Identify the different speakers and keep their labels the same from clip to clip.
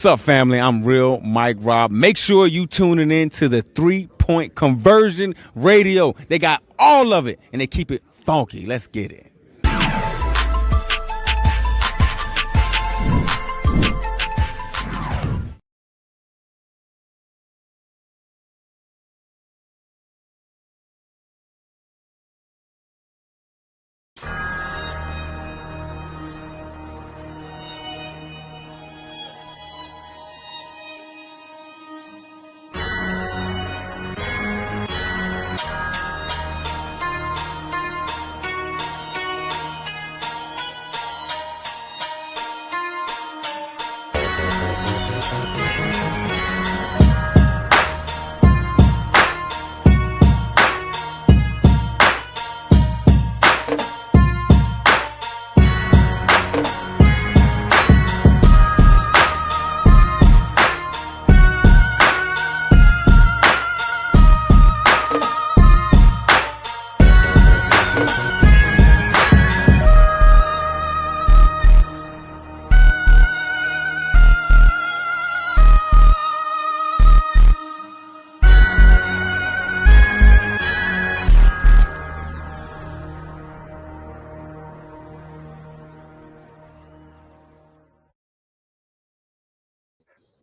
Speaker 1: What's up, family? I'm Real Mike Rob. Make sure you tuning in to the 3 Point Conversion Radio. They got all of it and they keep it funky. Let's get it.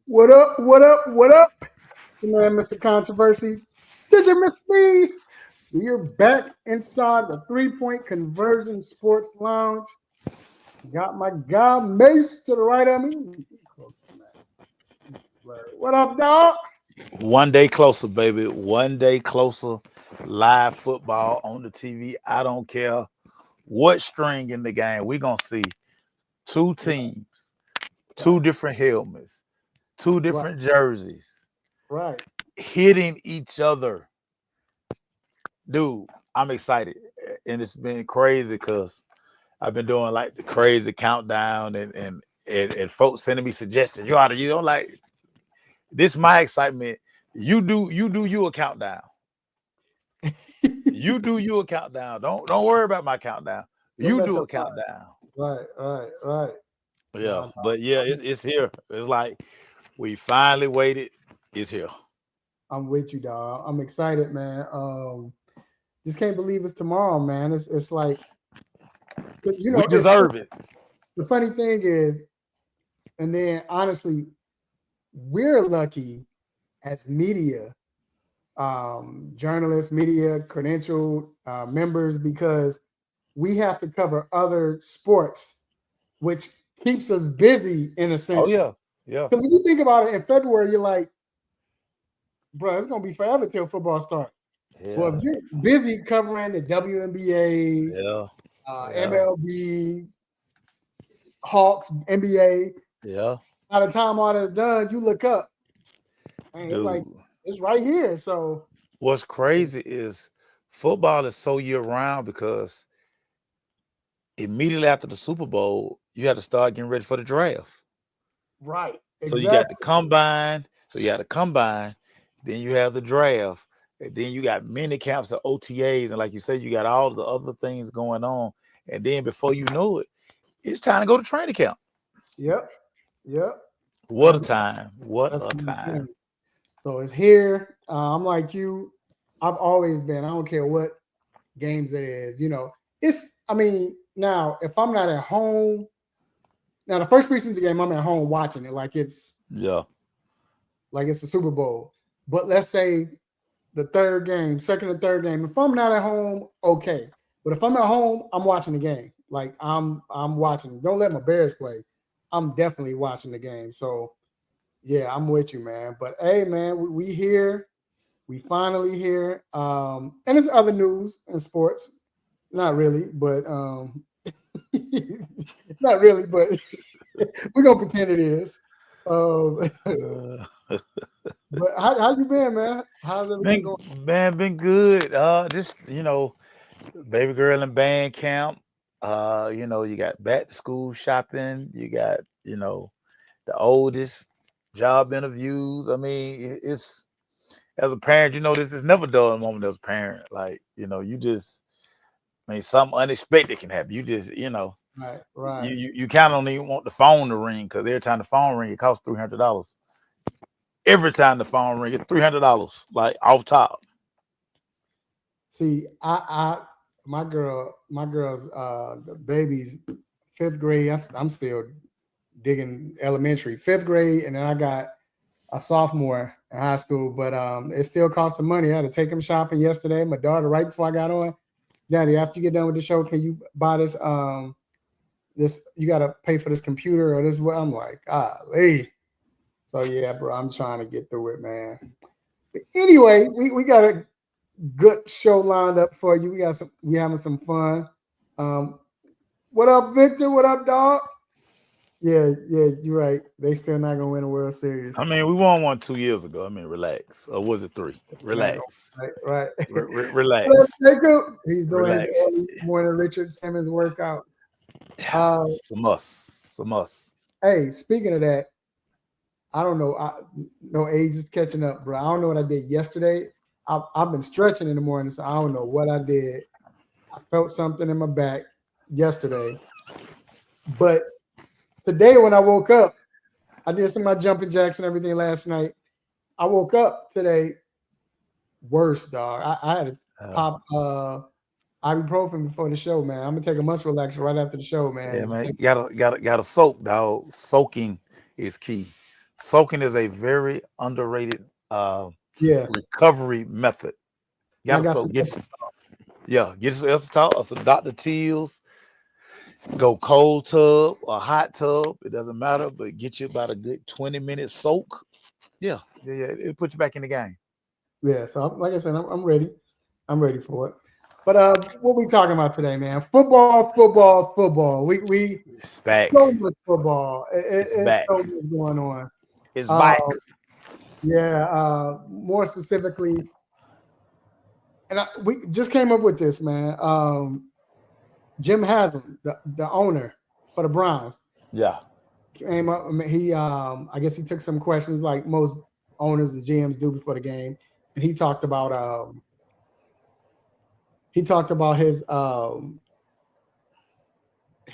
Speaker 2: What up? What up? What up? Man, Mr. Controversy. Did you miss me? We're back inside the 3 Point Conversion Sports Lounge. Got my guy Mace to the right of me. What up, dog?
Speaker 3: One day closer, baby. One day closer. Live football on the TV. I don't care what string in the game. We're going to see two teams, two different helmets, two different jerseys.
Speaker 2: Right.
Speaker 3: Hitting each other. Dude, I'm excited. And it's been crazy because I've been doing like the crazy countdown and folks sending me suggestions. I'm like, this is my excitement. You do you a countdown. You do you a countdown. Don't worry about my countdown. You do a countdown.
Speaker 2: Right.
Speaker 3: Yeah, but yeah, it's here. It's like we finally waited. It's here.
Speaker 2: I'm with you, dog. I'm excited, man. Just can't believe it's tomorrow, man. It's like, you know,
Speaker 3: we deserve it.
Speaker 2: The funny thing is, and then honestly, we're lucky as media, journalists, media, credentialed members, because we have to cover other sports, which keeps us busy in a sense.
Speaker 3: Oh, yeah.
Speaker 2: Because when you think about it, in February, you're like, bro, it's going to be forever till football starts. Yeah. Well, if you're busy covering the WNBA, MLB, Hawks, NBA, by the time all that's done, you look up, and it's like, it's right here. So
Speaker 3: what's crazy is football is so year-round because immediately after the Super Bowl, you had to start getting ready for the draft.
Speaker 2: Right.
Speaker 3: Exactly. So you got the combine. Then you have the draft. And then you got mini camps of OTAs. And like you said, you got all the other things going on. And then before you know it, it's time to go to training camp.
Speaker 2: Yep.
Speaker 3: What a time. What a time.
Speaker 2: So it's here. I'm like you. I've always been. I don't care what games it is. You know, now if I'm not at home, now the first preseason game, I'm at home watching it like it's a Super Bowl. But let's say the second and third game, if I'm not at home, okay. But if I'm at home, I'm watching the game. Like I'm watching. Don't let my Bears play. I'm definitely watching the game. So yeah, I'm with you, man. But hey, man, we here. We finally here. And there's other news in sports. Not really, but not really, but we're gonna pretend it is. But how you been, man? How's everything going?
Speaker 3: Man, been good. Just baby girl in band camp. You got back to school shopping. You got the oldest job interviews. I mean, it's as a parent, this is never dull moment as a parent. Like, something unexpected can happen. You just,
Speaker 2: Right.
Speaker 3: You kind of don't even want the phone to ring because every time the phone ring, it costs $300. Every time the phone ring, it's $300, like off top.
Speaker 2: See, my girl's the baby's 5th grade. I'm still digging elementary, 5th grade, and then I got a sophomore in high school. But it still costs some money. I had to take him shopping yesterday. My daughter, right before I got on, Daddy, after you get done with the show, can you buy this? This you got to pay for this computer or this? I'm like, golly. So yeah, bro, I'm trying to get through it, man. But anyway, we got a good show lined up for you. We having some fun. What up, Victor? What up, dog? Yeah, you're right. They still not gonna win a World Series.
Speaker 3: I mean, we won one 2 years ago. I mean, relax. Or was it 3? Relax.
Speaker 2: Right.
Speaker 3: Relax.
Speaker 2: He's doing his early morning Richard Simmons workouts.
Speaker 3: Some must.
Speaker 2: Hey, speaking of that, I don't know. No age is catching up, bro. I don't know what I did yesterday. I've been stretching in the morning, so I don't know what I did. I felt something in my back yesterday, but today when I woke up, I did some of my jumping jacks and everything last night. I woke up today worse, dog. I had to pop ibuprofen before the show, man. I'm gonna take a muscle relaxer right after the show, man.
Speaker 3: Yeah, man. You gotta soak, dog. Soaking is key. Soaking is a very underrated recovery method. You gotta soak. Get some Epsom or some Dr. Teal's. Go cold tub or hot tub, it doesn't matter, but get you about a good 20-minute soak. Yeah. It'll put you back in the game.
Speaker 2: Yeah, so like I said, I'm ready. I'm ready for it. But what we talking about today, man? Football. We
Speaker 3: It's back.
Speaker 2: So much football. It's so much going on.
Speaker 3: It's back.
Speaker 2: Yeah, more specifically, and we just came up with this, man. Jim Haslam, the owner for the Browns, came up. He, I guess he took some questions like most owners and GMs do before the game, and he talked about his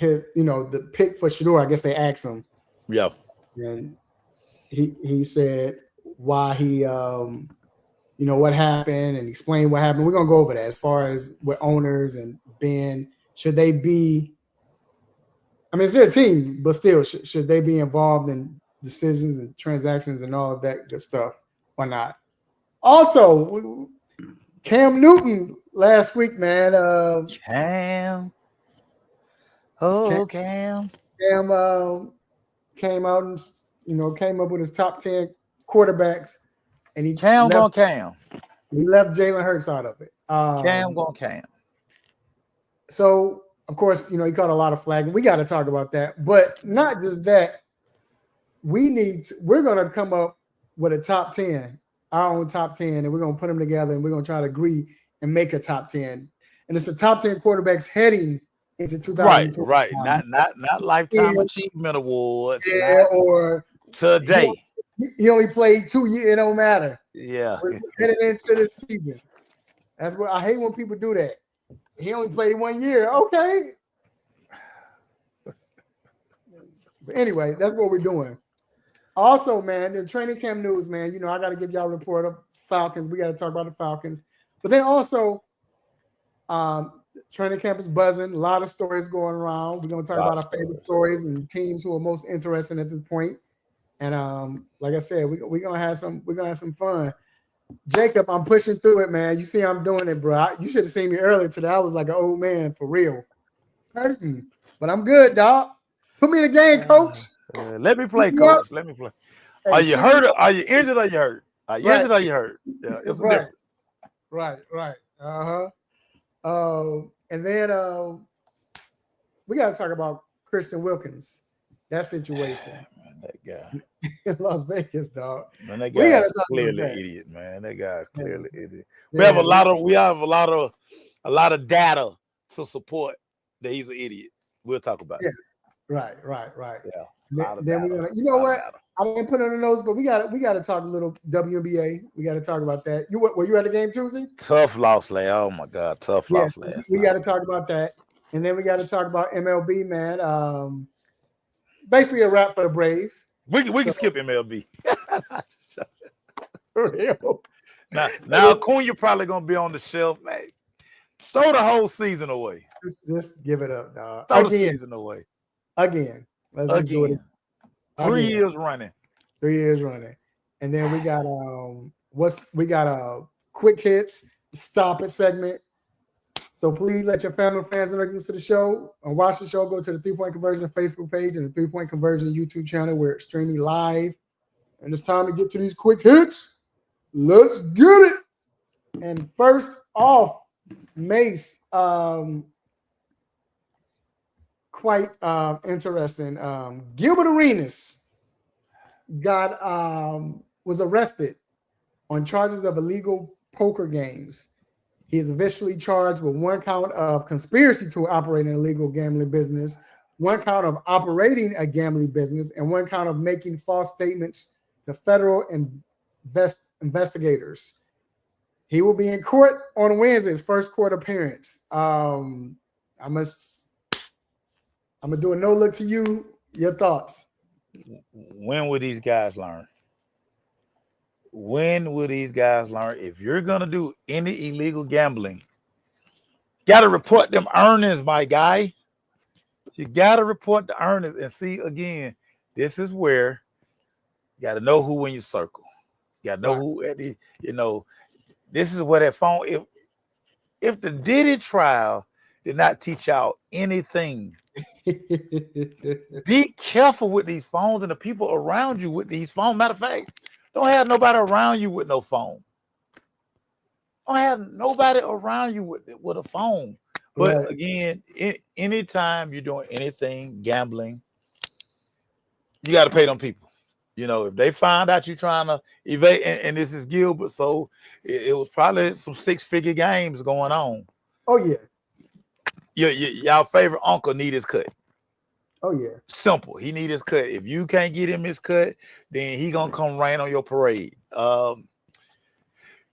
Speaker 2: the pick for Shador. I guess they asked him.
Speaker 3: Yeah,
Speaker 2: and he said why he what happened and explain what happened. We're gonna go over that as far as with owners and Ben. Should they be? I mean, it's their team, but still, should they be involved in decisions and transactions and all of that good stuff or not? Also, Cam Newton last week, man.
Speaker 3: Cam
Speaker 2: came out and came up with his top 10 quarterbacks, and he
Speaker 3: Cam.
Speaker 2: He left Jalen Hurts out of it.
Speaker 3: Cam.
Speaker 2: So, of course, he caught a lot of flag, and we got to talk about that. But not just that, we're going to come up with a top 10, our own top 10, and we're going to put them together, and we're going to try to agree and make a top 10. And it's the top 10 quarterbacks heading into 2020.
Speaker 3: Right. Not lifetime achievement awards.
Speaker 2: Yeah, or
Speaker 3: today.
Speaker 2: He only played 2 years. It don't matter.
Speaker 3: Yeah.
Speaker 2: We're heading into this season. That's what I hate when people do that. He only played 1 year. Okay. But anyway, that's what we're doing. Also, man, the training camp news, man, I got to give y'all a report of Falcons. We got to talk about the Falcons. But then also, training camp is buzzing. A lot of stories going around. We're going to talk about our favorite stories and teams who are most interesting at this point. And like I said, we're going to have some fun. Jacob, I'm pushing through it, man. You see I'm doing it, bro. You should have seen me earlier today. I was like an old man for real. Hurting. But I'm good, dog. Put me in the game, coach.
Speaker 3: Let me play, coach. Let me play. Hey, are you hurt? Are you injured or you hurt? Are you injured or you hurt? Yeah, it's a difference.
Speaker 2: Right. And then we got to talk about Christian Wilkins. That situation.
Speaker 3: Man, that guy.
Speaker 2: In Las Vegas, dog.
Speaker 3: Man, that guy's clearly an idiot, man. That guy's clearly an idiot. We have a lot of data to support that he's an idiot. We'll talk about it.
Speaker 2: Right.
Speaker 3: Yeah.
Speaker 2: Then we're gonna, what? I didn't put it on the nose, but we got to talk a little WNBA. We got to talk about that. Were you at the game Tuesday?
Speaker 3: Tough loss, lad. Oh my God, tough loss, lad.
Speaker 2: We got to talk about that. And then we got to talk about MLB, man. Basically a wrap for the Braves.
Speaker 3: We can skip MLB.
Speaker 2: For real.
Speaker 3: Now Acuna probably gonna be on the shelf, man. Throw the whole season away.
Speaker 2: Just give it up, dog.
Speaker 3: Throw the season away.
Speaker 2: Again. Let's just do it.
Speaker 3: 3 years running.
Speaker 2: 3 years running. And then we got quick hits, stop it segment. So please let your family and friends listen to the show and watch the show. Go to the 3 Point Conversion Facebook page and the 3 Point Conversion YouTube channel where it's streaming live. And it's time to get to these quick hits. Let's get it. And first off, Mace, quite interesting. Gilbert Arenas was arrested on charges of illegal poker games. He is officially charged with 1 count of conspiracy to operate an illegal gambling business, 1 count of operating a gambling business, and 1 count of making false statements to federal investigators. He will be in court on Wednesday, his first court appearance. I'm gonna do a no look to you. Your thoughts?
Speaker 3: When will these guys learn? When will these guys learn? If you're gonna do any illegal gambling, you gotta report them earnings, my guy. You gotta report the earnings and see again. This is where you gotta know who in your circle. You gotta know who at the, this is where that phone. If the Diddy trial did not teach y'all anything, be careful with these phones and the people around you with these phones. Matter of fact, don't have nobody around you with no phone. Don't have nobody around you with a phone. But again, anytime you're doing anything, gambling, you got to pay them people. If they find out you're trying to evade, and this is Gilbert, so it was probably some 6-figure games going on.
Speaker 2: Oh, yeah.
Speaker 3: Y'all favorite uncle need his cut.
Speaker 2: Oh, yeah.
Speaker 3: Simple. He need his cut. If you can't get him his cut, then he gonna come rain on your parade.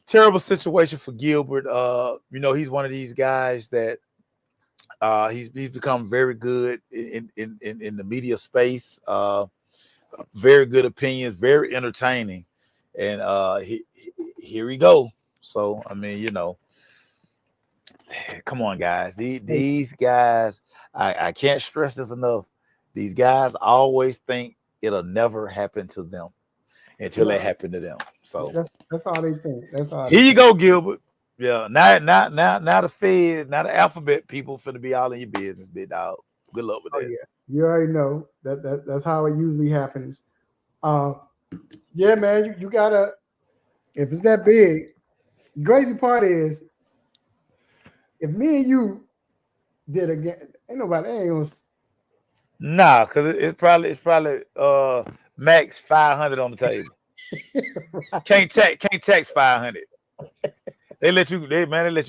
Speaker 3: Terrible situation for Gilbert. He's one of these guys that he's become very good in the media space. Very good opinions, very entertaining, and here we go. So come on, guys. These guys, I can't stress this enough. These guys always think it'll never happen to them until it happened to them. So
Speaker 2: that's all they think. That's all.
Speaker 3: Here you go, Gilbert. Yeah, now the Fed, now the alphabet people finna be all in your business, big dog. Good luck with that.
Speaker 2: Yeah, you already know that's how it usually happens. Yeah, man, you gotta. If it's that big, the crazy part is, if me and you did again, ain't gonna.
Speaker 3: Nah, because it's probably max 500 on the table. Right. Can't tax 500. They let you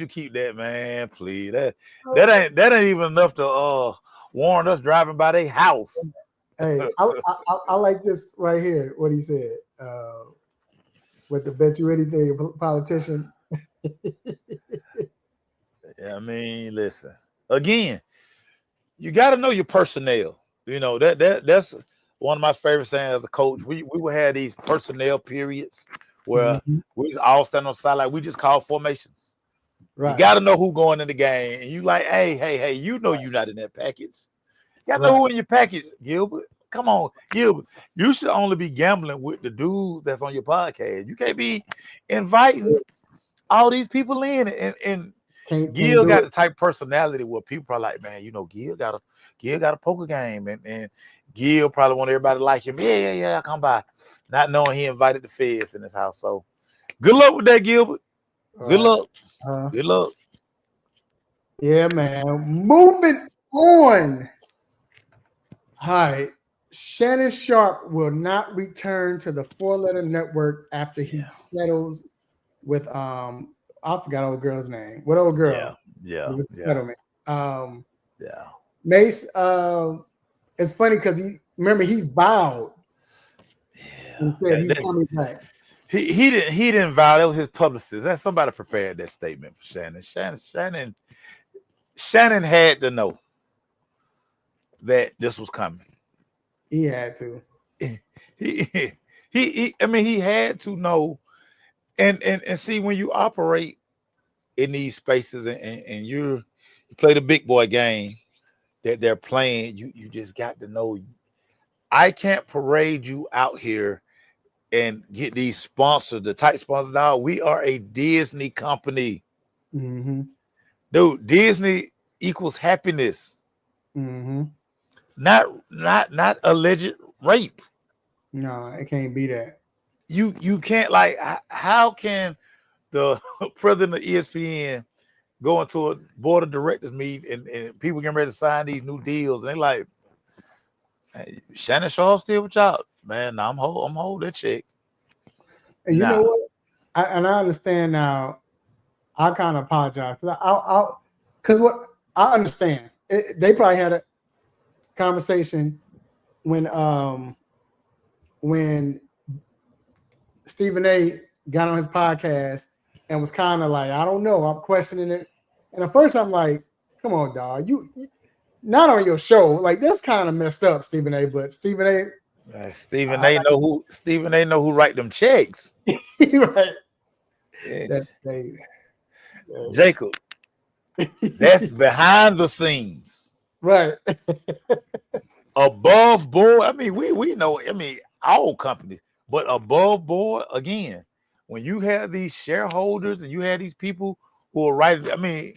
Speaker 3: keep that, man. Please, that ain't even enough to warrant us driving by their house.
Speaker 2: Hey, I like this right here. What he said. With the bet you anything politician.
Speaker 3: Yeah, listen. Again, you got to know your personnel. That's one of my favorite sayings as a coach. We will have these personnel periods where we all stand on the sideline. We just call formations. Right. You got to know who going in the game. And you like, hey, you're not in that package. You got to know who in your package, Gilbert. Come on, Gilbert. You should only be gambling with the dude that's on your podcast. You can't be inviting all these people in. And Gil got the type of personality where people are like, man, Gil got a poker game, and Gil probably want everybody to like him. Yeah, I'll come by. Not knowing he invited the feds in his house. So good luck with that, Gilbert. Good luck. Good luck.
Speaker 2: Yeah, man. Moving on. All right. Shannon Sharp will not return to the 4-letter network after he settles with I forgot old girl's name. What old girl?
Speaker 3: Yeah.
Speaker 2: With the settlement.
Speaker 3: Yeah.
Speaker 2: Mace, it's funny because he vowed and said he's coming back.
Speaker 3: He didn't vow. That was his publicist. That somebody prepared that statement for Shannon. Shannon had to know. that this was coming.
Speaker 2: He had to.
Speaker 3: I mean, he had to know, and see, when you operate in these spaces and you play the big boy game that they're playing, you just got to know. I can't parade you out here and get these sponsors, the tight sponsors. Now we are a Disney company,
Speaker 2: Mm-hmm.
Speaker 3: dude. Disney equals happiness,
Speaker 2: Mm-hmm.
Speaker 3: not alleged rape.
Speaker 2: No, it can't be that.
Speaker 3: You can't, like, how can the president of ESPN go into a board of directors meet and people getting ready to sign these new deals and they like, hey, Shannon Sharp still with y'all, man? Nah, I'm hold that check.
Speaker 2: And you know what? I understand now. I kind of apologize because what I understand, they probably had a conversation when Stephen A. got on his podcast and was kind of like, I don't know, I'm questioning it. And at first I'm like, come on, dog, you not on your show. Like, that's kind of messed up, Stephen A. But Stephen A.
Speaker 3: Stephen A. know who write them checks.
Speaker 2: Right.
Speaker 3: Yeah.
Speaker 2: They,
Speaker 3: Jacob, that's behind the scenes.
Speaker 2: right.
Speaker 3: Above board. I mean, we know, I mean, all companies, but above board, again, when you have these shareholders and you have these people who are writing, I mean,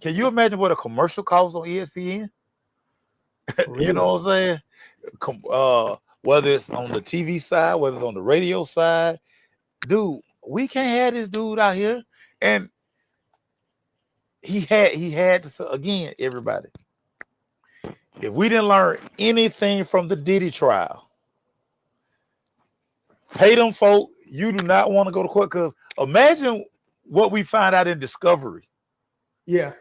Speaker 3: can you imagine what a commercial costs on ESPN? You know what I'm saying? Whether it's on the TV side, whether it's on the radio side, dude, we can't have this dude out here. And he had to, again, everybody, if we didn't learn anything from the Diddy trial, pay them folk. You do not want to go to court, because imagine what we find out in Discovery.
Speaker 2: Yeah.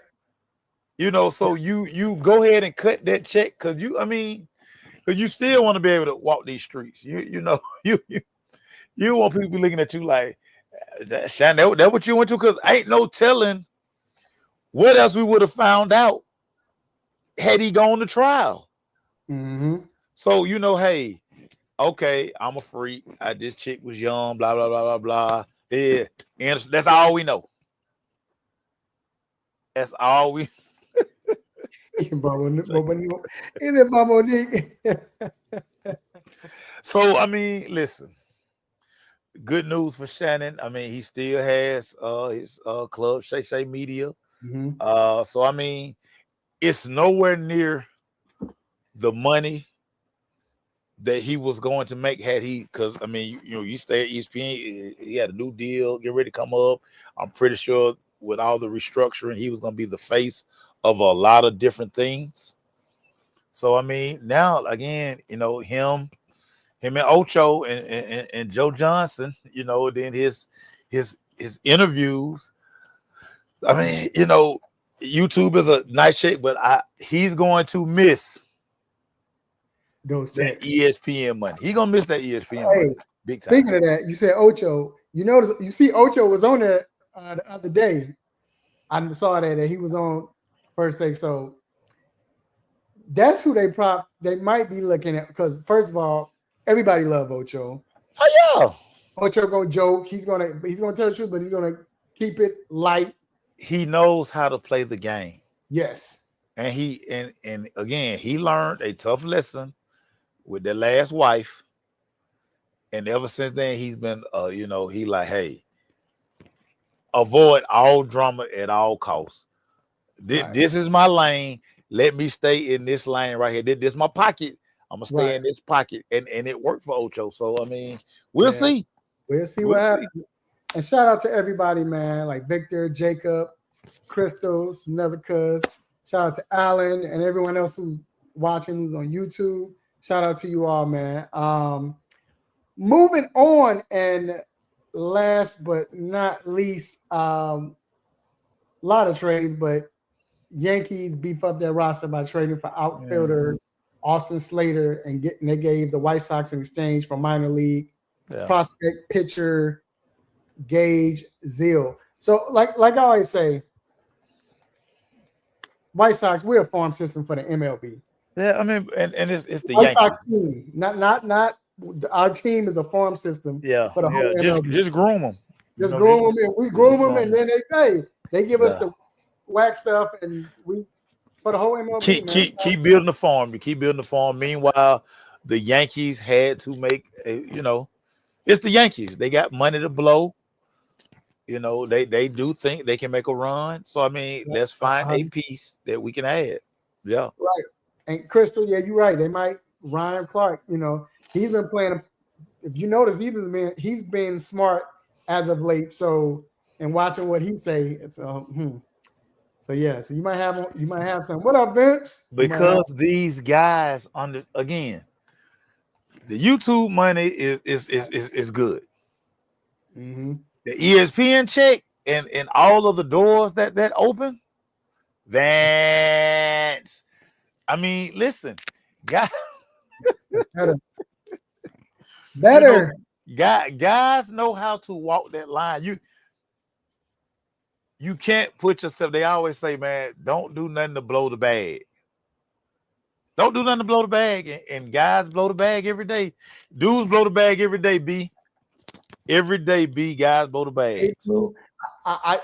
Speaker 3: You know, so you go ahead and cut that check, because you still want to be able to walk these streets. You know, you want people looking at you like, Shannon, that what you went to? Because ain't no telling what else we would have found out had he gone to trial.
Speaker 2: Mm-hmm.
Speaker 3: So, you know, hey, okay, I'm a freak. This chick was young, blah, blah, blah, blah, blah. Yeah, and that's all we know. That's all we. So, I mean, listen. Good news for Shannon. I mean, he still has his club, Shay Shay Media.
Speaker 2: Mm-hmm.
Speaker 3: So, I mean, it's nowhere near the money that he was going to make had he, because I mean, you stay at ESPN, he had a new deal, get ready to come up. I'm pretty sure with all the restructuring, he was going to be the face of a lot of different things. So, I mean, now again, you know, him and Ocho and Joe Johnson, you know, then his interviews. I mean, you know, YouTube is a nice shape, but he's going to miss
Speaker 2: those
Speaker 3: that
Speaker 2: checks.
Speaker 3: ESPN money. He's gonna miss that ESPN money big time.
Speaker 2: Speaking of that, you said Ocho. You notice, you see, Ocho was on there the other day. I saw that he was on First Take. So that's who they might be looking at, because first of all, everybody love Ocho.
Speaker 3: Oh yeah.
Speaker 2: Ocho gonna joke. He's gonna tell the truth, but he's gonna keep it light.
Speaker 3: He knows how to play the game.
Speaker 2: Yes.
Speaker 3: And and again, he learned a tough lesson with their last wife. And ever since then, he's been you know, he like, hey, avoid all drama at all costs. This is my lane. Let me stay in this lane right here. This is my pocket. I'm gonna stay in this pocket, and it worked for Ocho. So I mean, we'll see.
Speaker 2: We'll see what happens. And shout out to everybody, man, like Victor, Jacob, Crystal, some other cuz. Shout out to Alan and everyone else who's watching, who's on YouTube. Shout out to you all, man. Moving on, and last but not least, a lot of trades, but Yankees beef up their roster by trading for outfielder Austin Slater, and they gave the White Sox in exchange for minor league prospect pitcher Gage Zeal. So, like I always say, White Sox, we're a farm system for the MLB.
Speaker 3: Yeah, I mean, and it's the
Speaker 2: White
Speaker 3: Yankees.
Speaker 2: Sox team, not our team is a farm system
Speaker 3: Yeah,
Speaker 2: for the whole
Speaker 3: yeah.
Speaker 2: MLB.
Speaker 3: Just groom them.
Speaker 2: Just groom them, and we groom them, and
Speaker 3: groom 'em.
Speaker 2: then they give us
Speaker 3: Yeah.
Speaker 2: the whack stuff, and we for the whole MLB,
Speaker 3: Keep
Speaker 2: man.
Speaker 3: keep keep building the farm. You keep building the farm. Meanwhile, the Yankees had to make it's the Yankees. They got money to blow. They do think they can make a run. So I mean, let's find a piece that we can add. Yeah.
Speaker 2: Right. And Crystal, yeah, you're right. They might Ryan Clark, he's been playing. If you notice, he's been smart as of late. So and watching what he say, it's So yeah, so you might have some. What up, Vince?
Speaker 3: Because these guys again, the YouTube money is good.
Speaker 2: Mm-hmm.
Speaker 3: The ESPN check and all of the doors that open. Vance. I mean, listen, guys.
Speaker 2: Better.
Speaker 3: Guys know how to walk that line. You can't put yourself. They always say, man, don't do nothing to blow the bag. Don't do nothing to blow the bag. And guys blow the bag every day. Dudes blow the bag every day, B. Every day, B, guys blow the bag. So
Speaker 2: I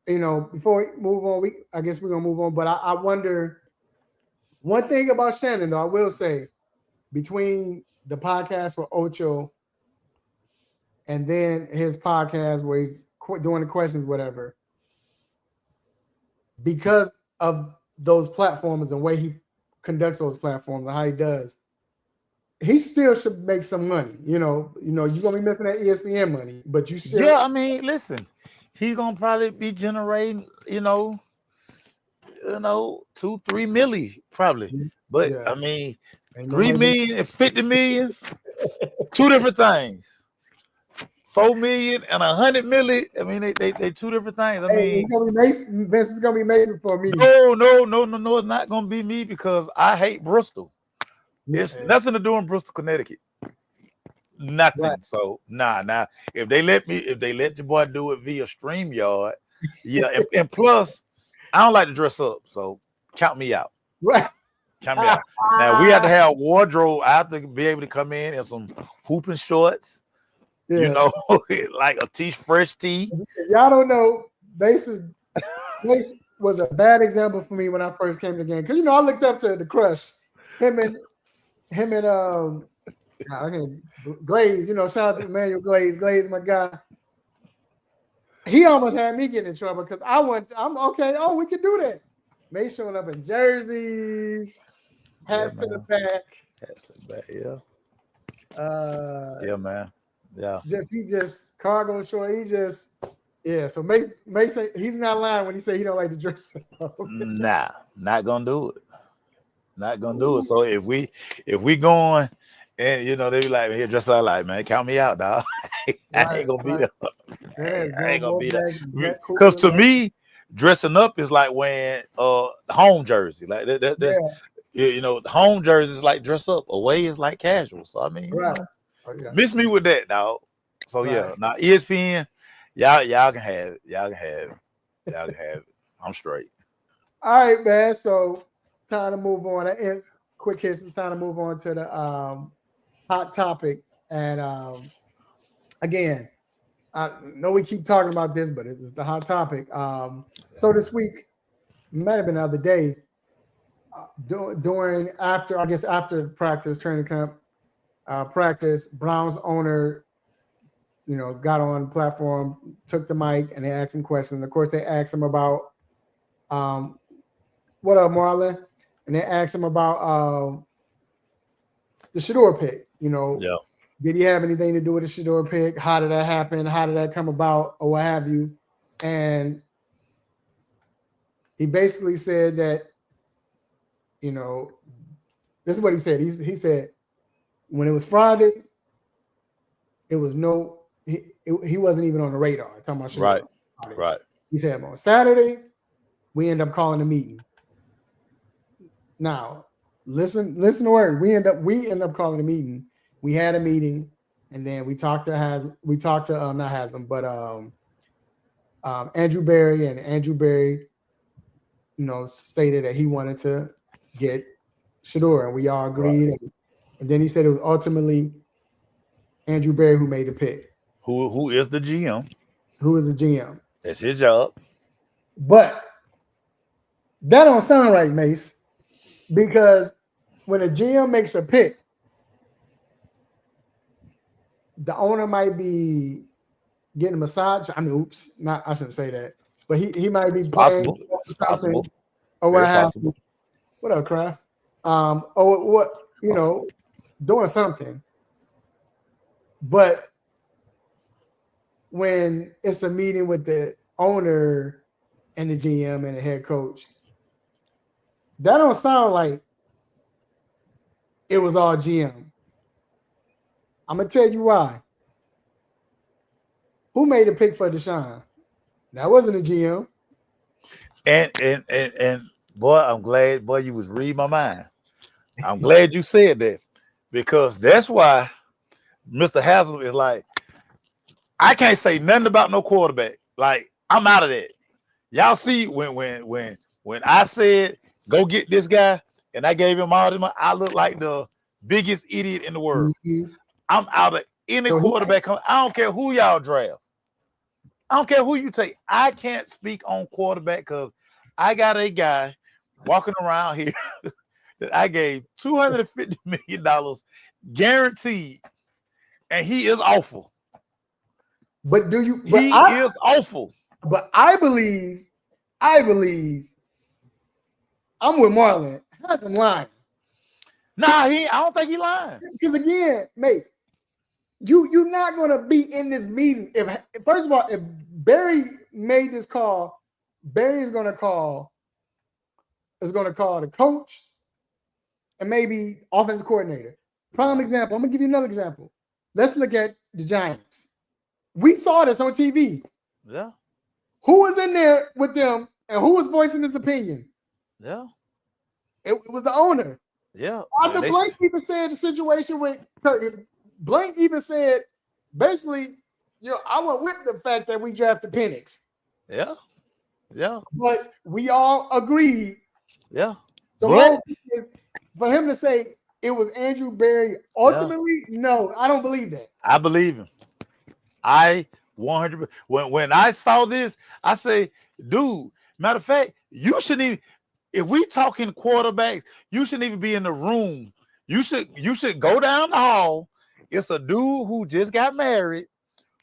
Speaker 2: before we move on, I guess we're gonna move on. But I wonder one thing about Shannon, though, I will say, between the podcast with Ocho and then his podcast where he's doing the questions, whatever, because of those platforms and the way he conducts those platforms and how he does, he still should make some money. You're gonna be missing that ESPN money, but you still.
Speaker 3: Yeah, I mean, listen, he's gonna probably be generating, 2-3 milli probably. But
Speaker 2: Yeah.
Speaker 3: I mean, 3 million and 50 million, two different things. 4 million and 100 milli. I mean, they two different things. I mean,
Speaker 2: Vince is gonna be made for me.
Speaker 3: No, it's not gonna be me because I hate Bristol. It's nothing to do in Bristol, Connecticut. Nothing. Right. So nah. If they let your boy do it via StreamYard, yeah. and plus, I don't like to dress up, so count me out.
Speaker 2: Right.
Speaker 3: Count me out. Now we have to have wardrobe. I have to be able to come in some hooping shorts. Yeah. Like a fresh tee.
Speaker 2: If y'all don't know, Bass was a bad example for me when I first came to the game. Because I looked up to the crush. Him and Glaze, shout out to Emmanuel Glaze, my guy. He almost had me getting in trouble because I'm okay. Oh, we can do that. May showing up in jerseys, hats to the back.
Speaker 3: Hats to the back, yeah.
Speaker 2: Yeah,
Speaker 3: man. Yeah.
Speaker 2: He just cargo short. So May say he's not lying when he say he don't like to dress up.
Speaker 3: Nah, not gonna do it. Not gonna do it. So if we going and they be like, here, dress up like, man, count me out, dog. I ain't gonna be there. I ain't gonna be there. Because to me, dressing up is like wearing the home jersey. Like that's the home jersey is like dress up. Away is like casual. So I mean, miss me with that, dog. So yeah, now ESPN, y'all can have it. Y'all can have it. I'm straight.
Speaker 2: All right, man. So time to move on. Quick hits. It's time to move on to the hot topic. And again, I know we keep talking about this, but it's the hot topic. So this week, might have been the other day, after practice, training camp, practice, Browns owner, got on the platform, took the mic, and they asked him questions. Of course, they asked him about, what up, Marlon? And they asked him about the Shador pick. Did he have anything to do with the Shador pick? How did that happen? How did that come about, or what have you? And he basically said that, this is what he said. He said when it was Friday, it was he wasn't even on the radar. Talking about Shador.
Speaker 3: Right.
Speaker 2: He said on Saturday, we end up calling a meeting. Now, listen to word. We end up calling a meeting. We had a meeting, and then we talked to not Haslam, but Andrew Berry, and Andrew Berry, stated that he wanted to get Shador, and we all agreed.
Speaker 3: Right.
Speaker 2: And then he said it was ultimately Andrew Berry who made the pick.
Speaker 3: Who is the GM?
Speaker 2: Who is the GM?
Speaker 3: That's his job.
Speaker 2: But that don't sound right, Mace, because when a GM makes a pick, the owner might be getting a massage. I mean, I shouldn't say that, but he might be playing
Speaker 3: Possible. It's possible.
Speaker 2: or what
Speaker 3: Very
Speaker 2: have
Speaker 3: possible.
Speaker 2: you. What up, Kraft? Or what, doing something. But when it's a meeting with the owner and the GM and the head coach, that don't sound like it was all GM. I'm gonna tell you why. Who made the pick for Deshaun? That wasn't a GM.
Speaker 3: And boy, I'm glad, boy, you was reading my mind. I'm glad you said that, because that's why Mr. Hassel is like, I can't say nothing about no quarterback. Like, I'm out of that. Y'all see when I said go get this guy and I gave him all this money, I look like the biggest idiot in the world.
Speaker 2: Mm-hmm.
Speaker 3: I'm out of any quarterback. I don't care who y'all draft. I don't care who you take. I can't speak on quarterback because I got a guy walking around here that I gave $250 million guaranteed, and he is awful.
Speaker 2: But he
Speaker 3: is awful.
Speaker 2: But I believe I'm with Marlon. Has him lying.
Speaker 3: Nah, I don't think he lying.
Speaker 2: Because again, Mace, you're not gonna be in this meeting. If first of all, if Barry made this call, Barry is gonna call the coach and maybe offensive coordinator. Prime example. I'm gonna give you another example. Let's look at the Giants. We saw this on TV.
Speaker 3: Yeah.
Speaker 2: Who was in there with them and who was voicing his opinion?
Speaker 3: Yeah.
Speaker 2: It was the owner.
Speaker 3: Yeah.
Speaker 2: Arthur Blank even said the situation with Blank even said basically, I went with the fact that we drafted Penix.
Speaker 3: Yeah. Yeah.
Speaker 2: But we all agreed.
Speaker 3: Yeah.
Speaker 2: So my whole thing is for him to say it was Andrew Berry ultimately, no, I don't believe that.
Speaker 3: I believe him. I 100%. When I saw this, I say, dude, matter of fact, you shouldn't even, if we talking quarterbacks, you shouldn't even be in the room. You should go down the hall. It's a dude who just got married,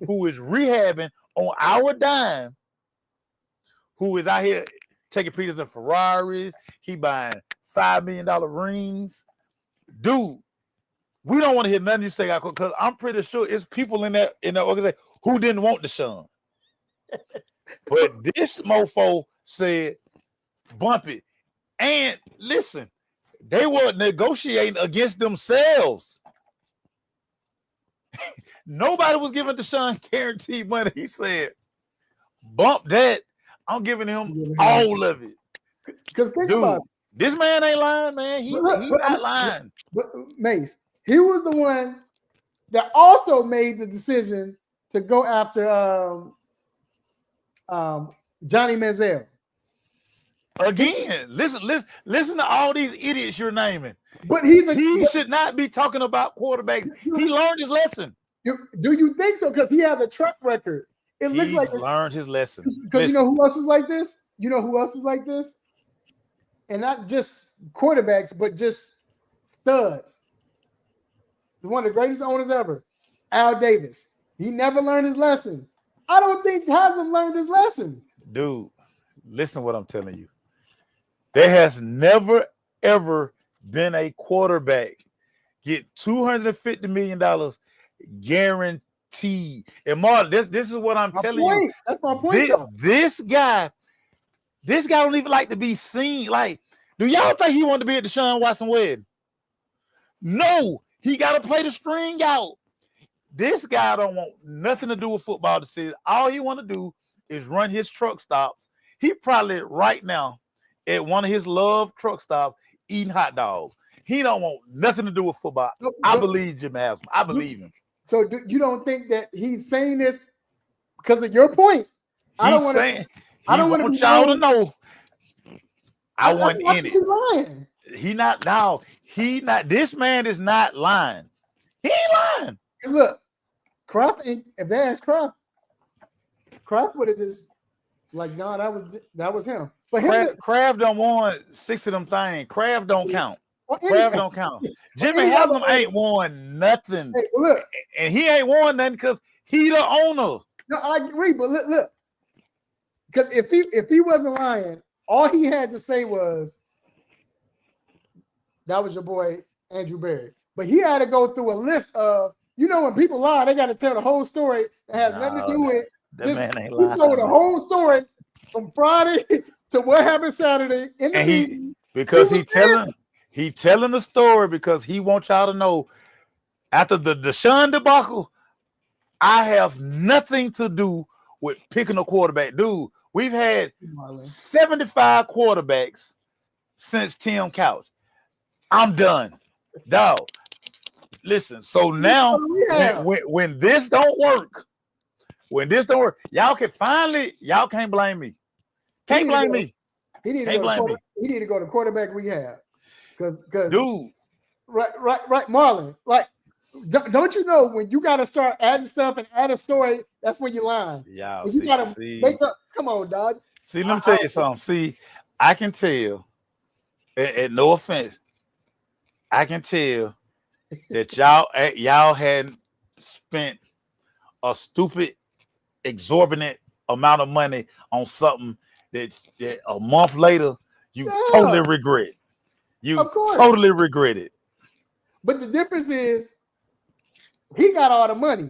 Speaker 3: who is rehabbing on our dime, who is out here taking pictures of Ferraris. He buying $5 million rings. Dude, we don't want to hear nothing you say, because I'm pretty sure it's people in that organization who didn't want Deshaun. But this mofo said, bump it. And listen, they were negotiating against themselves. Nobody was giving Deshaun guaranteed money. He said, bump that. I'm giving him all of it.
Speaker 2: Because think about it.
Speaker 3: This man ain't lying, man. He's not lying.
Speaker 2: But Mace, he was the one that also made the decision to go after Johnny Manziel.
Speaker 3: Again, listen to all these idiots you're naming.
Speaker 2: But
Speaker 3: he should not be talking about quarterbacks. He learned his lesson.
Speaker 2: Do you think so? Because he has a track record. It looks like
Speaker 3: he learned his lesson.
Speaker 2: Because you know who else is like this? You know who else is like this? And not just quarterbacks, but just studs. He's one of the greatest owners ever. Al Davis. He never learned his lesson. I don't think Haslam learned his lesson.
Speaker 3: Dude, listen to what I'm telling you. There has never, ever been a quarterback get $250 million guaranteed. And Mark, this is what I'm telling you.
Speaker 2: That's my point.
Speaker 3: This guy don't even like to be seen. Like, do y'all think he wanted to be at Deshaun Watson wedding? No, he got to play the string out. This guy don't want nothing to do with football decisions. All he want to do is run his truck stops. He probably right now at one of his love truck stops eating hot dogs. He don't want nothing to do with football. I believe Jim Haslam. I believe him.
Speaker 2: So you don't think that he's saying this because of your point? I don't want y'all to know.
Speaker 3: I wasn't in it. He not now. He not. This man is not lying. He ain't lying.
Speaker 2: And look, Kraft. If they asked Kraft would have just like, no, that was him. But
Speaker 3: Kraft don't won 6 of them things. Kraft don't count.
Speaker 2: Kraft
Speaker 3: Don't count. Jimmy Haslam ain't won nothing.
Speaker 2: Hey, look,
Speaker 3: and he ain't won nothing because he the owner.
Speaker 2: No, I agree, but look, because if he wasn't lying, all he had to say was that was your boy Andrew Berry. But he had to go through a list of, when people lie, they got to tell the whole story that has nothing to do with.
Speaker 3: That man ain't lying.
Speaker 2: He told the whole story from Friday to what happened Saturday in the meeting.
Speaker 3: Because he telling the story because he wants y'all to know after the Deshaun debacle, I have nothing to do with picking a quarterback. Dude, we've had 75 quarterbacks since Tim Couch. I'm done. Dog. Listen, so now when this don't work, y'all can't blame me. Can't blame me.
Speaker 2: He need to go to quarterback rehab. Because
Speaker 3: dude.
Speaker 2: Right, Marlon. Like, don't you know when you gotta start adding stuff and add a story, that's when you lying.
Speaker 3: Yeah,
Speaker 2: you gotta make up. Come on, dog.
Speaker 3: See, let me tell you something. See, I can tell, and no offense, I can tell that y'all hadn't spent a stupid, exorbitant amount of money on something that a month later you totally regret. You totally regret it.
Speaker 2: But the difference is he got all the money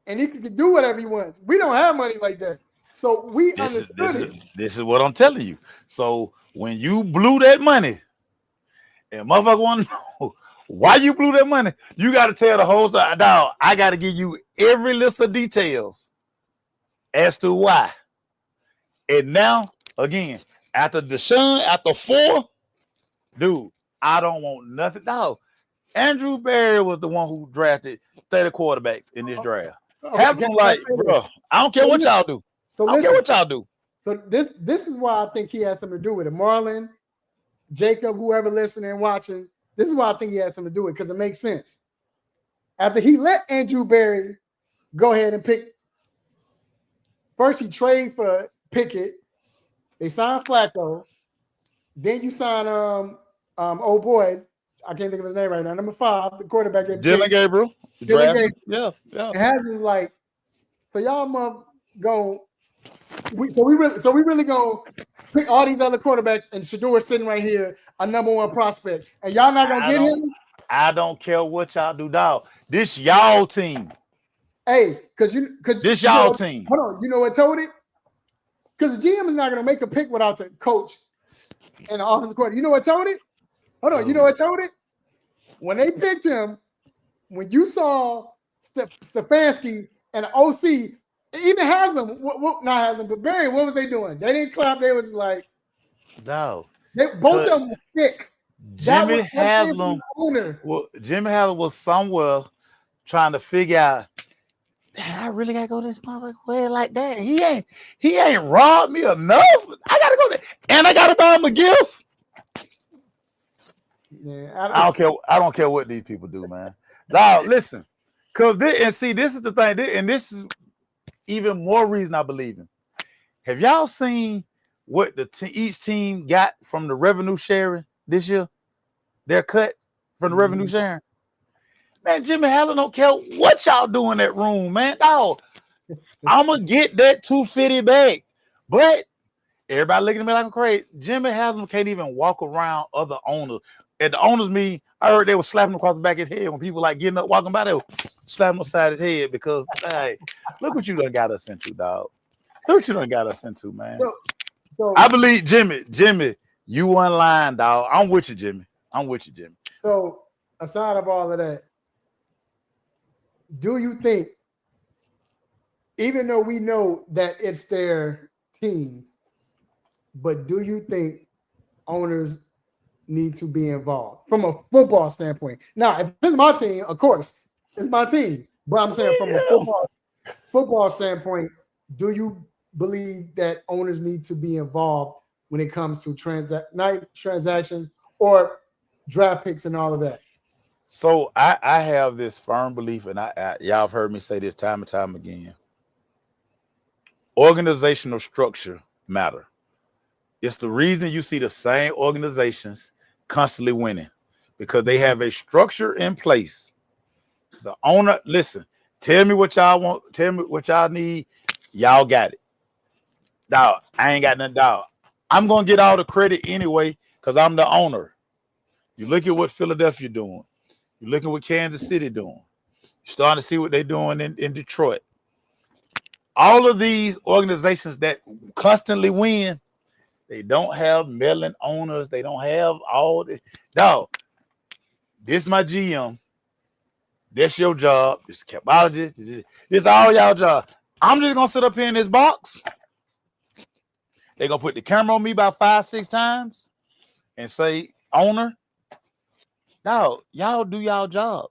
Speaker 2: and he can do whatever he wants. We don't have money like that. So we understood it.
Speaker 3: This is what I'm telling you. So when you blew that money and motherfucker want to know why you blew that money, you got to tell the whole story. Dog, I got to give you every list of details as to why. And now, again, after Deshaun, after 4, dude, I don't want nothing. No, Andrew Berry was the one who drafted 30 quarterbacks in this draft. Have them like, bro, I don't care what y'all do. I don't care what y'all do.
Speaker 2: So this is why I think he has something to do with it. Marlon, Jacob, whoever listening and watching, this is why I think he has something to do with it, because it makes sense. After he let Andrew Berry go ahead and pick, first he traded for Pickett, they signed Flacco, then you sign old boy, I can't think of his name right now, number 5, the quarterback.
Speaker 3: Dylan Gabriel. Yeah.
Speaker 2: It has him like, so y'all go. We really gonna pick all these other quarterbacks, and Shador sitting right here, a number 1 prospect, and y'all not gonna get him.
Speaker 3: I don't care what y'all do, dog. This y'all team.
Speaker 2: Hey, because
Speaker 3: this y'all team.
Speaker 2: Hold on, you know what told it? Because the GM is not gonna make a pick without the coach and the offensive coordinator. You know what told it? Hold on, you know what told it? When they picked him, when you saw Stefanski and the OC, even Haslam, not Haslam, but Barry, what was they doing? They didn't clap. They was like,
Speaker 3: no.
Speaker 2: Both of them were sick.
Speaker 3: Jimmy Haslam was somewhere trying to figure out, I really gotta go this motherfucker way like that. He ain't robbed me enough. I gotta go there, and I gotta buy him a gift. Yeah, I don't care what these people do, man. Now listen, this is the thing, and this is even more reason I believe in. Have y'all seen what each team got from the revenue sharing this year? Their cut from the revenue sharing. Man, Jimmy Haslam don't care what y'all do in that room, man. Dog, I'm gonna get that 250 back, but everybody looking at me like I'm crazy. Jimmy Haslam can't even walk around other owners. At the owners meeting, I heard they were slapping him across the back of his head when people like getting up, walking by, they were slapping him upside his head because, hey, look what you done got us into, dog. Look what you done got us into, man. So I believe Jimmy, you one line, dog. I'm with you, Jimmy.
Speaker 2: So aside of all of that, do you think, even though we know that it's their team, but do you think owners need to be involved from a football standpoint? Now, if it's my team, of course, it's my team. But I'm saying from a football standpoint, do you believe that owners need to be involved when it comes to transactions or draft picks and all of that?
Speaker 3: So I have this firm belief, and y'all have heard me say this time and time again. Organizational structure matter. It's the reason you see the same organizations constantly winning, because they have a structure in place. The owner, listen, tell me what y'all want, tell me what y'all need. Y'all got it. Dog, I ain't got nothing, dog. I'm gonna get all the credit anyway, because I'm the owner. You look at what Philadelphia doing. You look at what Kansas City doing. You're starting to see what they're doing in Detroit. All of these organizations that constantly win, they don't have meddling owners. They don't have all the dog. This my GM. That's your job. This capologist. This all y'all job. I'm just gonna sit up here in this box. They're gonna put the camera on me about 5-6 times and say, owner, dog, y'all do y'all job.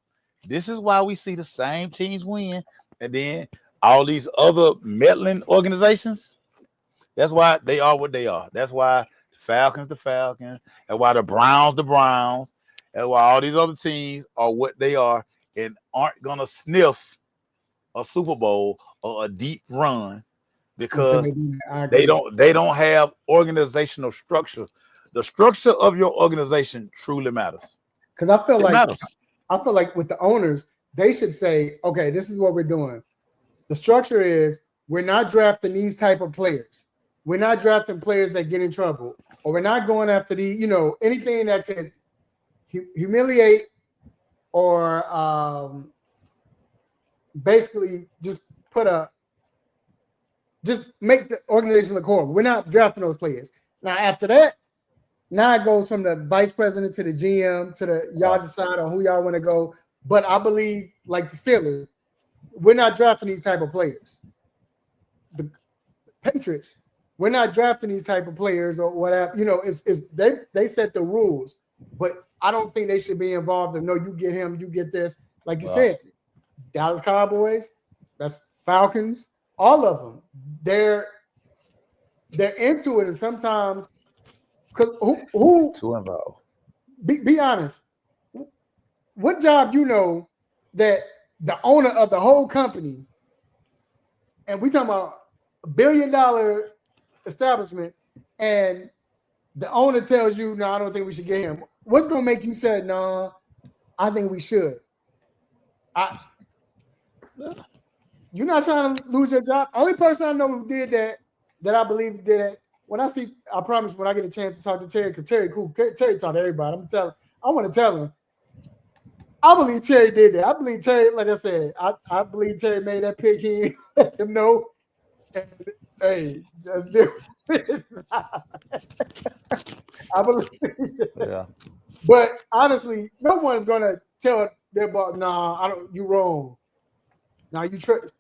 Speaker 3: This is why we see the same teams win, and then all these other meddling organizations. That's why they are what they are. That's why the Falcons, the Falcons. That's why the Browns, the Browns. That's why all these other teams are what they are and aren't gonna sniff a Super Bowl or a deep run because they don't have organizational structure. The structure of your organization truly matters.
Speaker 2: Because I feel like with the owners, they should say, okay, this is what we're doing. The structure is we're not drafting these type of players. We're not drafting players that get in trouble, or we're not going after anything that could humiliate or basically just make the organization look horrible. We're not drafting those players. Now after that, now it goes from the vice president to the GM to the y'all decide on who y'all want to go. But I believe, like the Steelers, we're not drafting these type of players. The Patriots, we're not drafting these type of players or whatever. They set the rules, but I don't think they should be involved. No, you get him, you get this. Like you said, Dallas Cowboys, that's Falcons, all of them. They're into it, and sometimes because who
Speaker 3: too involved.
Speaker 2: Be honest. What job that the owner of the whole company, and we talking about $1 billion establishment, and the owner tells you, no, I don't think we should get him. What's gonna make you say, no, I think we should? You're not trying to lose your job. Only person I know who did that I believe did it. I promise when I get a chance to talk to Terry, because Terry cool. Terry talk to everybody. I want to tell him. I believe Terry did that. I believe Terry, like I said, I believe Terry made that pick. He let him know. And, hey, that's different. I believe.
Speaker 3: Yeah.
Speaker 2: But honestly, no one's gonna tell their boss, "Nah, I don't. You wrong. Nah, you tripping.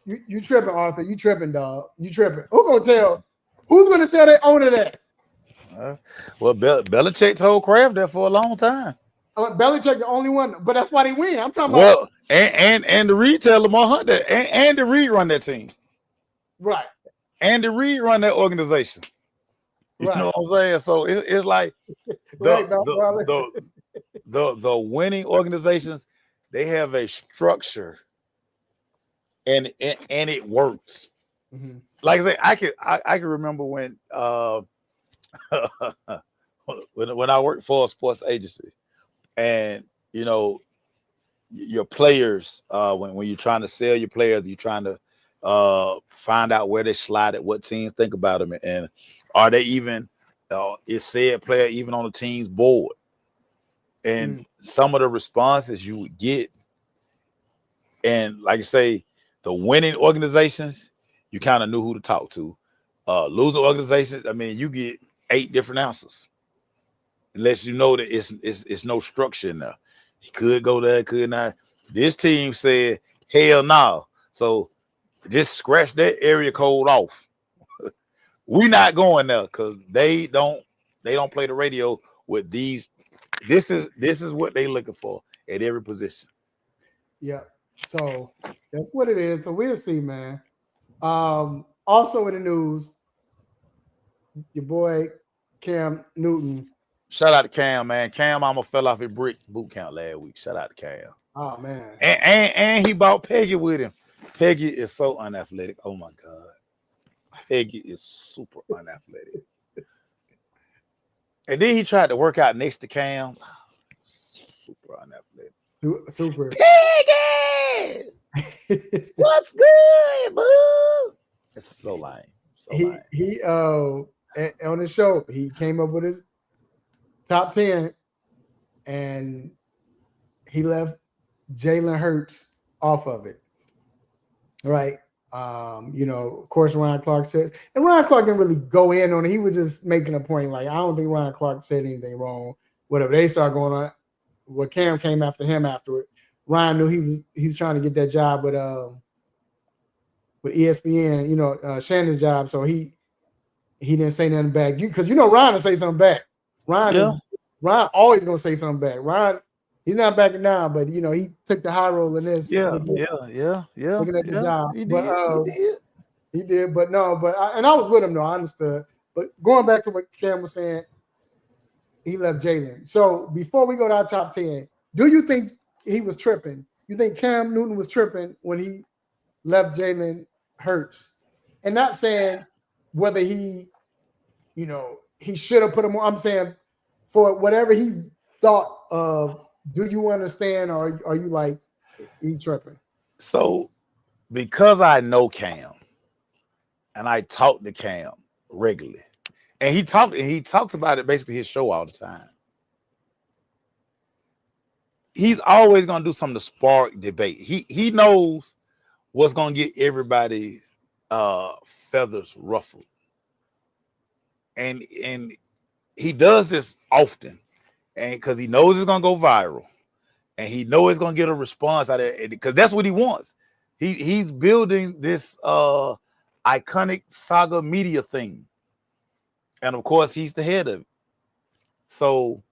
Speaker 2: You tripping, Arthur. You tripping, dog. You tripping. Who's gonna tell their owner that?
Speaker 3: Well, Belichick told Kraft that for a long time.
Speaker 2: Belichick the only one, but that's why they win. I'm talking about.
Speaker 3: And the retailer Lamar Hunt and Andy Reid run that team.
Speaker 2: Right.
Speaker 3: Andy Reid run that organization. You know what I'm saying? So it's like the winning organizations, they have a structure, and it works.
Speaker 2: Mm-hmm.
Speaker 3: Like I say, I can remember when when I worked for a sports agency, and your players, when you're trying to sell your players, you're trying to find out where they slide at, what teams think about them, and are they even is said player even on the team's board? And some of the responses you would get, and like I say, the winning organizations, you kind of knew who to talk to. Losing organizations, I mean, you get 8 different answers, unless you know that it's no structure in there. He could go there, could not. This team said, hell no. So just scratch that area code off. We're not going there because they don't play the radio with these. This is what they looking for at every position.
Speaker 2: Yeah. So that's what it is. So we'll see, man. Also in the news, your boy Cam Newton
Speaker 3: Shout out to Cam, man. Cam almost fell off his brick boot camp last week. Shout out to Cam.
Speaker 2: Oh man.
Speaker 3: And he brought Peggy with him. Peggy is so unathletic. Oh my God. Peggy is super unathletic. And then he tried to work out next to Cam. Super unathletic.
Speaker 2: Super.
Speaker 3: Peggy! What's good, boo? It's so lame. So lame.
Speaker 2: He on the show, he came up with his top 10 and he left Jalen Hurts off of it. Right. Of course, Ryan Clark said, and Ryan Clark didn't really go in on it. He was just making a point. Like, I don't think Ryan Clark said anything wrong. Whatever they started going on, what Cam came after him afterward. Ryan knew he's trying to get that job with ESPN, Shannon's job. So he didn't say nothing back. Because Ryan will say something back. Ryan always gonna say something back. Ryan, he's not backing down, but he took the high roll in this.
Speaker 3: Yeah.
Speaker 2: Looking at the job. He did, but I was with him though. I understood. But going back to what Cam was saying, he left Jalen. So before we go to our top 10, do you think he was tripping? You think Cam Newton was tripping when he left Jalen Hurts? And not saying whether he should have put him on. I'm saying for whatever he thought of, do you understand or are you like, he tripping?
Speaker 3: So because I know Cam and I talk to Cam regularly, and he talks about it basically his show all the time. He's always gonna do something to spark debate. He knows what's gonna get everybody's feathers ruffled. And he does this often, and because he knows it's gonna go viral, and he knows it's gonna get a response out of it, because that's what he wants. He's building this iconic saga media thing, and of course he's the head of it. So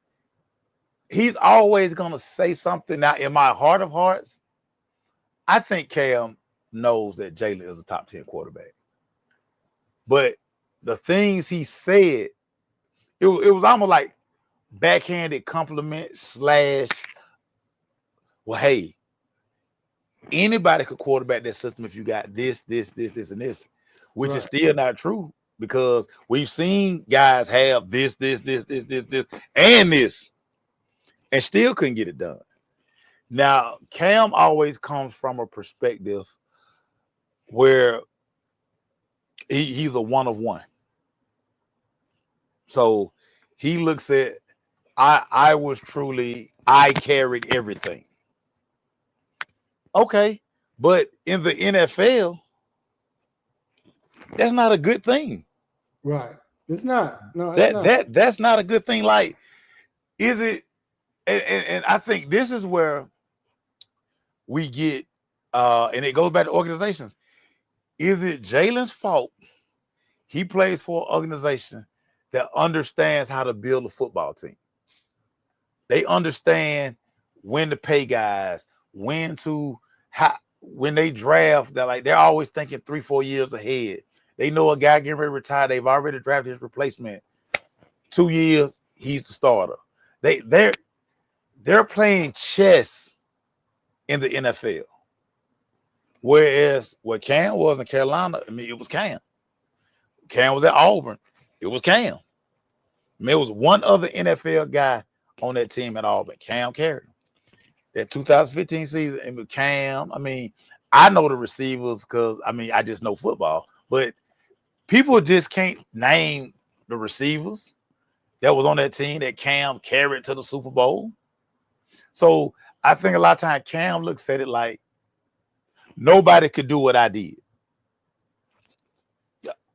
Speaker 3: he's always gonna say something. Now, in my heart of hearts, I think Cam knows that Jalen is a top 10 quarterback, but the things he said, it was almost like backhanded compliment / well, hey, anybody could quarterback that system if you got this, and this, which is still not true, because we've seen guys have this, and this, and still couldn't get it done. Now, Cam always comes from a perspective where he's a one of one. So he looks at, I carried everything. Okay, but in the NFL, that's not a good thing.
Speaker 2: Right. It's not. No,
Speaker 3: that's not a good thing. Like, is it? And I think this is where we get, and it goes back to organizations. Is it Jalen's fault he plays for an organization that understands how to build a football team? They understand when to pay guys, when they draft, they're always thinking 3-4 years ahead. They know a guy getting ready to retire. They've already drafted his replacement. 2 years, he's the starter. They're playing chess in the NFL. Whereas what Cam was in Carolina, it was Cam. Cam was at Auburn. It was Cam. There was one other NFL guy on that team at Auburn. Cam carried him. That 2015 season, it was Cam. I know the receivers because, I just know football. But people just can't name the receivers that was on that team that Cam carried to the Super Bowl. So I think a lot of times Cam looks at it like, nobody could do what I did.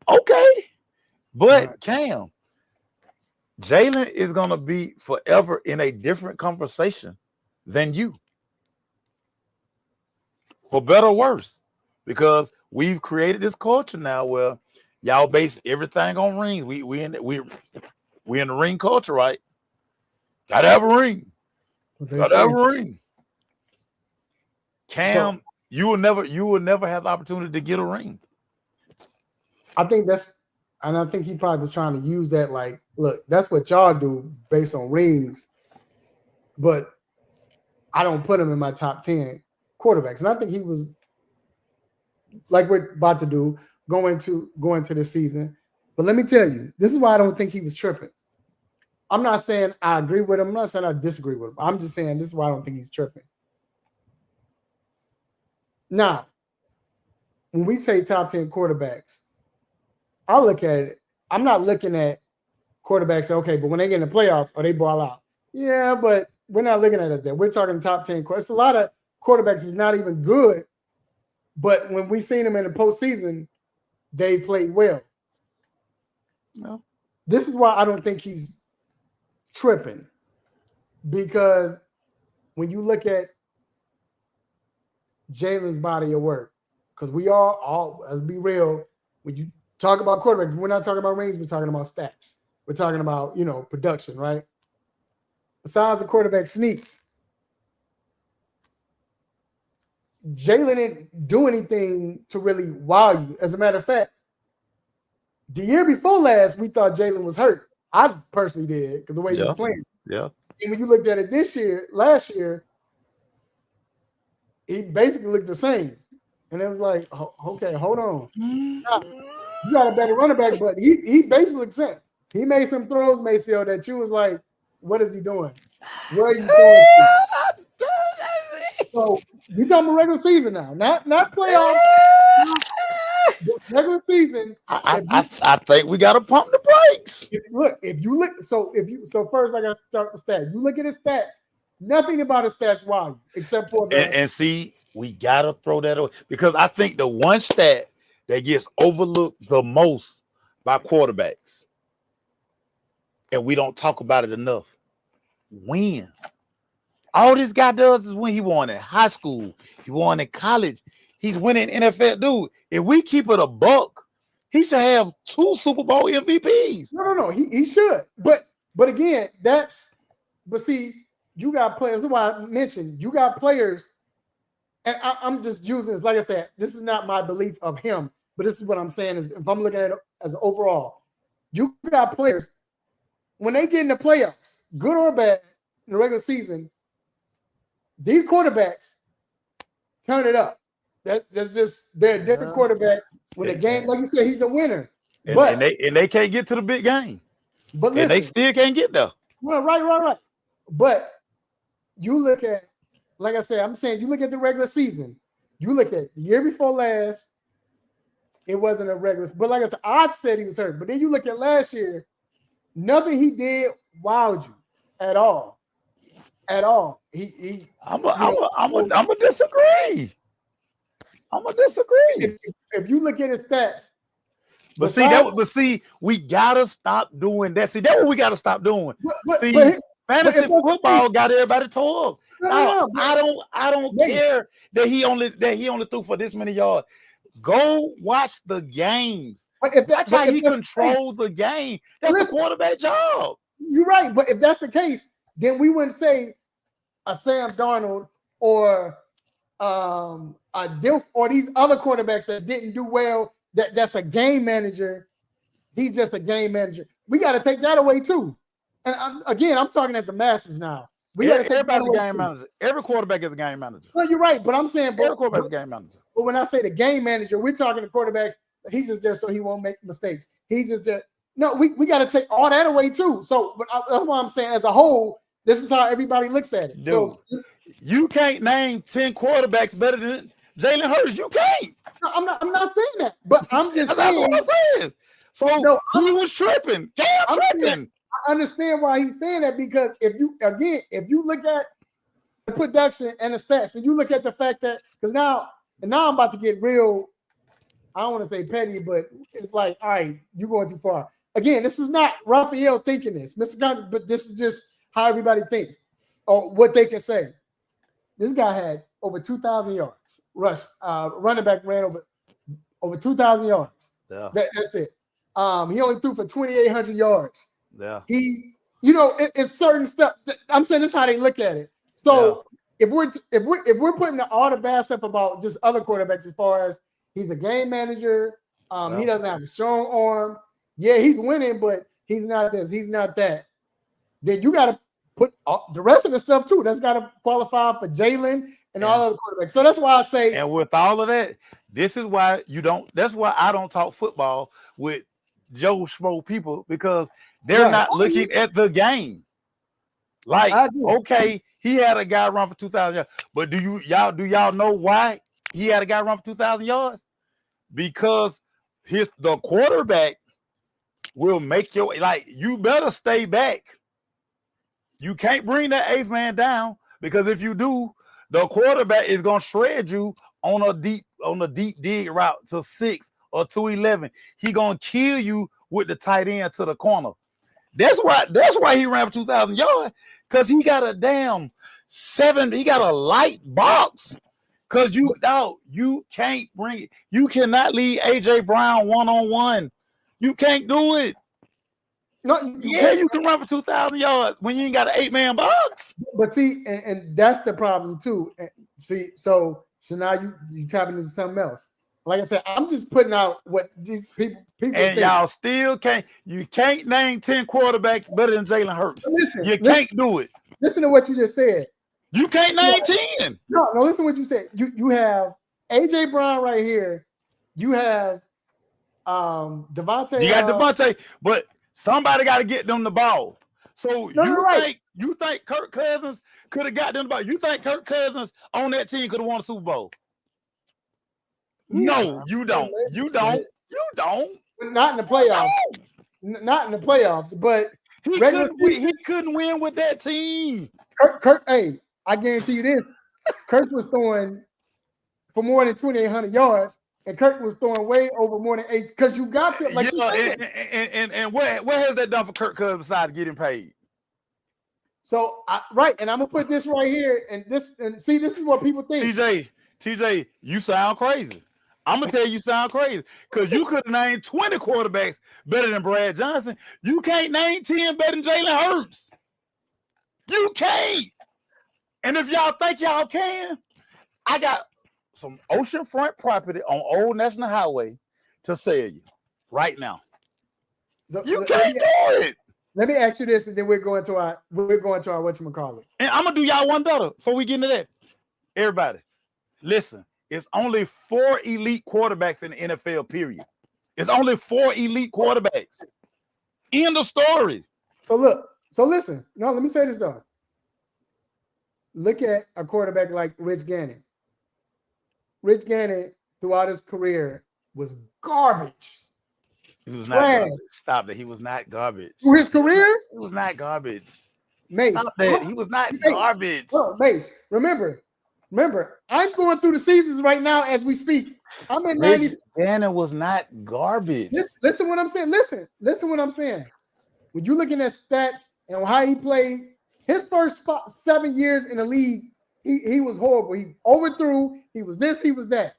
Speaker 3: Okay. But Cam, Jalen is going to be forever in a different conversation than you. For better or worse. Because we've created this culture now where y'all base everything on rings. We in the ring culture, right? Gotta have a ring. Gotta have a ring. Cam, you will never have the opportunity to get a ring.
Speaker 2: I think he probably was trying to use that, like, look, that's what y'all do based on rings, but I don't put him in my top 10 quarterbacks. And I think he was, like we're about to do, going to this season. But let me tell you, this is why I don't think he was tripping. I'm not saying I agree with him. I'm not saying I disagree with him. I'm just saying this is why I don't think he's tripping. Now, when we say top 10 quarterbacks, I look at it. I'm not looking at quarterbacks, okay, but when they get in the playoffs or they ball out. Yeah, but we're not looking at it that. We're talking top 10 quarterbacks. A lot of quarterbacks is not even good, but when we seen them in the postseason, they played well.
Speaker 3: No.
Speaker 2: This is why I don't think he's tripping, because when you look at Jalen's body of work, because we are all, let's be real, when you talk about quarterbacks, we're not talking about rings, we're talking about stats. We're talking about, production, right? Besides the quarterback sneaks, Jalen didn't do anything to really wow you. As a matter of fact, the year before last, we thought Jalen was hurt. I personally did, because the way he was playing.
Speaker 3: Yeah.
Speaker 2: And when you looked at it last year, he basically looked the same. And it was like, okay, hold on. Now, you got a better running back, but he basically looked the same. He made some throws, Maceo, that you was like, what is he doing? Where are you going to? So we talking about regular season now, not playoffs. Regular season.
Speaker 3: I think we got to pump the brakes.
Speaker 2: So first I got to start with stats. You look at his stats. Nothing about his stats wow you, except for
Speaker 3: and see, we gotta throw that away, because I think the one stat that gets overlooked the most by quarterbacks, and we don't talk about it enough, wins. All this guy does is win. He won in high school, he won in college, he's winning NFL. Dude, if we keep it a buck, he should have 2 Super Bowl MVPs.
Speaker 2: No, he should. But again, see, you got players. That's why I mentioned you got players, and I'm just using this. Like I said, this is not my belief of him, but this is what I'm saying. Is if I'm looking at it as overall, you got players when they get in the playoffs, good or bad, in the regular season, these quarterbacks turn it up. That's just they're a different quarterback when the game, like you said, he's a winner.
Speaker 3: And they can't get to the big game.
Speaker 2: But listen,
Speaker 3: and they still can't get there.
Speaker 2: Well, right. But you look at, like I said, I'm saying you look at the regular season. You look at the year before last, it wasn't a regular. But like I said, I said he was hurt. But then you look at last year, nothing he did wowed you at all. At all.
Speaker 3: I'm gonna disagree.
Speaker 2: If you look at his stats.
Speaker 3: But see, we gotta stop doing that. See, that's what we gotta stop doing. Fantasy football got everybody tore up. I don't care that he only threw for this many yards. Go watch the games. That's how he controls the game. That's the quarterback job.
Speaker 2: You're right, but if that's the case, then we wouldn't say a Sam Darnold or a Dilf or these other quarterbacks that didn't do well. That's a game manager. He's just a game manager. We got to take that away too. And I'm talking as the masses now. We got to take
Speaker 3: everybody's a game manager. Every quarterback is a game manager.
Speaker 2: No, you're right, but I'm saying
Speaker 3: every quarterback is a game manager.
Speaker 2: But when I say the game manager, we're talking to quarterbacks. He's just there so he won't make mistakes. He's just there. No, we got to take all that away too. So, but that's why I'm saying, as a whole, this is how everybody looks at it.
Speaker 3: Dude,
Speaker 2: so
Speaker 3: you can't name 10 quarterbacks better than Jalen Hurts. You can't.
Speaker 2: No, I'm not saying that, but I'm just saying.
Speaker 3: That's what I'm saying. So no, he was tripping. I'm tripping.
Speaker 2: I understand why he's saying that, because if you look at the production and the stats, and you look at the fact that, because now I'm about to get real, I don't want to say petty, but it's like, all right, you're going too far. Again, this is not Raphael thinking this, Mr. Gunn, but this is just how everybody thinks or what they can say. This guy had over 2,000 yards rush. Running back ran over 2,000 yards.
Speaker 3: Yeah.
Speaker 2: That's it. He only threw for 2,800 yards.
Speaker 3: Yeah.
Speaker 2: It's certain stuff. I'm saying this is how they look at it. So if we're putting all the bad stuff about just other quarterbacks, as far as he's a game manager, he doesn't have a strong arm. Yeah, he's winning, but he's not this, he's not that, then you got to put the rest of the stuff too. That's got to qualify for Jalen and all other quarterbacks. So that's why I say.
Speaker 3: And with all of that, this is why you don't. That's why I don't talk football with Joe Schmo people, because they're not looking at the game. Like, okay, he had a guy run for 2,000 yards, but do y'all know why he had a guy run for 2,000 yards? Because the quarterback will make your, like, you better stay back. You can't bring that eighth man down, because if you do, the quarterback is gonna shred you on a deep dig route to 6 or 2-11. He gonna kill you with the tight end to the corner. That's why he ran for 2,000 yards, because he got a damn 7. He got a light box. Because you can't bring it. You cannot lead AJ Brown one-on-one. You can't do it.
Speaker 2: No,
Speaker 3: you can run for 2,000 yards when you ain't got an 8-man box.
Speaker 2: But see, and that's the problem too. See, so now you tapping into something else. Like I said, I'm just putting out what these people
Speaker 3: and
Speaker 2: think.
Speaker 3: Y'all still can't. You can't name 10 quarterbacks better than Jalen Hurts. You can't do it.
Speaker 2: Listen to what you just said.
Speaker 3: You can't name 10.
Speaker 2: No, listen to what you said. You have AJ Brown right here. You have Devontae.
Speaker 3: You got Devontae, but somebody got to get them the ball. So you think Kirk Cousins could have got them the ball? You think Kirk Cousins on that team could have won a Super Bowl? No, you don't. You don't.
Speaker 2: But not in the playoffs. Not in the playoffs. But
Speaker 3: he couldn't win with that team.
Speaker 2: Kirk, hey, I guarantee you this. Kirk was throwing for more than 2,800 yards, and Kirk was throwing way over more than 8. Because you got them. Like
Speaker 3: and what has that done for Kirk Cousins besides getting paid?
Speaker 2: So and I'm gonna put this right here, and see, this is what people think.
Speaker 3: TJ, you sound crazy. I'm gonna tell you sound crazy, because you could have named 20 quarterbacks better than Brad Johnson. You can't name 10 better than Jalen Hurts. You can't. And if y'all think y'all can, I got some oceanfront property on Old National Highway to sell you right now.
Speaker 2: So,
Speaker 3: you can't do it.
Speaker 2: Let me ask you this, and then we're going to our whatchamacallit.
Speaker 3: And I'm gonna do y'all one better before we get into that. Everybody, listen. It's only 4 elite quarterbacks in the NFL, period. It's only 4 elite quarterbacks. End of story.
Speaker 2: So listen. No, let me say this though. Look at a quarterback like Rich Gannon. Rich Gannon, throughout his career, was garbage.
Speaker 3: He was not garbage. Stop it. He was not garbage.
Speaker 2: Through his career?
Speaker 3: He was not garbage.
Speaker 2: Mace.
Speaker 3: Stop that. He was not garbage.
Speaker 2: Oh, Mace, remember, I'm going through the seasons right now as we speak. I'm in 90s.
Speaker 3: Gannon was not garbage.
Speaker 2: Listen what I'm saying. Listen what I'm saying. When you're looking at stats and how he played, his first 7 years in the league, he was horrible. He overthrew. He was this, he was that.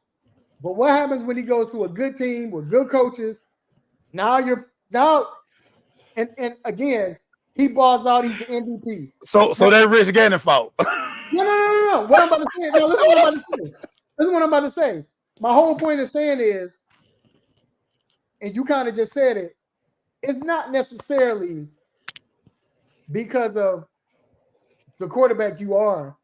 Speaker 2: But what happens when he goes to a good team with good coaches? Now and again, he balls out. He's the MVP.
Speaker 3: So that's Rich Gannon fault.
Speaker 2: No. What I'm about to say. No, listen to what I'm about to say. My whole point of saying is, and you kind of just said it, it's not necessarily because of the quarterback you are.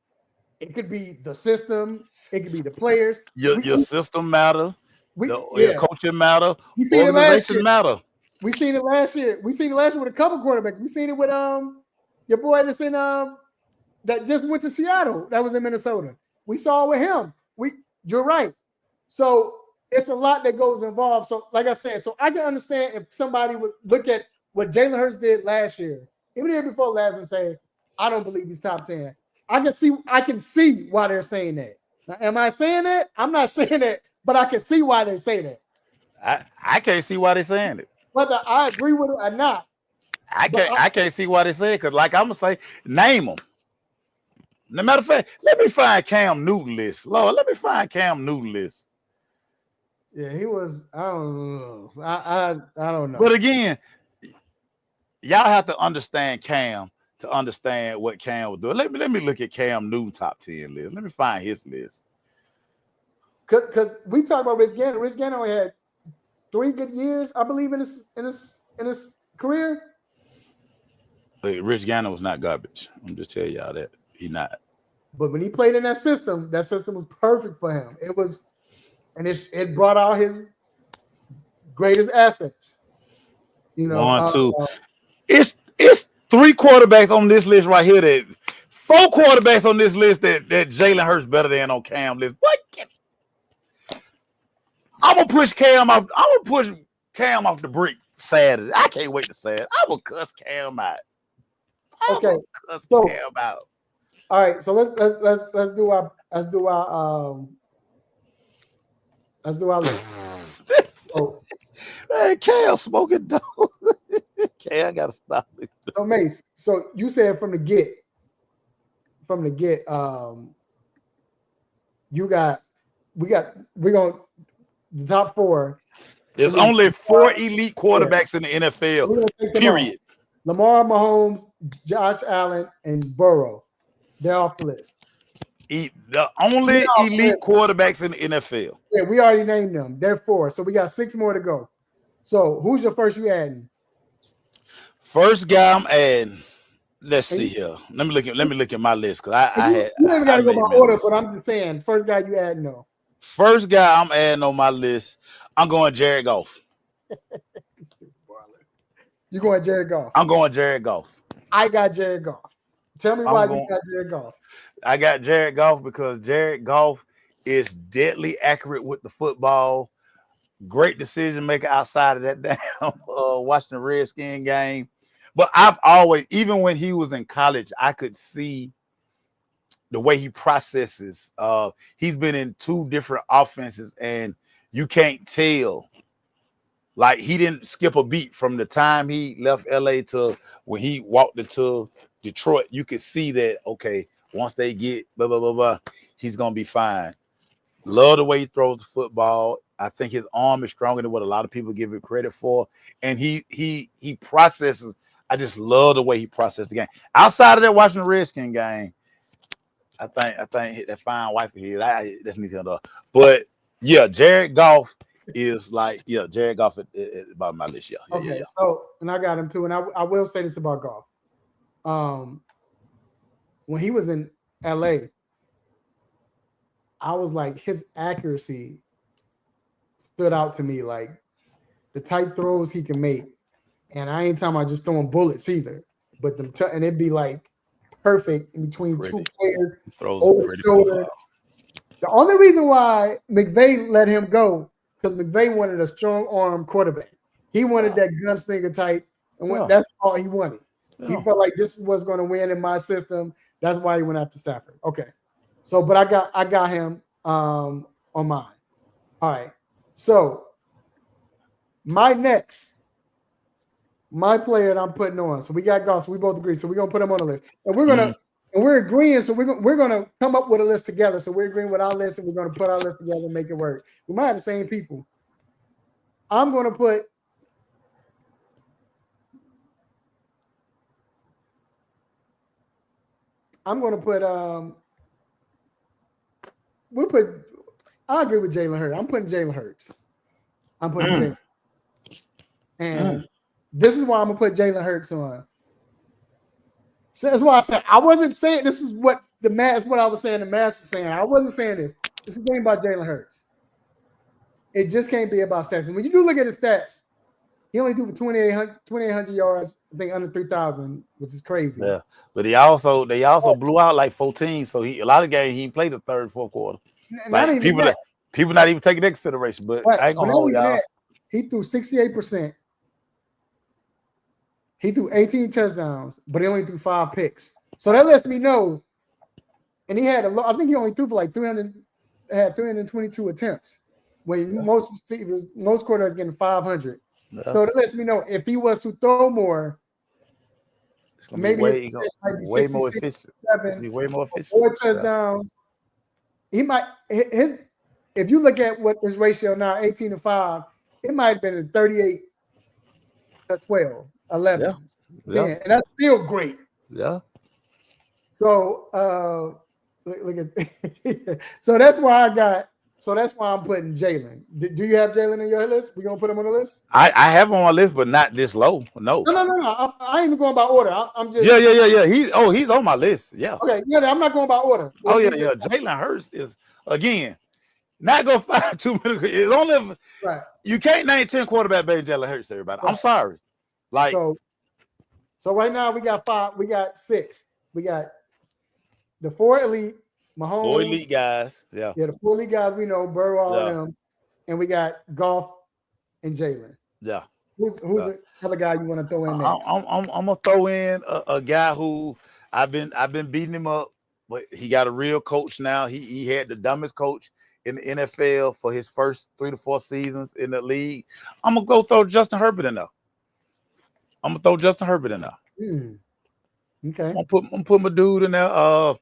Speaker 2: It could be the system. It could be the players.
Speaker 3: Your system matter. Your coaching matter. Organization matter.
Speaker 2: We seen it last year. We seen it last year with a couple quarterbacks. We seen it with your boy that's in that just went to Seattle. That was in Minnesota. We saw it with him. You're right. So it's a lot that goes involved. So like I said, so I can understand if somebody would look at what Jalen Hurts did last year, even the year before last, and say, I don't believe he's top 10. I can see why they're saying that. Now, am I saying that? I'm not saying that, but I can see why they say that.
Speaker 3: I can't see why they're saying it.
Speaker 2: Whether I agree with it or not.
Speaker 3: I can't see why they say it, because like I'm gonna say, name them. No matter of fact, let me find Cam Newton list. Lord, let me find Cam Newton list.
Speaker 2: Yeah, he was. I don't know. I don't know.
Speaker 3: But again, y'all have to understand Cam to understand what Cam would do. Let me look at Cam Newton top 10 list. Let me find his list.
Speaker 2: Because we talk about Rich Gannon. Rich Gannon only had 3 good years, I believe, in his career.
Speaker 3: Rich Gannon was not garbage. I'm just telling y'all that he not.
Speaker 2: But when he played in that system was perfect for him. It was, and it brought out his greatest assets. You know,
Speaker 3: 1, 2. It's 3 quarterbacks on this list right here. That 4 quarterbacks on this list that Jalen Hurts better than on Cam list. What? I'm gonna push Cam off. I'm gonna push Cam off the brick Saturday. I can't wait to Saturday. I will cuss Cam out.
Speaker 2: Okay,
Speaker 3: cuss
Speaker 2: so
Speaker 3: Cam out.
Speaker 2: All right, so let's do our list. Oh,
Speaker 3: man, Cam smoking dope. Cam gotta stop it.
Speaker 2: So Mace, so you said from the get, we're gonna the top 4.
Speaker 3: There's only 4 elite quarterbacks in the NFL.
Speaker 2: We're gonna take them
Speaker 3: Period.
Speaker 2: off. Lamar, Mahomes, Josh Allen, and Burrow. They're off the list.
Speaker 3: The only elite quarterbacks in the NFL.
Speaker 2: Yeah, we already named them. They're 4. So we got 6 more to go. So who's your first you adding?
Speaker 3: First guy I'm adding. Let's see here. Let me look at my list because
Speaker 2: you ain't got to go by order, but I'm just saying first guy you adding though.
Speaker 3: First guy I'm adding on my list, I'm going Jared Goff.
Speaker 2: You going Jared Goff?
Speaker 3: I'm going Jared Goff.
Speaker 2: I got Jared Goff. Tell me why you got Jared Goff.
Speaker 3: I got Jared Goff because Jared Goff is deadly accurate with the football. Great decision maker outside of that damn Washington Redskin game. But I've always, even when he was in college, I could see the way he processes. He's been in 2 different offenses, and you can't tell. Like, he didn't skip a beat from the time he left LA to when he walked into Detroit. You could see that, okay, once they get blah, blah, blah, blah, he's going to be fine. Love the way he throws the football. I think his arm is stronger than what a lot of people give him credit for. And he processes. I just love the way he processed the game. Outside of that Washington Redskin game, I think that fine wife here. That's neither nor. But yeah, Jared Goff is like, Jared Goff is about my list. Yeah.
Speaker 2: Okay, so and I got him too. And I will say this about Goff. When he was in LA, I was like, his accuracy stood out to me, like the tight throws he can make. And I ain't talking about just throwing bullets either, but and it'd be like perfect in between 2 players over the shoulder. The only reason why McVay let him go because McVay wanted a strong arm quarterback. He wanted that gunslinger type, and that's all he wanted. He felt like this is what's going to win in my system. That's why he went after Stafford. Okay, so but I got him on mine. All right, so my player that I'm putting on. So we got Goff. So we both agree. So we're gonna put him on the list, and we're agreeing. So we're gonna come up with a list together. So we're agreeing with our list, and we're gonna put our list together and make it work. We might have the same people. I'm gonna put. I agree with Jalen Hurts. I'm putting Jalen Hurts. And this is why I'm gonna put Jalen Hurts on. So that's why I said I wasn't saying this is what I was saying. The master's saying I wasn't saying this. This is the thing about Jalen Hurts. It just can't be about stats. And when you do look at his stats, he only threw for 2,800 yards. I think under 3,000, which is crazy.
Speaker 3: Yeah, but they also blew out like 14. So a lot of games he played the third, fourth quarter. Like people not even taking that consideration. But I ain't gonna hold y'all.
Speaker 2: He threw 68%. He threw 18 touchdowns, but he only threw 5 picks. So that lets me know. And he had I think he only threw for like 322 attempts. When most quarterbacks getting 500. Yeah. So that lets me know if he was to throw more, maybe
Speaker 3: way more efficient. Way more efficient.
Speaker 2: 4 touchdowns. He might if you look at what his ratio now, 18-5, it might have been a 38 to 12, 11, 10, and that's still great.
Speaker 3: Yeah.
Speaker 2: So look at so that's why I got So that's why I'm putting Jalen. Do you have Jalen in your list? We gonna put him on the list?
Speaker 3: I have him on my list, but not this low. No.
Speaker 2: No. I ain't even going by order. I'm just
Speaker 3: Yeah. He's on my list. Yeah.
Speaker 2: okay. Yeah, I'm not going by order.
Speaker 3: Oh yeah. Jalen Hurts is again not gonna find too many. It's only
Speaker 2: Right.
Speaker 3: you can't name 10 quarterback better than Jalen Hurts. Everybody,
Speaker 2: Right.
Speaker 3: I'm sorry. Like
Speaker 2: so right now we got 5. We got 6. We got the 4 elite. Mahomes,
Speaker 3: 4 elite guys. Yeah.
Speaker 2: Yeah, the 4 elite guys we know, Burrow, all
Speaker 3: Yeah.
Speaker 2: them, and we got Goff and Jalen.
Speaker 3: Yeah.
Speaker 2: Who's the other guy you want to throw in next?
Speaker 3: I'm gonna throw in a guy who I've been beating him up, but he got a real coach now. He had the dumbest coach in the NFL for his first 3 to 4 seasons in the league. I'm gonna go throw Justin Herbert in there.
Speaker 2: Okay.
Speaker 3: I'm gonna put my dude in there.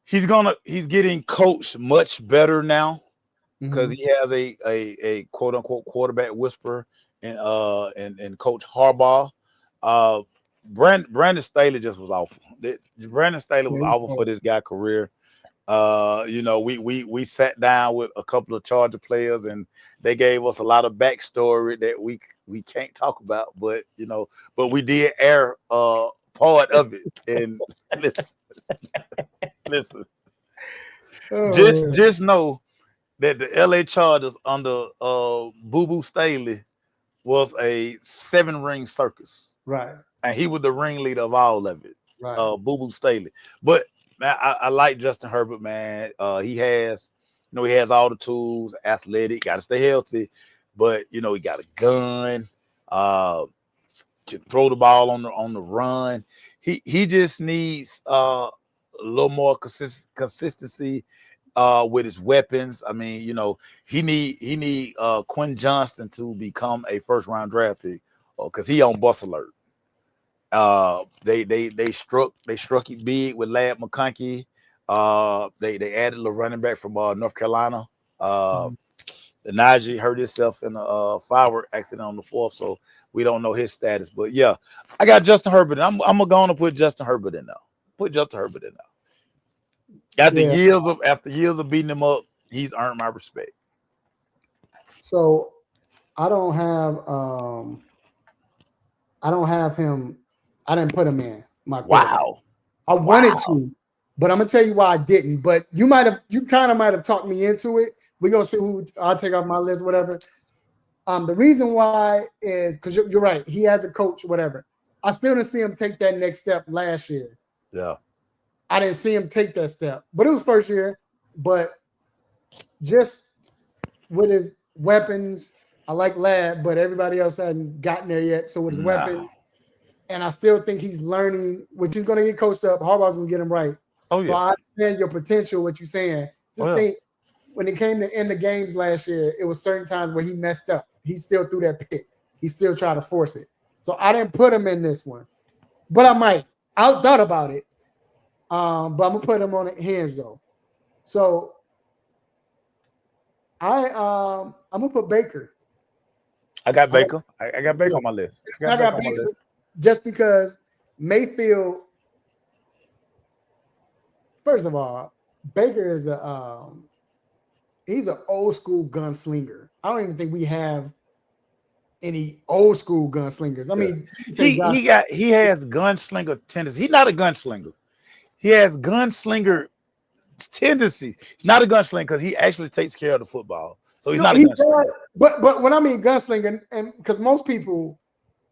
Speaker 3: He's getting coached much better now because he has a quote unquote quarterback whisperer and Coach Harbaugh. Brandon Staley just was awful. Brandon Staley was awful for this guy's career. We sat down with a couple of Charger players and they gave us a lot of backstory that we can't talk about, but we did air part of it. And listen, just know that the LA Chargers under Boo Boo Staley was a 7-ring circus,
Speaker 2: right?
Speaker 3: And he was the ringleader of all of it,
Speaker 2: right?
Speaker 3: Boo Boo Staley. But man, I like Justin Herbert, man. He has all the tools, athletic, got to stay healthy, but he got a gun, can throw the ball on the run. He just needs a little more consistency with his weapons. I mean, he need Quinn Johnston to become a first-round draft pick because he on bus alert. They struck it big with Ladd McConkey. They added a running back from North Carolina. Najee hurt himself in a firework accident on the 4th, so we don't know his status. But yeah, I got Justin Herbert. I'm gonna put Justin Herbert in there. After years of beating him up, he's earned my respect.
Speaker 2: So I don't have him. I didn't put him in my quarterback.
Speaker 3: Wow.
Speaker 2: I wanted to, but I'm gonna tell you why I didn't. But you kind of might have talked me into it. We're gonna see who I'll take off my list, whatever. The reason why is because you're right. He has a coach, whatever. I still didn't see him take that next step last year.
Speaker 3: Yeah.
Speaker 2: I didn't see him take that step, but it was first year. But just with his weapons, I like Ladd, but everybody else hadn't gotten there yet. So with his weapons, and I still think he's learning, which he's going to get coached up. Harbaugh's going to get him right.
Speaker 3: Oh, yeah.
Speaker 2: So I understand your potential, what you're saying. Think when it came to end the games last year, it was certain times where he messed up. He still threw that pick. He still tried to force it. So I didn't put him in this one, but I might. I thought about it. But I'm gonna put him on hands though. So I'm gonna put Baker.
Speaker 3: I got Baker. I got Baker on my list.
Speaker 2: I got Baker just because Mayfield. First of all, Baker is he's an old school gunslinger. I don't even think we have any old school gunslingers. I mean,
Speaker 3: he has gunslinger tendency. He's not a gunslinger. He has gunslinger tendency. He's not a gunslinger because he actually takes care of the football. So he's not a gunslinger.
Speaker 2: But when I mean gunslinger, and because most people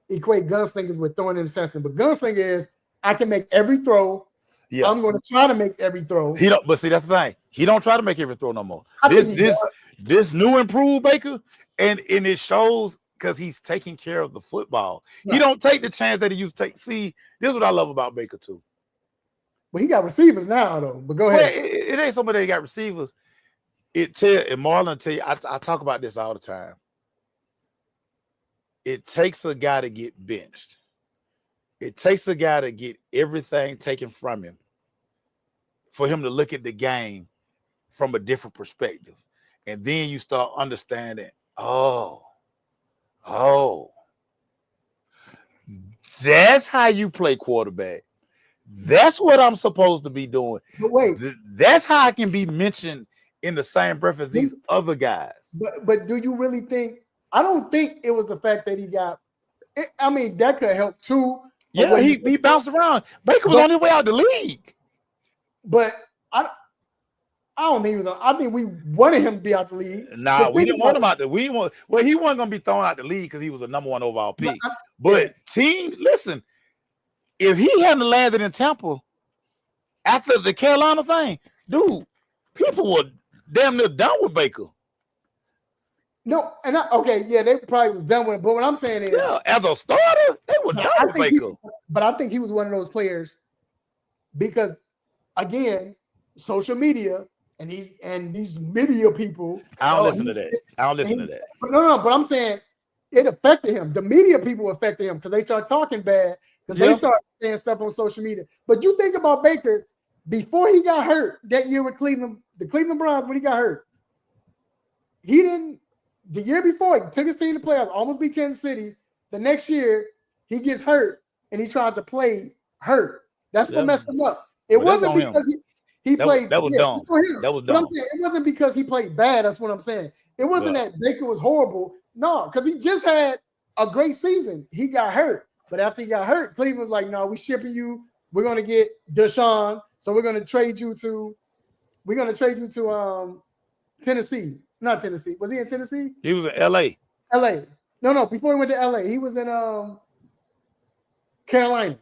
Speaker 2: equate gunslingers with throwing interception, but gunslinger is I can make every throw. Yeah. I'm going to try to make every throw.
Speaker 3: He don't, but see, that's the thing. He don't try to make every throw no more. This new improved Baker, and it shows because he's taking care of the football. Right. He don't take the chance that he used to take. See, this is what I love about Baker too.
Speaker 2: Well, he got receivers now, though. But go ahead.
Speaker 3: Well, it ain't somebody that got receivers. And Marlon tell you, I talk about this all the time. It takes a guy to get benched. It takes a guy to get everything taken from him for him to look at the game from a different perspective. And then you start understanding, that's how you play quarterback. That's what I'm supposed to be doing.
Speaker 2: But wait.
Speaker 3: That's how I can be mentioned in the same breath as these other guys.
Speaker 2: But do you really think? I don't think it was the fact that he got. I mean, that could help too.
Speaker 3: Yeah, he bounced around. Baker was on his way out the league.
Speaker 2: But I don't think he was. I think we wanted him to be out the league.
Speaker 3: Nah, we didn't want him out the. He wasn't gonna be thrown out the league because he was a number 1 overall pick. But teams, listen, if he hadn't landed in Tampa after the Carolina thing, dude, people were damn near done with Baker.
Speaker 2: No, and they probably was done with it. But what I'm saying is,
Speaker 3: as a starter, they were done with Baker.
Speaker 2: But I think he was one of those players because, again, social media and these media people.
Speaker 3: I don't listen to that.
Speaker 2: But no. But I'm saying it affected him. The media people affected him because they start talking bad because they start saying stuff on social media. But you think about Baker before he got hurt that year with Cleveland, the Cleveland Browns when he got hurt, he didn't. The year before, he took his team to playoffs, almost beat Kansas City. The next year, he gets hurt and he tries to play hurt. That's what messed him up. It wasn't because he played.
Speaker 3: That was dumb. That was dumb.
Speaker 2: But I'm saying it wasn't because he played bad. That's what I'm saying. It wasn't that Baker was horrible. No, because he just had a great season. He got hurt. But after he got hurt, Cleveland was like, no, we're shipping you. We're going to get Deshaun. So we're going to trade you to Tennessee. Not Tennessee. Was he in Tennessee?
Speaker 3: He was in L.A.
Speaker 2: L.A. No. Before he went to L.A., he was in Carolina.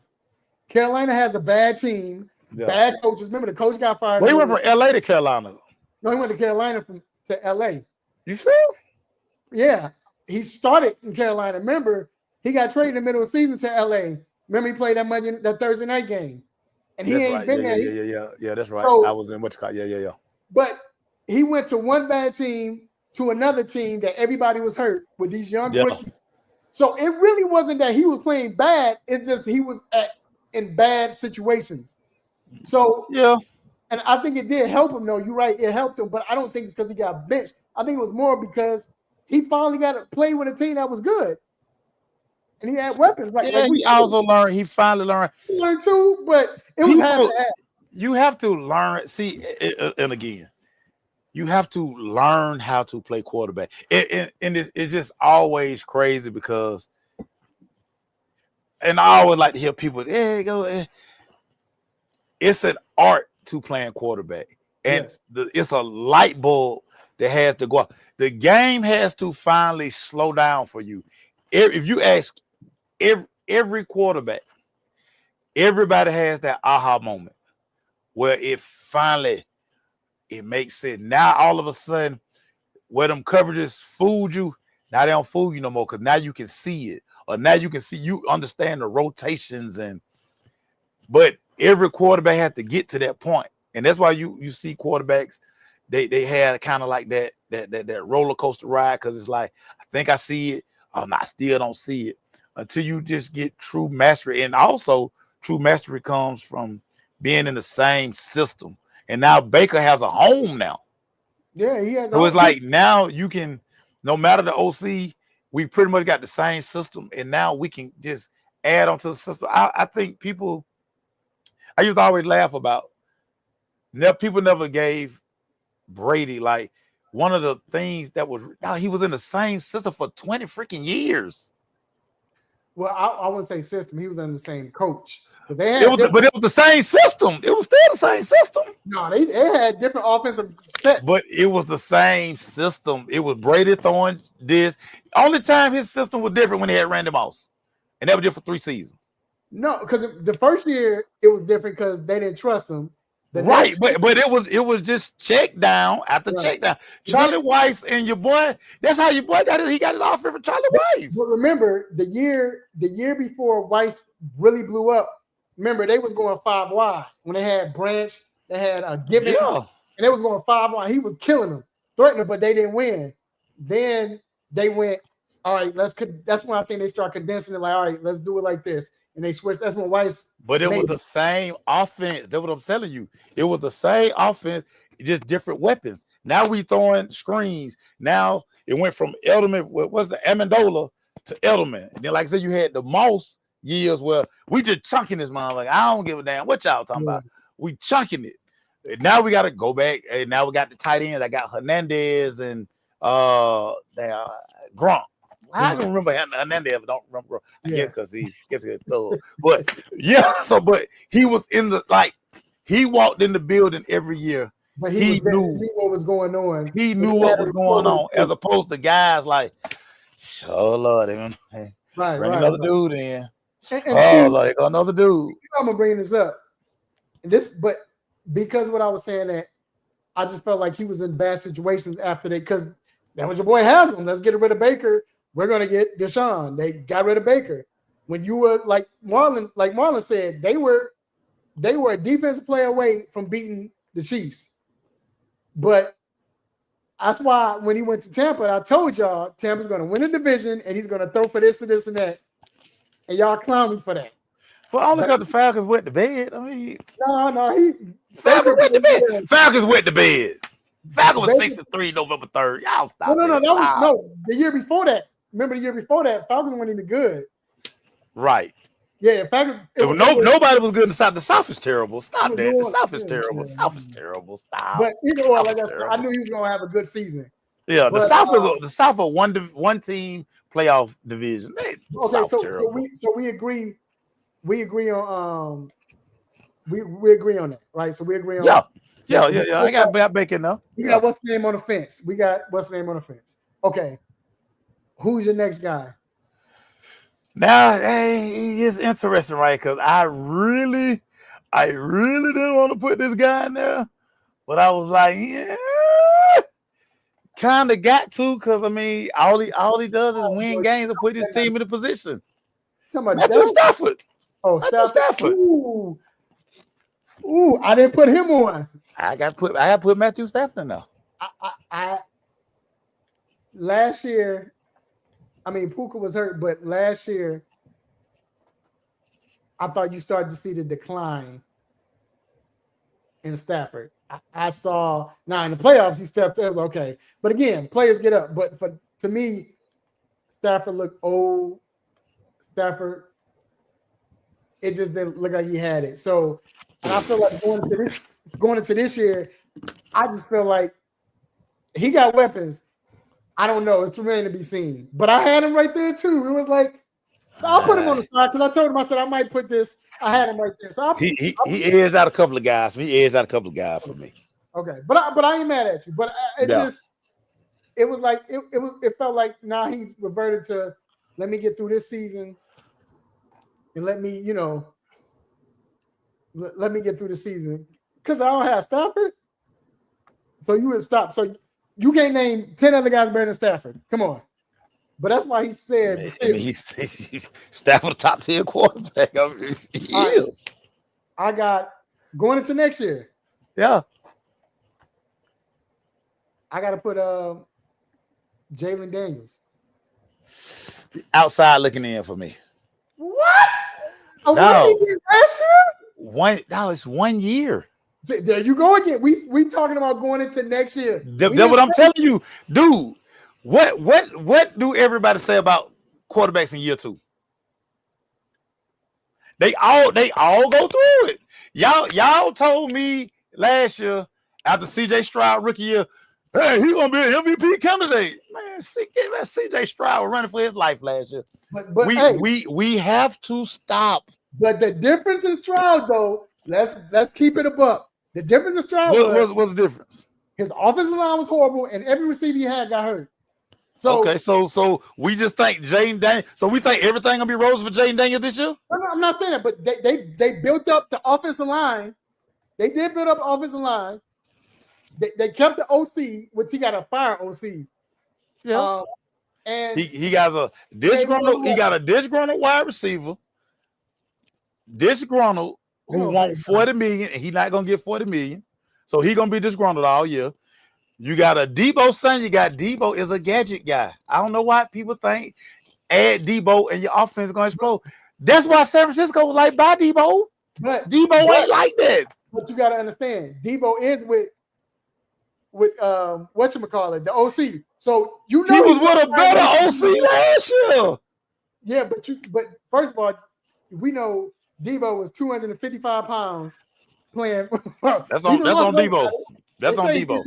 Speaker 2: Carolina has a bad team, bad coaches. Remember, the coach got fired.
Speaker 3: Well, he went from L.A. to Carolina.
Speaker 2: No, he went to Carolina to L.A.
Speaker 3: You sure?
Speaker 2: Yeah. He started in Carolina. Remember, he got traded in the middle of the season to L.A. Remember, he played that Thursday night game. And he ain't been there.
Speaker 3: Yeah, that's right. So, I was in yeah.
Speaker 2: But he went to one bad team to another team that everybody was hurt with these young rookies. So it really wasn't that he was playing bad. It's just he was in bad situations. So and I think it did help him. No, you're right. It helped him, but I don't think it's because he got benched. I think it was more because he finally got to play with a team that was good. And he had weapons.
Speaker 3: He also learned. He finally learned.
Speaker 2: He learned too, but it was
Speaker 3: you have to learn. See, and again, you have to learn how to play quarterback. And it's just always crazy because, and I always like to hear people, it's an art to playing quarterback. And it's a light bulb that has to go off. The game has to finally slow down for you. If you ask every quarterback, everybody has that aha moment where it finally makes sense. Now all of a sudden, where them coverages fooled you, now they don't fool you no more because now you can see it, or now you understand the rotations but every quarterback had to get to that point, and that's why you see quarterbacks they had kind of like that roller coaster ride because it's like I think I see it, oh no, I still don't see it until you just get true mastery, and also true mastery comes from being in the same system. And now Baker has a home now.
Speaker 2: Yeah, he has.
Speaker 3: So it's like now you can, no matter the OC, we pretty much got the same system, and now we can just add on to the system. I think people, I used to always laugh about. People never gave Brady like one of the things that was. Now he was in the same system for 20 freaking years.
Speaker 2: Well, I wouldn't say system. He was under the same coach.
Speaker 3: But it was the same system. It was still the same system.
Speaker 2: No, they had different offensive sets.
Speaker 3: But it was the same system. It was Brady throwing this. Only time his system was different when he had Randy Moss. And that was just for 3 seasons.
Speaker 2: No, because the first year it was different because they didn't trust him.
Speaker 3: Right, but it was just check down after check down. Charlie Weiss and your boy, that's how your boy got it. He got his offer from Charlie Weiss.
Speaker 2: But remember, the year before Weiss really blew up, remember, they was going 5 wide when they had Branch, they had Gibbons, and they was going 5 wide. He was killing them, threatening them, but they didn't win. Then they went, all right, that's when I think they start condensing it, like, all right, let's do it like this. And they switched. That's when Weiss.
Speaker 3: But it was the same offense. That's what I'm telling you. It was the same offense, just different weapons. Now we throwing screens. Now it went from Edelman, what was the Amendola, to Edelman. And then, like I said, you had the Moss years where we just chunking this man. Like, I don't give a damn what y'all talking about. We chunking it. Now we got to go back, and now we got the tight ends. I got Hernandez and Gronk. I don't remember Hernandez. I don't remember. I guess because he gets a thug. But yeah, but he was in the he walked in the building every year.
Speaker 2: But he knew what was going on.
Speaker 3: He knew what was going on, as opposed to guys like, oh Lord, they're gonna bring another dude in. Lord, they got another dude.
Speaker 2: I'm gonna bring this up. But because of what I was saying, that I just felt like he was in bad situations after that, because that was your boy Haslam. Let's get rid of Baker. We're gonna get Deshaun. They got rid of Baker. When you were like Marlon said, they were a defensive player away from beating the Chiefs. But that's why when he went to Tampa, I told y'all Tampa's gonna win a division and he's gonna throw for this and this and that. And y'all clown me for that.
Speaker 3: Well, only because the Falcons went to bed. I mean,
Speaker 2: no,
Speaker 3: Falcons went to bed. Falcons went to bed. Falcons was 6-3 November 3rd. Y'all stop.
Speaker 2: No. The year before that. Remember the year before that, Falcons weren't even good.
Speaker 3: Right.
Speaker 2: Yeah, Falcons.
Speaker 3: Nobody was good in the South. The South is terrible. Stop that. The South is terrible. The South is terrible. Stop.
Speaker 2: But either way, like I said, I knew he was gonna have a good season.
Speaker 3: Yeah, the South is one team playoff division.
Speaker 2: Okay, so we agree. We agree on we agree on that, right? So we agree on
Speaker 3: yeah. I got Bacon though.
Speaker 2: We got what's the name on the fence. Okay. Who's your next guy?
Speaker 3: Now, hey, it's interesting, right? Because I really didn't want to put this guy in there, but I was like, yeah, kind of got to, because I mean, all he does is win games and put his team in a position. Matthew Stafford.
Speaker 2: Oh, Stafford. Ooh, I didn't put him on.
Speaker 3: I got to put Matthew Stafford in there.
Speaker 2: I last year, I mean, Puka was hurt, but last year, I thought you started to see the decline in Stafford. I saw, now in the playoffs, he stepped up. Okay. But again, players get up. But to me, Stafford looked old. Stafford, it just didn't look like he had it. So, and I feel like going into this year, I just feel like he got weapons. I don't know. It's remain to be seen. But I had him right there too. It was like, so I'll put him on the side because I told him, I said I might put this. I had him right there. So
Speaker 3: he edged out a couple of guys. He edged out a couple of guys for me.
Speaker 2: Okay, but I ain't mad at you. But it was like it felt like now he's reverted to, let me get through this season and let me get through the season, because I don't have Stafford. So you would stop. So you can't name 10 other guys better than Stafford. Come on. But that's why he said
Speaker 3: he's Stafford, top tier quarterback. I mean, he is.
Speaker 2: I got going into next year.
Speaker 3: Yeah. I
Speaker 2: got to put Jalen Daniels
Speaker 3: outside looking in for me.
Speaker 2: What? What he did last year?
Speaker 3: It's 1 year.
Speaker 2: There you go again. We talking about going into next year.
Speaker 3: That's what I'm telling you, dude. What do everybody say about quarterbacks in year 2? They all go through it. Y'all told me last year after CJ Stroud rookie year, hey, he's gonna be an MVP candidate. Man, CJ Stroud was running for his life last year. But we have to stop.
Speaker 2: But the difference in Stroud, though, let's keep it a buck. The difference in Stroud
Speaker 3: what's the difference?
Speaker 2: His offensive line was horrible, and every receiver he had got hurt. So
Speaker 3: okay, so we just think Jaden Daniels. So we think everything gonna be roses for Jaden Daniels this year?
Speaker 2: No, I'm not saying that, but they built up the offensive line. They did build up the offensive line. They kept the OC, which he got a fire OC.
Speaker 3: Yeah, and he got a disgruntled. He got a disgruntled wide receiver. Disgruntled who want 40 million, and he's not gonna get 40 million, so he's gonna be disgruntled all year. You got a Debo son. You got Debo is a gadget guy. I don't know why people think add Debo and your offense is gonna explode. That's why San Francisco was like, bye Debo. But Debo ain't like that.
Speaker 2: But you gotta understand, Debo is with whatchamacallit, the OC. So you know
Speaker 3: he was with a better OC last year.
Speaker 2: Yeah, but first of all, we know Debo was 255 pounds playing.
Speaker 3: That's on Debo. That's on Debo.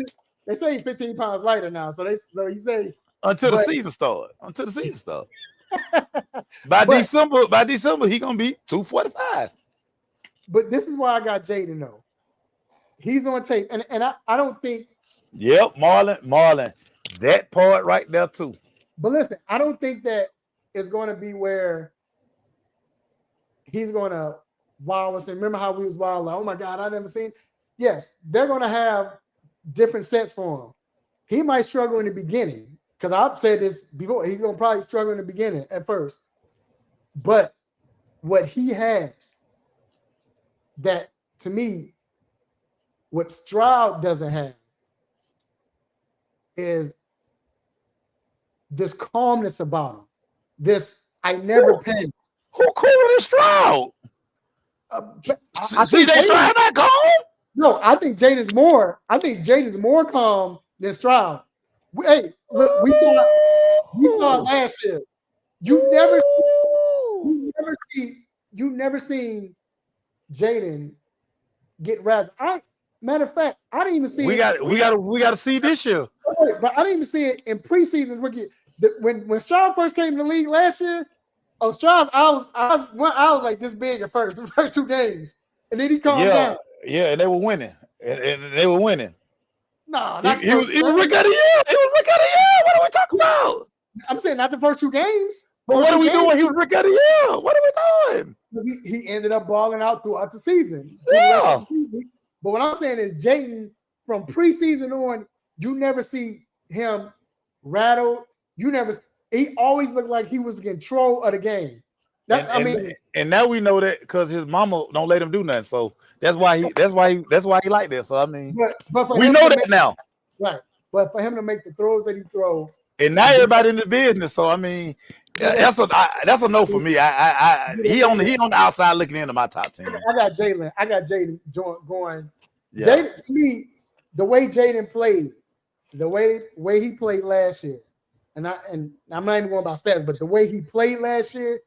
Speaker 2: They say he's 15 pounds lighter now. So he say
Speaker 3: until the season starts. By December, he gonna be 245.
Speaker 2: But this is why I got Jaden though. He's on tape, and I don't think.
Speaker 3: Yep, Marlon, that part right there too.
Speaker 2: But listen, I don't think that it's going to be where he's going to wow us. And remember how we was wild? Like, oh my God, I never seen. Yes, they're going to have different sets for him. He might struggle in the beginning because I've said this before. He's going to probably struggle in the beginning at first. But what he has that, to me, what Stroud doesn't have is this calmness about him. This I never panic.
Speaker 3: Who cooler than Stroud?
Speaker 2: I think
Speaker 3: they trying not calm.
Speaker 2: No, I think Jaden's more. I think Jaden's more calm than Stroud. Hey, look, we saw it last year. You never seen Jaden get razzed. Matter of fact, I didn't even see
Speaker 3: we got to see this year.
Speaker 2: But I didn't even see it in preseason rookie. When Stroud first came to the league last year, Stroud, I was like this big at first, the first 2 games, and then he calmed down.
Speaker 3: Yeah, and they were winning, and they were winning.
Speaker 2: No,
Speaker 3: he was rookie of the year. He was rookie of the year. What are we talking about?
Speaker 2: I'm saying not the first 2 games.
Speaker 3: But what are we doing? He was rookie of the year. What are we doing?
Speaker 2: He ended up balling out throughout the season.
Speaker 3: Yeah.
Speaker 2: But what I'm saying is Jaden, from preseason on, you never see him rattled. He always looked like he was in control of the game.
Speaker 3: And now we know that because his mama don't let him do nothing. So that's why he like that. So I mean, but we know that now.
Speaker 2: Right. But for him to make the throws that he throws.
Speaker 3: And now everybody in the business. So I mean, that's a no for me. He on the outside looking into my top 10.
Speaker 2: I got Jaden going. Yeah. Jaden, to me, the way Jaden played, the way he played last year, and I'm not even going about stats, but the way he played last year,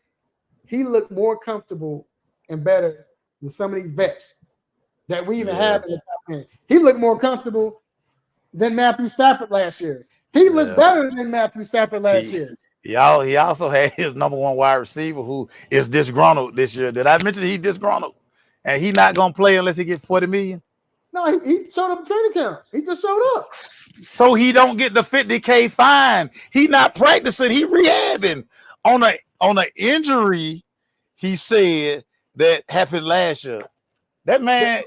Speaker 2: he looked more comfortable and better than some of these vets that we even have in the top 10. He looked more comfortable than Matthew Stafford last year. He looked better than Matthew Stafford last year.
Speaker 3: He also had his number 1 wide receiver who is disgruntled this year. Did I mention he's disgruntled? And he's not going to play unless he gets $40 million?
Speaker 2: No, he showed up at training camp. He just showed up.
Speaker 3: So he don't get the $50K fine. He not practicing. He rehabbing on an injury. He said that happened last year. That man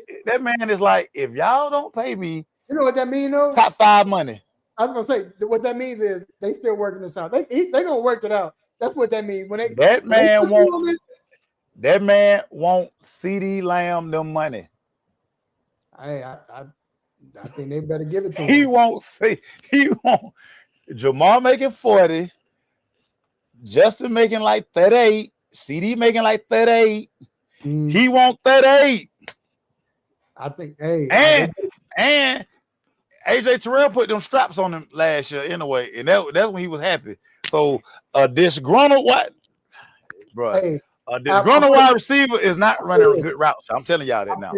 Speaker 3: is like, if y'all don't pay me,
Speaker 2: you know what that means though?
Speaker 3: Top 5 money.
Speaker 2: I was gonna say what that means is they still working this out. They gonna work it out. That's what that means. That
Speaker 3: man won't CD Lamb them money.
Speaker 2: I think they better give it to him.
Speaker 3: He won't Jamal making 40, Justin making like 38, CD making like 38. He want 38.
Speaker 2: I think
Speaker 3: and AJ Terrell put them straps on him last year anyway, and that's when he was happy. So a disgruntled wide receiver is not running a good route. So I'm telling y'all that now.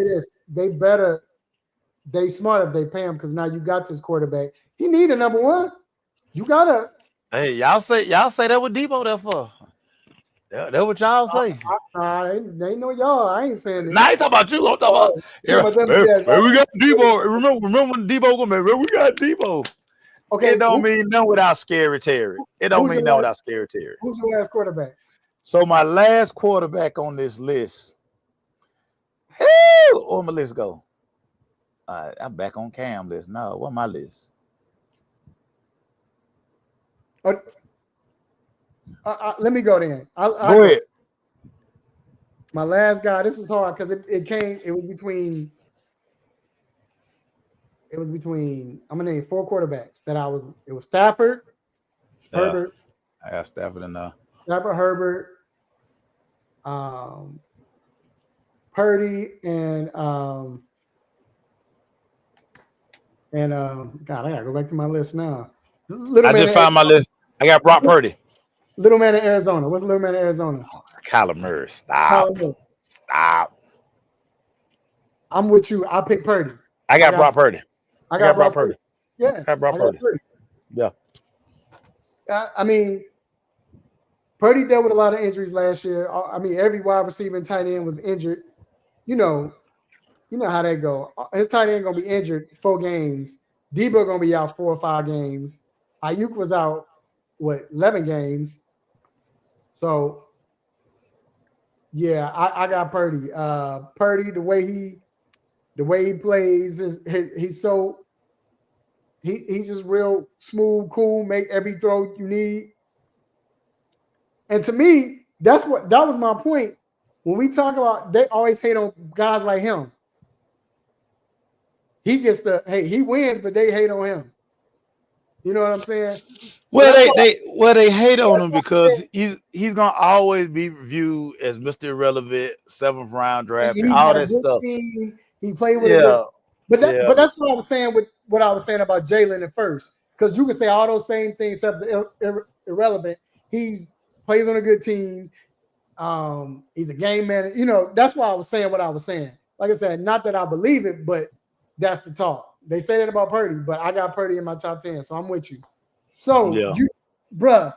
Speaker 2: They smart if they pay him because now you got this quarterback. He need a number 1. You gotta.
Speaker 3: Hey, y'all say that what Debo there for? That's what y'all say.
Speaker 2: They know y'all. I ain't saying that.
Speaker 3: Nah, I ain't talking about you. I'm talking about. We got Debo. Remember when Debo go, man? We got Debo. Okay, it don't mean nothing without Scary Terry. It don't mean nothing without Scary Terry.
Speaker 2: Who's your last quarterback?
Speaker 3: So my last quarterback on this list. Where my list go? I'm back on Cam list. No, what's my list?
Speaker 2: Let me go then.
Speaker 3: Go ahead.
Speaker 2: My last guy. This is hard because it was between. I'm gonna name 4 quarterbacks that it was Stafford, Herbert.
Speaker 3: I got Stafford in there.
Speaker 2: Stafford, Herbert, Purdy, and God, I gotta go back to my list now.
Speaker 3: I just found my list. I got Brock Purdy.
Speaker 2: Little man in Arizona. What's little man in Arizona?
Speaker 3: Kyler Murray. Stop.
Speaker 2: I'm with you. I pick Purdy.
Speaker 3: I got Brock Purdy.
Speaker 2: I got Brock Purdy. Yeah,
Speaker 3: I got Brock Purdy. Yeah.
Speaker 2: I mean, Purdy dealt with a lot of injuries last year. I mean, every wide receiver and tight end was injured. You know how that go. His tight end gonna be injured 4 games. Debo gonna be out 4 or 5 games. Ayuk was out 11 games. So yeah, I got Purdy. Purdy, the way he plays, he's just real smooth, cool, make every throw you need. And to me, that was my point. When we talk about, they always hate on guys like him. He wins, but they hate on him. You know what I'm saying?
Speaker 3: Well, they hate on him because he's gonna always be viewed as Mr. Irrelevant, 7th round draft, and all that stuff.
Speaker 2: Team. He played with it, but that's what I was saying with what I was saying about Jalen at first, because you can say all those same things except irrelevant. He's plays on a good teams. He's a game manager. You know, that's why I was saying what I was saying. Like I said, not that I believe it, but that's the talk. They say that about Purdy, but I got Purdy in my top 10, so I'm with you. So, bruh,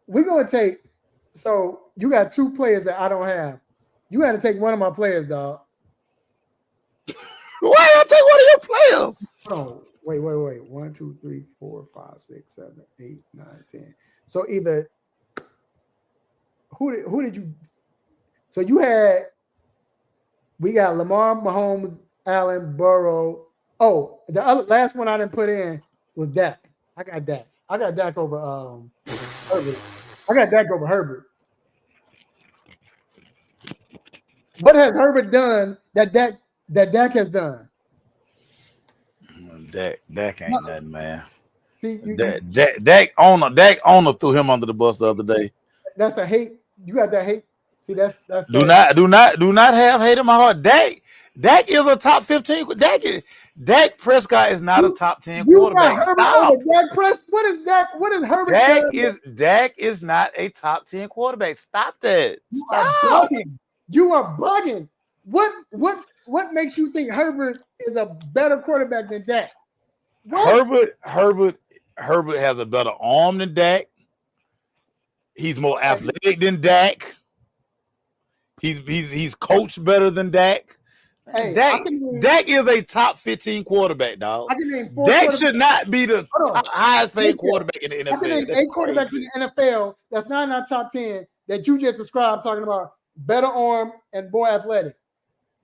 Speaker 2: we're going to take – so you got 2 players that I don't have. You got to take one of my players, dog.
Speaker 3: Why you take one of your players?
Speaker 2: Oh, wait. 1, 2, 3, 4, 5, 6, 7, 8, 9, 10. So either who did you – so you had – we got Lamar, Mahomes, Allen, Burrow. Oh, the last one I didn't put in was Dak. I got Dak. I got Dak over Herbert. I got Dak over Herbert. What has Herbert done that Dak has done?
Speaker 3: Dak ain't nothing, man.
Speaker 2: See,
Speaker 3: Dak owner threw him under the bus the other day.
Speaker 2: That's a hate. You got that hate. See, that's
Speaker 3: do not have hate in my heart. Dak is a top 15. Dak Prescott is not a top 10 quarterback. Stop.
Speaker 2: Dak Prescott. What is Dak? What is Herbert?
Speaker 3: Dak is not a top 10 quarterback. Stop that.
Speaker 2: You are bugging. What makes you think Herbert is a better quarterback than Dak?
Speaker 3: What? Herbert has a better arm than Dak. He's more athletic than Dak. He's coached better than Dak.
Speaker 2: Hey,
Speaker 3: Dak is a top 15 quarterback, dog. Dak should not be the highest paid quarterback in the NFL.
Speaker 2: I can name 8 quarterbacks in the NFL that's not in our top 10 that you just described, talking about better arm and more athletic.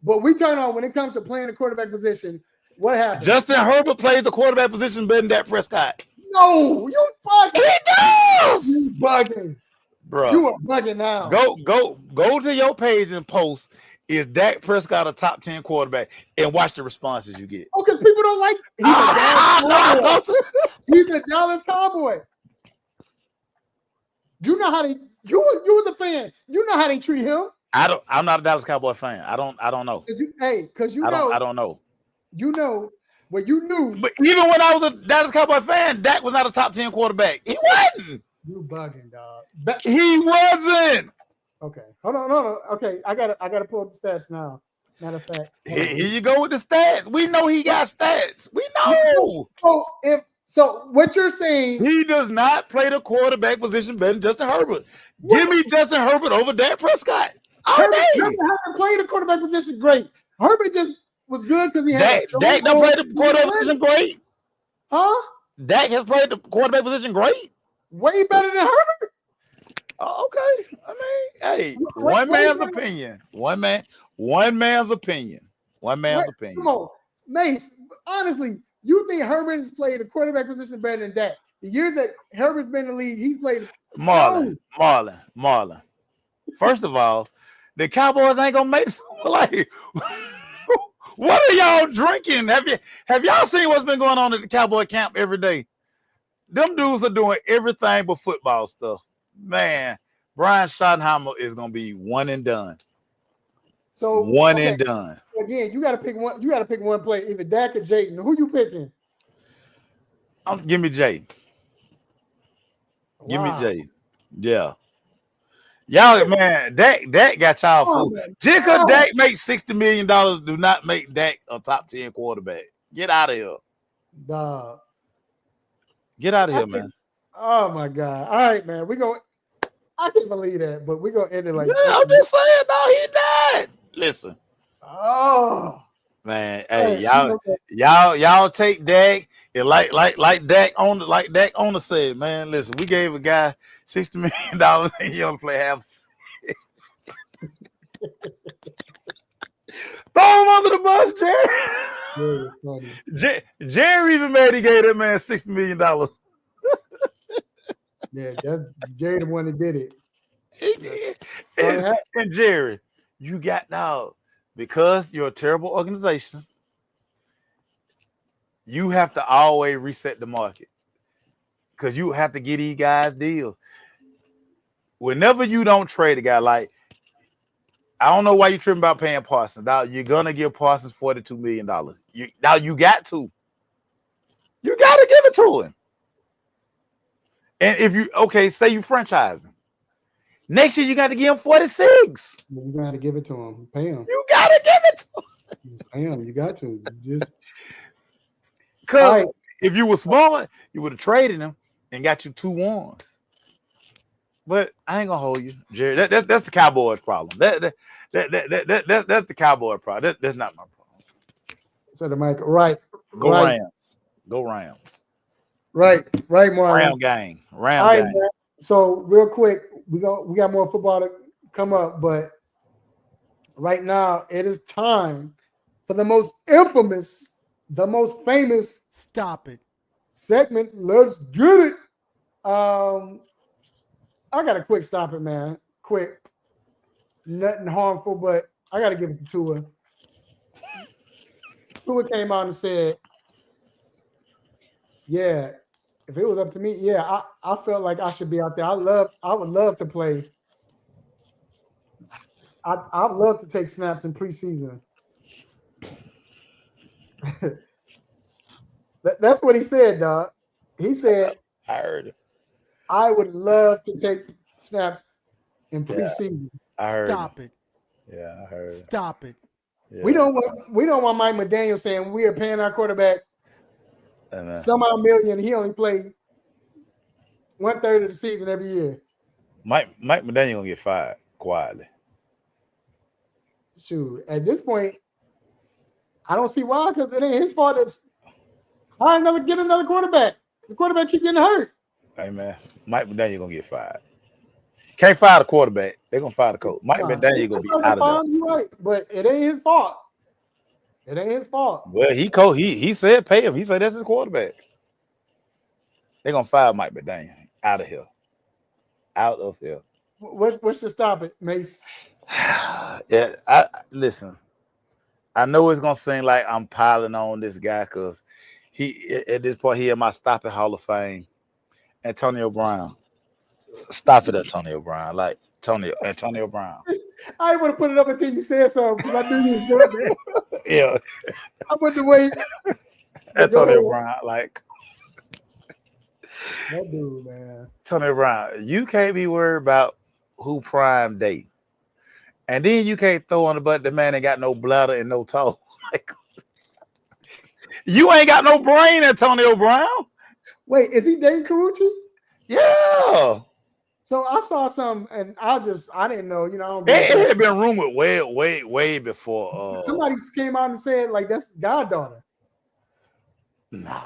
Speaker 2: But we turn on when it comes to playing the quarterback position, what happens?
Speaker 3: Justin Herbert plays the quarterback position better than Dak Prescott.
Speaker 2: No, you bugging.
Speaker 3: He does.
Speaker 2: You bugging.
Speaker 3: Bro,
Speaker 2: you are bugging now.
Speaker 3: Go to your page and post, is Dak Prescott a top 10 quarterback, and watch the responses you get.
Speaker 2: Oh, because people don't like he's a Dallas Cowboy. You know how they you was a fan. You know how they treat him.
Speaker 3: I'm not a Dallas Cowboy fan. I don't know.
Speaker 2: I don't know. You know what you knew.
Speaker 3: But even when I was a Dallas Cowboy fan, Dak was not a top 10 quarterback. He wasn't.
Speaker 2: You bugging, dog.
Speaker 3: He wasn't.
Speaker 2: Okay. Hold on. Okay, I gotta pull up the stats now. Matter of fact.
Speaker 3: Here you go with the stats. We know he got stats. We know.
Speaker 2: So what you're saying,
Speaker 3: he does not play the quarterback position better than Justin Herbert. Give me Justin Herbert over Dak Prescott.
Speaker 2: Herbert played the quarterback position great. Herbert just was good because he had
Speaker 3: Dak don't play the quarterback position great.
Speaker 2: Huh?
Speaker 3: Dak has played the quarterback position great.
Speaker 2: Way better than Herbert.
Speaker 3: Oh, okay. I mean, hey, one man's opinion.
Speaker 2: Come on, Mace. Honestly, you think Herbert has played the quarterback position better than Dak? The years that Herbert's been in the league, he's played.
Speaker 3: Marlon. First of all, the Cowboys ain't gonna make like. What are y'all drinking? Have y'all seen what's been going on at the Cowboy camp every day? Them dudes are doing everything but football stuff. Man, Brian Schottenheimer is gonna be one and done.
Speaker 2: So
Speaker 3: one and done.
Speaker 2: Again, you gotta pick one. You gotta pick one player, either Dak or Jayden. Who you picking?
Speaker 3: Give me Jay. Give me Jay. Yeah. Y'all, man, Dak got y'all
Speaker 2: Oh,
Speaker 3: fooled.
Speaker 2: man.
Speaker 3: Just because
Speaker 2: Oh,
Speaker 3: Dak makes $60 million do not make Dak a top 10 quarterback. Get out of here.
Speaker 2: dog.
Speaker 3: Get out of
Speaker 2: I
Speaker 3: here,
Speaker 2: think-
Speaker 3: man.
Speaker 2: Oh my God. All right, man. I can't believe that, but we're gonna end it like
Speaker 3: Yeah, I'm just saying, no, he died. Listen,
Speaker 2: oh
Speaker 3: man.
Speaker 2: all
Speaker 3: Hey,
Speaker 2: right,
Speaker 3: y'all take Dak. And like Dak owner said, man. Listen, we gave a guy $60 million and he only play half. Throw him under the bus, Jerry.
Speaker 2: yeah, it's funny.
Speaker 3: Jerry even made he gave that man $60 million.
Speaker 2: Yeah, that's Jerry the one that did it.
Speaker 3: He did. And Jerry, you got now because you're a terrible organization. You have to always reset the market because you have to get these guys deals. Whenever you don't trade a guy, like I don't know why you're tripping about paying Parsons. Now you're gonna give Parsons $42 million. You got to. You got to give it to him. And if you say you franchise him. Next year you got to give him 46.
Speaker 2: You got to give it to him. Pay him.
Speaker 3: You got to give it to him.
Speaker 2: Pay him. You got to. Just
Speaker 3: because if you were smaller, you would have traded him and got you 2 ones. But I ain't gonna hold you, Jerry. That's the Cowboys' problem. That's the Cowboy problem. That's not my problem.
Speaker 2: So the mic, right?
Speaker 3: Go
Speaker 2: right.
Speaker 3: Rams. Go Rams.
Speaker 2: Right, Marlon.
Speaker 3: Ram gang. Ram
Speaker 2: All right,
Speaker 3: gang.
Speaker 2: man. So real quick, we got more football to come up, but right now it is time for the most infamous, the most famous.
Speaker 4: Stop it.
Speaker 2: Segment. Let's get it. I got a quick stop it, man. Quick. Nothing harmful, but I got to give it to Tua. Tua came out and said, yeah, if it was up to me, yeah, I felt like I should be out there. I would love to play. I'd love to take snaps in preseason. That's what he said, dog. He said,
Speaker 3: I heard it.
Speaker 2: I would love to take snaps in preseason.
Speaker 3: I heard
Speaker 4: Stop it.
Speaker 3: Yeah, I heard it.
Speaker 4: Stop it.
Speaker 3: Yeah.
Speaker 2: We don't want Mike McDaniel saying we are paying our quarterback some odd million. He only played 1/3 of the season every year.
Speaker 3: Mike McDaniel gonna get fired quietly.
Speaker 2: Shoot, at this point, I don't see why, because it ain't his fault. It's get another quarterback. The quarterback keep getting hurt.
Speaker 3: Hey man, Mike McDaniel gonna get fired. Can't fire the quarterback. They're gonna fire the coach. Mike McDaniel gonna be out of there.
Speaker 2: You're right, but it ain't his fault. It ain't his fault.
Speaker 3: Well, he said pay him. He said that's his quarterback. They're gonna fire Mike McDaniel. Out of here. Out of here.
Speaker 2: What's to stop it, Mace?
Speaker 3: Yeah, listen. I know it's gonna seem like I'm piling on this guy because he at this point he in my Stop It Hall of Fame. Antonio Brown. Stop it, Antonio Brown. Like Antonio Brown.
Speaker 2: I didn't want to put it up until you said something because I knew you was going there.
Speaker 3: Yeah.
Speaker 2: I went to wait.
Speaker 3: Antonio Brown, like
Speaker 2: that dude, man.
Speaker 3: Antonio Brown. You can't be worried about who prime day. And then you can't throw on the butt the man ain't got no bladder and no toes. Like, you ain't got no brain, Antonio Brown.
Speaker 2: Wait, is he dating Carucci?
Speaker 3: Yeah.
Speaker 2: So I saw some, and I didn't know. You know,
Speaker 3: it had been rumored way before.
Speaker 2: Somebody came out and said like that's his goddaughter.
Speaker 3: No,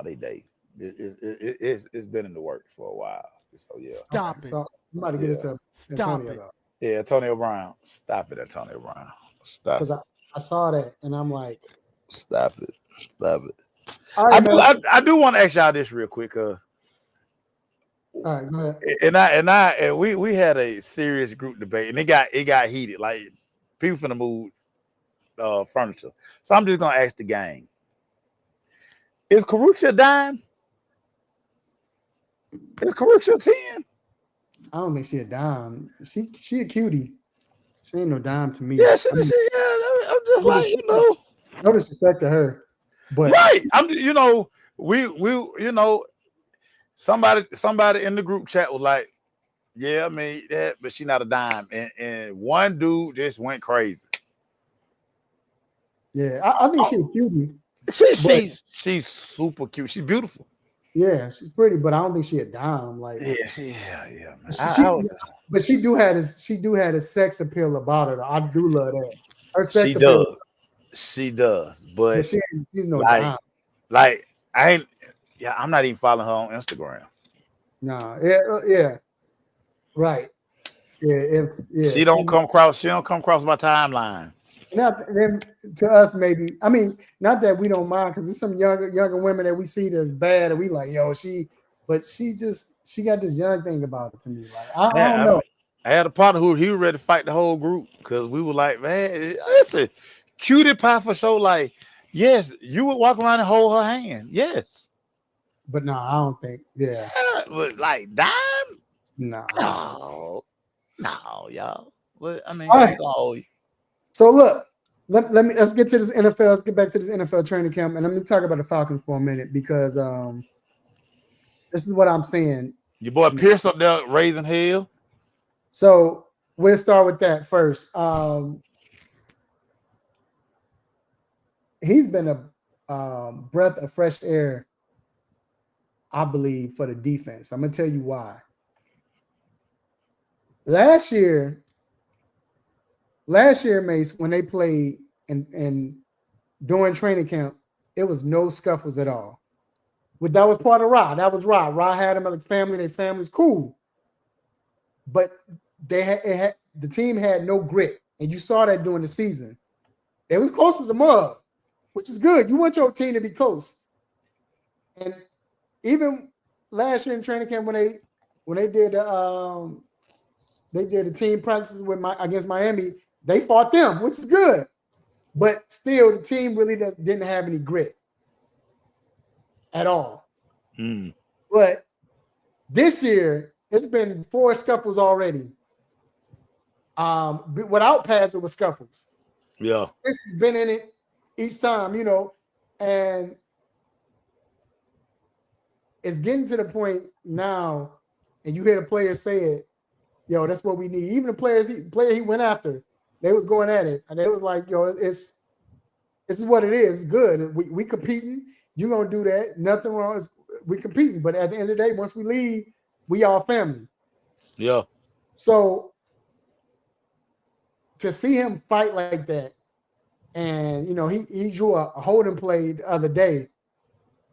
Speaker 3: they date. It's been in the works for a while. So yeah.
Speaker 4: Stop it.
Speaker 2: So, somebody get us up.
Speaker 4: Stop
Speaker 2: Antonio,
Speaker 4: it.
Speaker 2: though.
Speaker 3: Yeah, Antonio Brown. Stop it, Antonio Brown. Stop it.
Speaker 2: I saw that, and I'm like,
Speaker 3: Stop it. Stop it.
Speaker 2: all right,
Speaker 3: I do want to ask y'all this real quick, cause
Speaker 2: all right, go ahead.
Speaker 3: and we had a serious group debate, and it got heated. Like people finna move furniture. So I'm just gonna ask the gang: is Carucci a dime? Is Carucci a 10?
Speaker 2: I don't think she a dime. She a cutie. She ain't no dime to me.
Speaker 3: Yeah, I'm just like, you know.
Speaker 2: No disrespect to her, but
Speaker 3: right. we somebody in the group chat was like, Yeah, I mean that, but she not a dime. And one dude just went crazy.
Speaker 2: Yeah, I think she's a cutie.
Speaker 3: She's super cute. She's beautiful.
Speaker 2: Yeah, she's pretty, but I don't think she a dime. Like
Speaker 3: Yeah, man.
Speaker 2: but she do have this sex appeal about her. Though. I do love that. Her sex
Speaker 3: She
Speaker 2: appeal,
Speaker 3: does. She does.
Speaker 2: but
Speaker 3: But
Speaker 2: she's no
Speaker 3: like,
Speaker 2: dime.
Speaker 3: like I ain't. Yeah, I'm not even following her on Instagram.
Speaker 2: Nah, yeah, right. Yeah,
Speaker 3: She don't come across. She don't come across my timeline.
Speaker 2: not then to us maybe. I mean, not that we don't mind because there's some younger women that we see that's bad and we like, yo, but she got this young thing about it to me. Like I don't know.
Speaker 3: I had a partner who he was ready to fight the whole group because we were like, man, it's a cutie pie for sure. Like, yes, you would walk around and hold her hand. Yes.
Speaker 2: But no, I don't think. Yeah,
Speaker 3: But like dime?
Speaker 2: no.
Speaker 3: No, y'all. But I mean,
Speaker 2: All right.
Speaker 3: hold you.
Speaker 2: So look, let's get to this NFL. Let's get back to this NFL training camp, and let me talk about the Falcons for a minute because this is what I'm saying.
Speaker 3: Your boy Pierce up there raising hell.
Speaker 2: So we'll start with that first. He's been a breath of fresh air, I believe, for the defense. I'm gonna tell you why. Last year, Mace, when they played and during training camp, it was no scuffles at all. But that was part of Ra. That was Ra. Ra had him as a family. Their family's cool, but the team had no grit, and you saw that during the season. They was close as a mug, which is good. You want your team to be close. And even last year in training camp, when they did the team practices against Miami, they fought them, which is good. But still, the team really didn't have any grit at all. But this year, it's been 4 scuffles already. Without passing with scuffles.
Speaker 3: Yeah.
Speaker 2: Chris has been in it each time, and it's getting to the point now, and you hear the players say it, yo, that's what we need. Even the player he went after, they was going at it, and they was like, yo, this is what it is. It's good. We competing. You're gonna do that. Nothing wrong. We competing. But at the end of the day, once we leave, we all family.
Speaker 3: Yeah.
Speaker 2: So to see him fight like that, and he drew a holding play the other day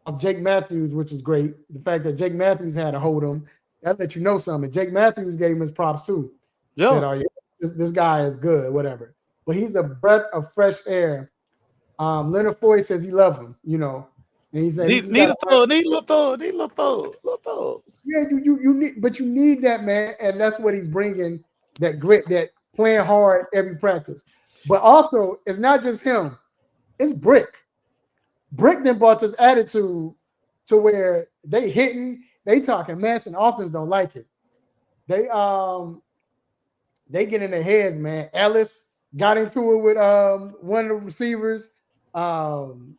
Speaker 2: of Jake Matthews, which is great. The fact that Jake Matthews had to hold him, that let you know something. Jake Matthews gave him his props too.
Speaker 3: Yeah.
Speaker 2: Said, oh yeah, this guy is good, whatever. But he's a breath of fresh air. Leonard Floyd says he loves him, and he said
Speaker 3: need a throw.
Speaker 2: Yeah, you need that, man, and that's what he's bringing. That grit, that playing hard every practice. But also, it's not just him; it's Brick. Brick then brought this attitude to where they talking mess, and offense don't like it. They get in their heads, man. Ellis got into it with one of the receivers, and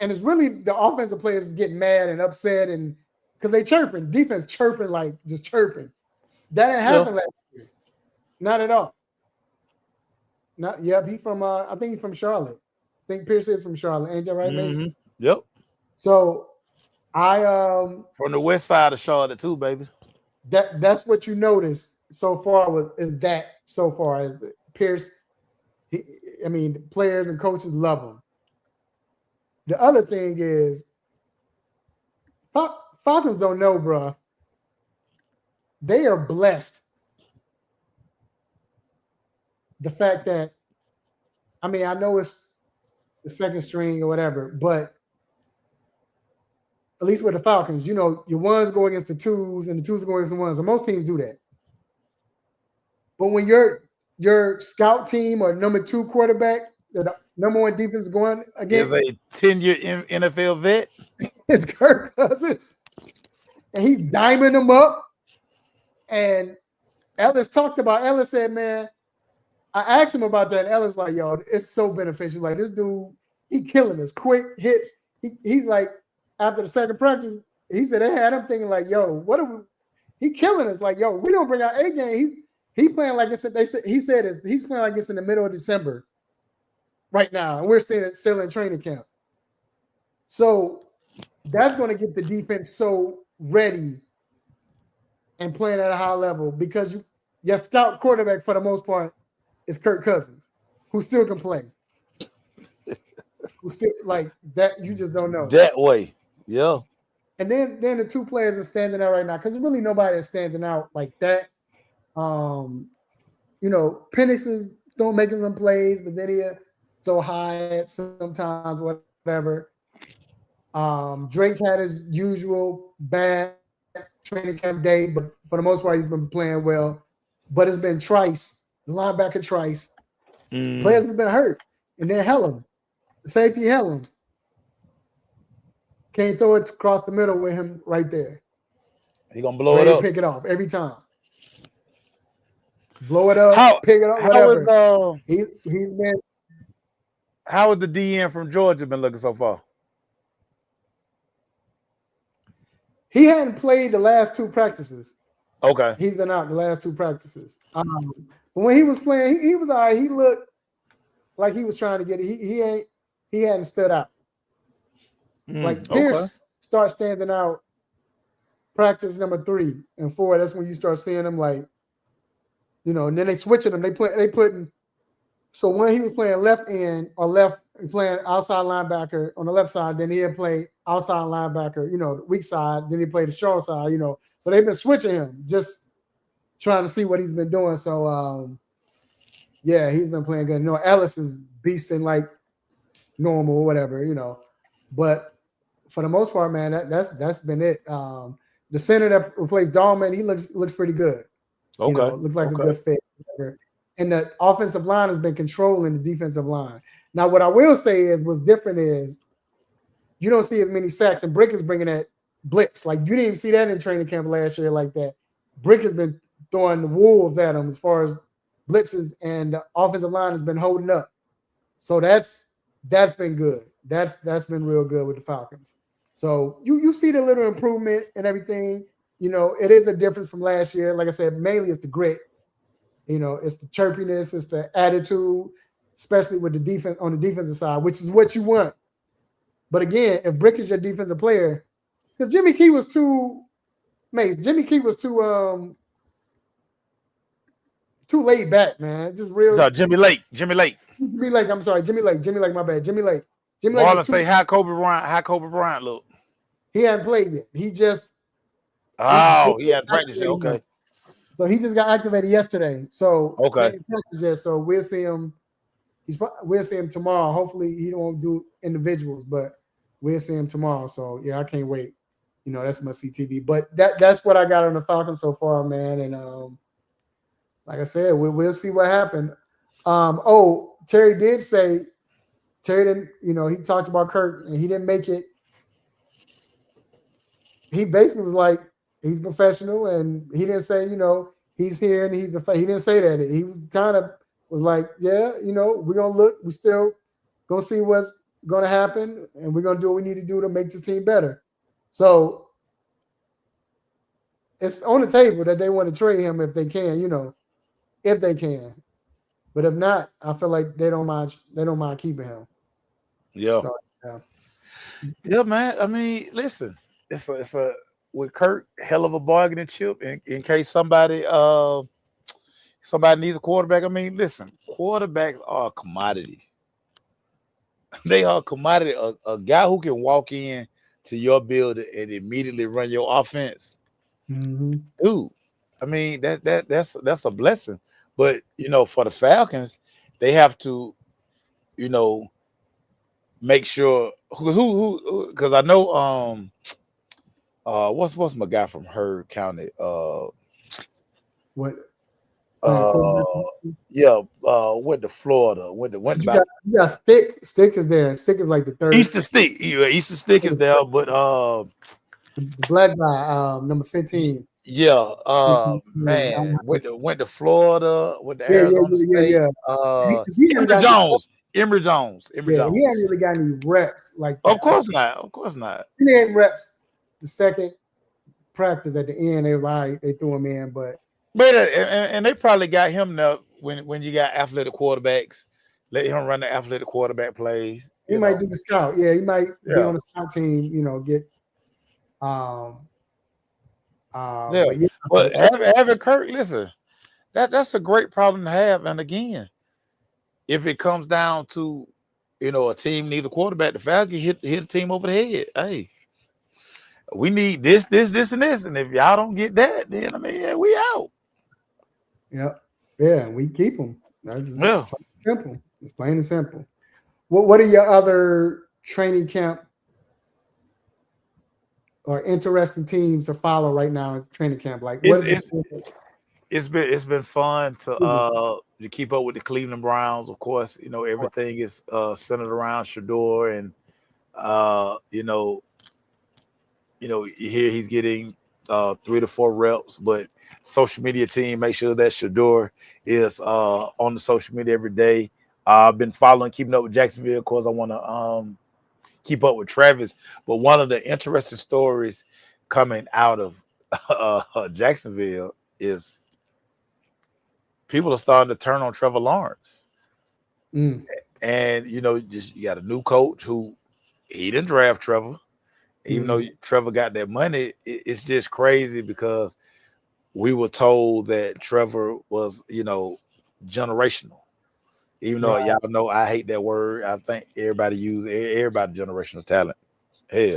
Speaker 2: it's really the offensive players getting mad and upset, and because they chirping, defense chirping, like just chirping. That didn't happen last year, not at all. He from I think he's from Charlotte. I think Pierce is from Charlotte. Ain't that right, Mason?
Speaker 3: Yep.
Speaker 2: So I
Speaker 3: from the west side of Charlotte too, baby.
Speaker 2: That's what you notice so far as Pierce. Players and coaches love him. The other thing is Falcons don't know, bro. They are blessed. The fact that, I know it's the second string or whatever, but at least with the Falcons, your ones go against the twos and the twos go against the ones. And most teams do that. But when your scout team or number 2 quarterback, the number 1 defense going against
Speaker 3: is a 10-year NFL vet,
Speaker 2: it's Kirk Cousins. And he's diming them up. And Ellis said, man, I asked him about that. And Ellis like, yo, it's so beneficial. Like, this dude, he killing us. Quick hits. He's like, after the second practice, he said they had him thinking like, yo, what are we? he killing us. Like, yo, we don't bring out A game. He playing like it's he's playing like it's in the middle of December right now, and we're still in training camp. So that's going to get the defense so ready and playing at a high level because your scout quarterback for the most part is Kirk Cousins, who still can play. Who still like that? You just don't know
Speaker 3: that way. Yeah.
Speaker 2: And then the two players are standing out right now because really nobody is standing out like that. Penix is don't making some plays, but then he'll throw high sometimes, whatever. Drake had his usual bad training camp day, but for the most part, he's been playing well. But it's been Trice, linebacker Trice. Players have been hurt, and then Helen, the safety Helen. Can't throw it across the middle with him right there.
Speaker 3: He gonna blow it up.
Speaker 2: Pick it off every time. Blow it up, pick it up, whatever. He's been.
Speaker 3: How has the DN from Georgia been looking so far?
Speaker 2: He hadn't played the last two practices.
Speaker 3: Okay.
Speaker 2: He's been out the last two practices. But when he was playing, he was all right. He looked like he was trying to get it. He hadn't stood out. Like Pierce starts standing out practice number 3 and 4. That's when you start seeing him like, and then they switching him. They putting so when he was playing left end or playing outside linebacker on the left side, then he'd play outside linebacker, the weak side, then he played the strong side, So they've been switching him, just trying to see what he's been doing. So he's been playing good. Ellis is beasting like normal or whatever, But for the most part, man, that's been it. The center that replaced Dahlman, he looks pretty good.
Speaker 3: Okay.
Speaker 2: Looks like a good fit. And the offensive line has been controlling the defensive line. Now, what I will say is what's different is you don't see as many sacks, and Brick is bringing that blitz. Like, you didn't even see that in training camp last year like that. Brick has been throwing the wolves at him as far as blitzes, and the offensive line has been holding up. So that's been good. That's been real good with the Falcons. So you see the little improvement and everything. It is a difference from last year. Like I said, mainly it's the grit. It's the chirpiness, it's the attitude, especially with the defense on the defensive side, which is what you want. But again, if Brick is your defensive player, because Jimmy Key was too laid back, man. Just real.
Speaker 3: So Jimmy Lake.
Speaker 2: I'm sorry, Jimmy Lake. My bad, Jimmy Lake.
Speaker 3: Marlon say how Kobe Bryant look.
Speaker 2: He hadn't played yet. He
Speaker 3: hadn't practiced yet. Okay.
Speaker 2: So he just got activated yesterday. So
Speaker 3: okay.
Speaker 2: So we'll see him. We'll see him tomorrow. Hopefully he don't do individuals, but we'll see him tomorrow. So yeah, I can't wait. That's my CTV. But that's what I got on the Falcons so far, man. And like I said, we'll see what happened. Terry did say didn't. He talked about Kirk and he didn't make it. He basically was like, he's professional, and he didn't say, he's here and he didn't say that. He was kind of was like, yeah, we're gonna look, we still gonna see what's gonna happen, and we're gonna do what we need to do to make this team better. So it's on the table that they want to trade him if they can, if they can. But if not, I feel like they don't mind keeping him.
Speaker 3: Yeah.
Speaker 2: So,
Speaker 3: yeah, man. I mean, listen, it's a with Kirk, hell of a bargaining chip in case somebody needs a quarterback. I mean, listen, quarterbacks are a commodity. They are a commodity. A guy who can walk in to your building and immediately run your offense.
Speaker 2: Mm-hmm.
Speaker 3: Dude, I mean, that's a blessing. But for the Falcons, they have to, make sure because I know what's my guy from Heard County?
Speaker 2: What?
Speaker 3: Went to Florida. Went back.
Speaker 2: You got Stick. Stick is there. Stick is like the third.
Speaker 3: Easter Stick. Yeah, Easter Stick is there, but
Speaker 2: the black guy, number 15.
Speaker 3: Yeah, man, went to Florida, went to Arizona State. Emory Jones.
Speaker 2: He hadn't really got any reps like that.
Speaker 3: Of course not.
Speaker 2: He had reps the second practice at the end. They were like, they threw him in, but
Speaker 3: and they probably got him now when you got athletic quarterbacks, let him run the athletic quarterback plays.
Speaker 2: he might do the scout. Yeah, he might be
Speaker 3: Yeah.
Speaker 2: on the scout team. Get
Speaker 3: Yeah.
Speaker 2: but yeah,
Speaker 3: But having Kirk, listen, that's a great problem to have. And again, if it comes down to a team need a quarterback, the Falcons hit a team over the head. Hey, we need this, and this, and if y'all don't get that, then we out.
Speaker 2: Yeah, we keep them. That's
Speaker 3: Yeah.
Speaker 2: simple. It's plain and simple. What are your other training camp or interesting teams to follow right now in training camp? Like,
Speaker 3: it's been fun to keep up with the Cleveland Browns. Of course, everything is centered around Shador, and you hear he's getting 3 to 4 reps, but social media team make sure that Shador is on the social media every day. I've been keeping up with Jacksonville. Of course, I want to keep up with Travis. But one of the interesting stories coming out of Jacksonville is people are starting to turn on Trevor Lawrence. And you got a new coach who he didn't draft Trevor, even though Trevor got that money. It's just crazy because we were told that Trevor was generational. Even though y'all know I hate that word, I think everybody generational talent. Hell,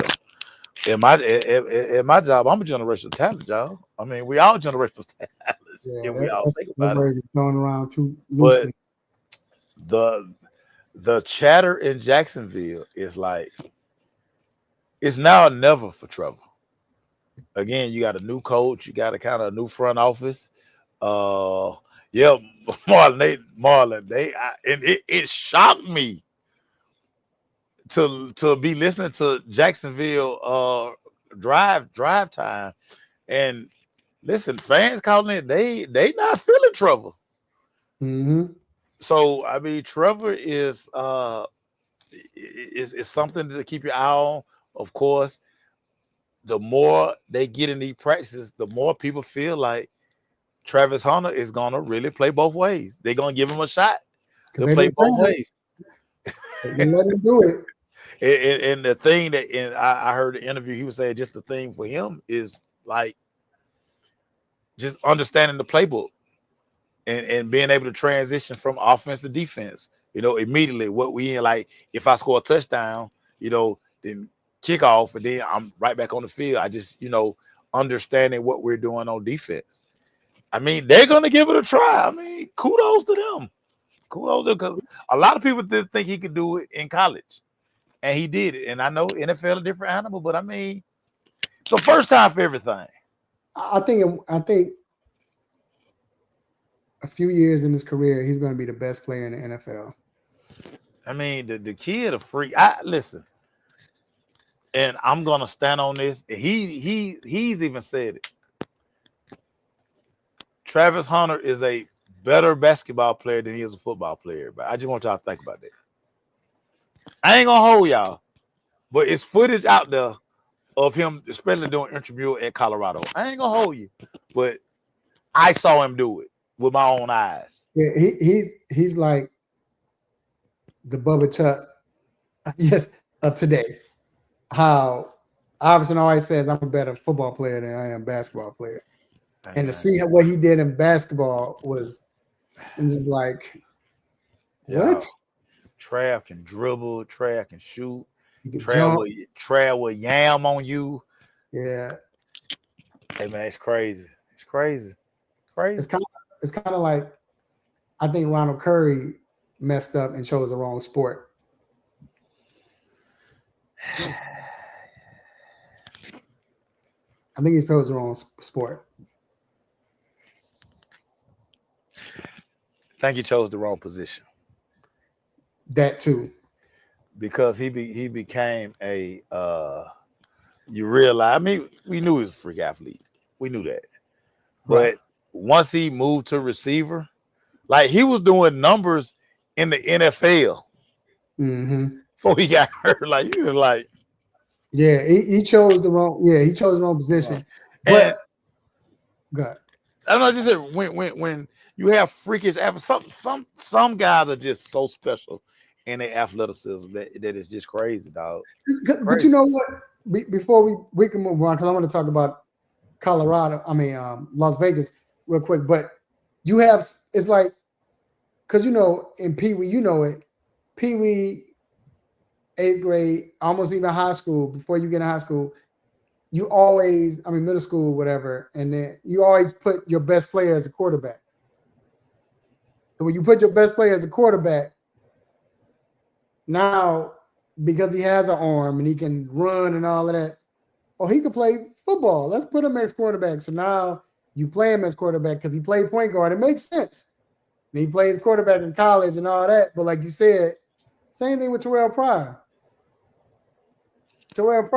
Speaker 3: in my job, I'm a generational talent, y'all. I mean, we all generational talents.
Speaker 2: Yeah,
Speaker 3: we all think about it.
Speaker 2: Thrown around too loosely.
Speaker 3: But the chatter in Jacksonville is like it's now or never for Trevor. Again, you got a new coach, you got a kind of new front office. Yeah, Marlon, it shocked me to be listening to Jacksonville drive time, and listen, fans calling it they not feeling Trevor. So I mean, Trevor is something to keep your eye on. Of course, the more they get in these practices, the more people feel like Travis Hunter is gonna really play both ways. They're gonna give him a shot to play both ways.
Speaker 2: Let him do it.
Speaker 3: And the thing that I heard the interview, he was saying just the thing for him is like just understanding the playbook and being able to transition from offense to defense. Immediately what we in, like if I score a touchdown, then kick off and then I'm right back on the field. I just understanding what we're doing on defense. I mean, they're going to give it a try. I mean, kudos to them. Kudos to them because a lot of people did think he could do it in college, and he did it. And I know NFL a different animal, but I mean, it's the first time for everything.
Speaker 2: I think a few years in his career, he's going to be the best player in the NFL.
Speaker 3: I mean, the kid a freak. Listen, and I'm going to stand on this. He's even said it. Travis Hunter is a better basketball player than he is a football player. But I just want y'all to think about that. I ain't gonna hold y'all, but it's footage out there of him, especially doing intramural at Colorado. I ain't gonna hold you, but I saw him do it with my own eyes.
Speaker 2: Yeah, he's like the Bubba Chuck, yes, of today. How Iverson always says, "I'm a better football player than I am basketball player." And to see what he did in basketball was just like, what?
Speaker 3: Trav can dribble, Trav can shoot,
Speaker 2: Trav
Speaker 3: will yam on you.
Speaker 2: Yeah.
Speaker 3: Hey man, it's crazy. It's crazy.
Speaker 2: It's kind of like I think Ronald Curry messed up and chose the wrong sport. I think he chose the wrong sport.
Speaker 3: I think he chose the wrong position.
Speaker 2: That too.
Speaker 3: Because he became a you realize, I mean, we knew he was a freak athlete. We knew that. But once he moved to receiver, like he was doing numbers in the NFL before he got hurt. Like he was like,
Speaker 2: yeah, he chose the wrong. Yeah, he chose the wrong position. But good.
Speaker 3: I don't know. Just when you have freakish some guys are just so special in their athleticism that is just crazy, dog.
Speaker 2: But you know what? Before we can move on, because I want to talk about Las Vegas real quick. But you have, it's like, because in Pee Wee, Pee Wee, 8th grade, almost even high school, before you get in high school, you always, middle school, whatever, and then you always put your best player as a quarterback. So when you put your best player as a quarterback, now, because he has an arm and he can run and all of that, he can play football. Let's put him as quarterback. So now you play him as quarterback because he played point guard. It makes sense. And he plays quarterback in college and all that. But like you said, same thing with Terrell Pryor. If Terrell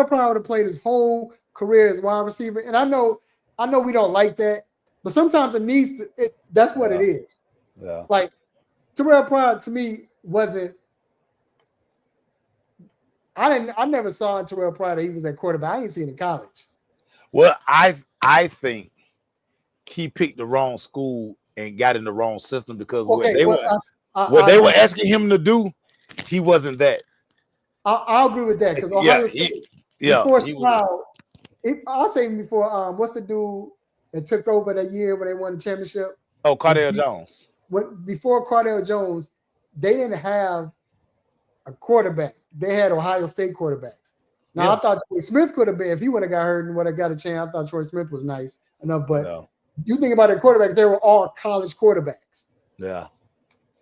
Speaker 2: Pryor would have played his whole career as wide receiver, and I know we don't like that, but sometimes it needs to. That's what it is.
Speaker 3: Yeah.
Speaker 2: Like Terrell Pryor to me wasn't. I never saw in Terrell Pryor that he was at quarterback. I didn't see it in college.
Speaker 3: Well, I think he picked the wrong school and got in the wrong system because what they were asking him to do, he wasn't that.
Speaker 2: I'll agree with that because Ohio State. I'll say before. What's the dude that took over that year when they won the championship?
Speaker 3: Oh, Cardale Jones.
Speaker 2: Before Cardale Jones, they didn't have a quarterback. They had Ohio State quarterbacks. Now I thought Troy Smith could have been if he would have got hurt and would have got a chance. I thought Troy Smith was nice enough, but you think about their quarterback, they were all college quarterbacks.
Speaker 3: Yeah,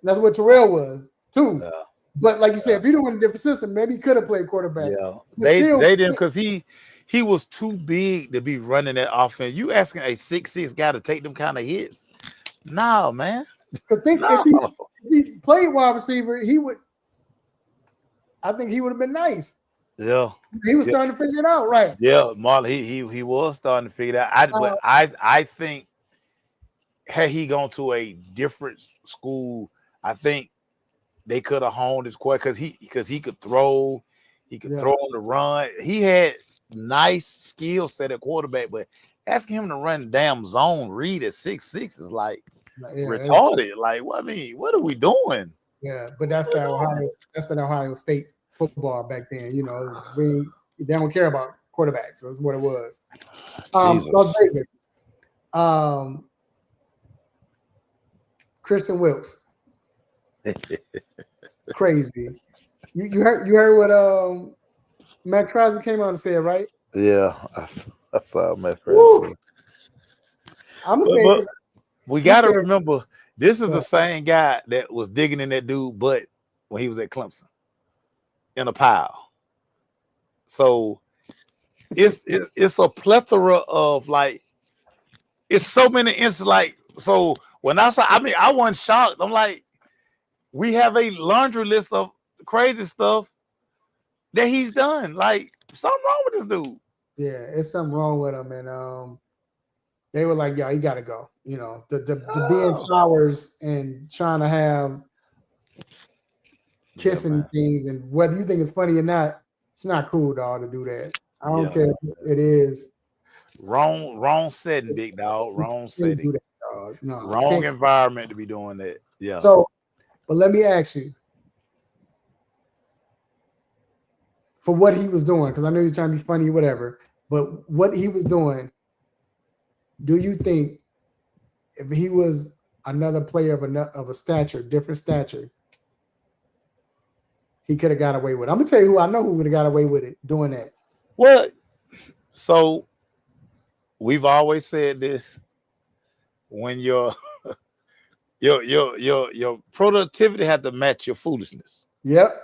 Speaker 2: that's what Terrell was too.
Speaker 3: Yeah.
Speaker 2: But like you said, if he didn't win a different system, maybe he could have played quarterback.
Speaker 3: Yeah, they didn't because he was too big to be running that offense. You asking a 6'6" guy to take them kind of hits? No, man.
Speaker 2: Because if he played wide receiver, I think he would have been nice.
Speaker 3: Yeah,
Speaker 2: he was starting to figure it out, right?
Speaker 3: Yeah, Marlon, he was starting to figure it out. I think had he gone to a different school, I think they could have honed his core because he could throw, throw on the run. He had nice skill set at quarterback, but asking him to run damn zone read at 6'6" is like retarded. Like, what what are we doing?
Speaker 2: Yeah, but that's the Ohio State football back then. They don't care about quarterbacks. So that's what it was. Las Vegas. Christian Wilkes. Crazy. You heard what Matt Crosby came on and said, right?
Speaker 3: Yeah, I saw Matt Crosby.
Speaker 2: I'm saying
Speaker 3: we got to remember this is the same guy that was digging in that dude butt when he was at Clemson in a pile. So it's a plethora of it's so many instances. So when I saw, I wasn't shocked. I'm like, we have a laundry list of crazy stuff that he's done. Like, something wrong with this dude.
Speaker 2: Yeah, it's something wrong with him. And they were like, he got to go. The be in showers and trying to have kissing things. And whether you think it's funny or not, it's not cool, dog, to do that. I don't care if it is.
Speaker 3: Wrong setting, big dog. Wrong setting.
Speaker 2: No,
Speaker 3: wrong environment to be doing that. Yeah.
Speaker 2: So, but let me ask you, for what he was doing, because I know you're trying to be funny, whatever, but what he was doing, do you think if he was another player of a stature, different stature, he could have got away with it? I'm going to tell you who I know who would have got away with it doing that.
Speaker 3: Well, so we've always said this, when your productivity had to match your foolishness.
Speaker 2: Yep.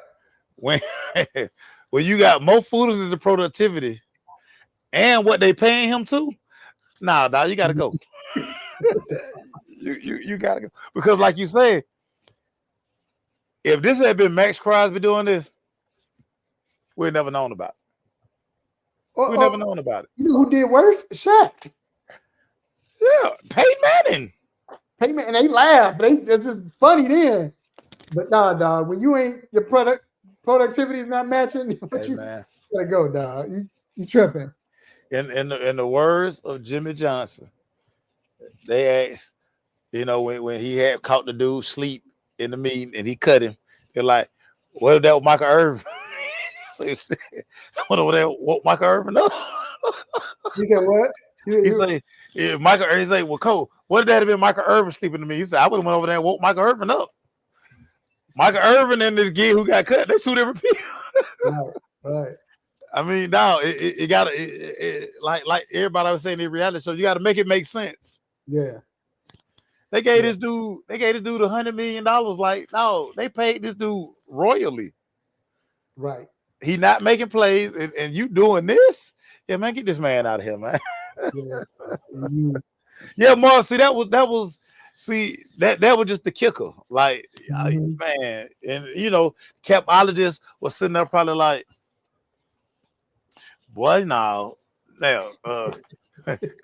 Speaker 3: When you got more foolishness than productivity and what they paying him to, dog, you gotta go. you gotta go. Because like you said, if this had been Max Crosby doing this, we'd never known about it. We'd never known about it.
Speaker 2: You know who did worse? Shaq.
Speaker 3: Yeah, Peyton Manning.
Speaker 2: And they laugh. It's just funny then. But nah, dog, when you ain't, your productivity is not matching, you gotta go, dog. You tripping.
Speaker 3: In the words of Jimmy Johnson, they asked, when he had caught the dude sleep in the meeting and he cut him, they're like, "What if that was Michael Irvin?" So he said, "What if that woke Michael Irvin up?"
Speaker 2: He said what?
Speaker 3: He said, "Yeah, Michael." He said, "Well, Cole, what if that had been Michael Irvin sleeping to me?" He said, "I would have went over there and woke Michael Irvin up." Michael Irvin and this kid who got cut, they're two different people.
Speaker 2: Right.
Speaker 3: I mean, now it got like everybody was saying in reality show, you got to make it make sense.
Speaker 2: Yeah.
Speaker 3: They gave this dude $100 million. Like, no, they paid this dude royally.
Speaker 2: Right.
Speaker 3: He not making plays, and you doing this? Yeah, man, get this man out of here, man.
Speaker 2: Yeah.
Speaker 3: Yeah, Mark. See, that was that was just the kicker. Like, man, and capologist was sitting there probably like, boy, now,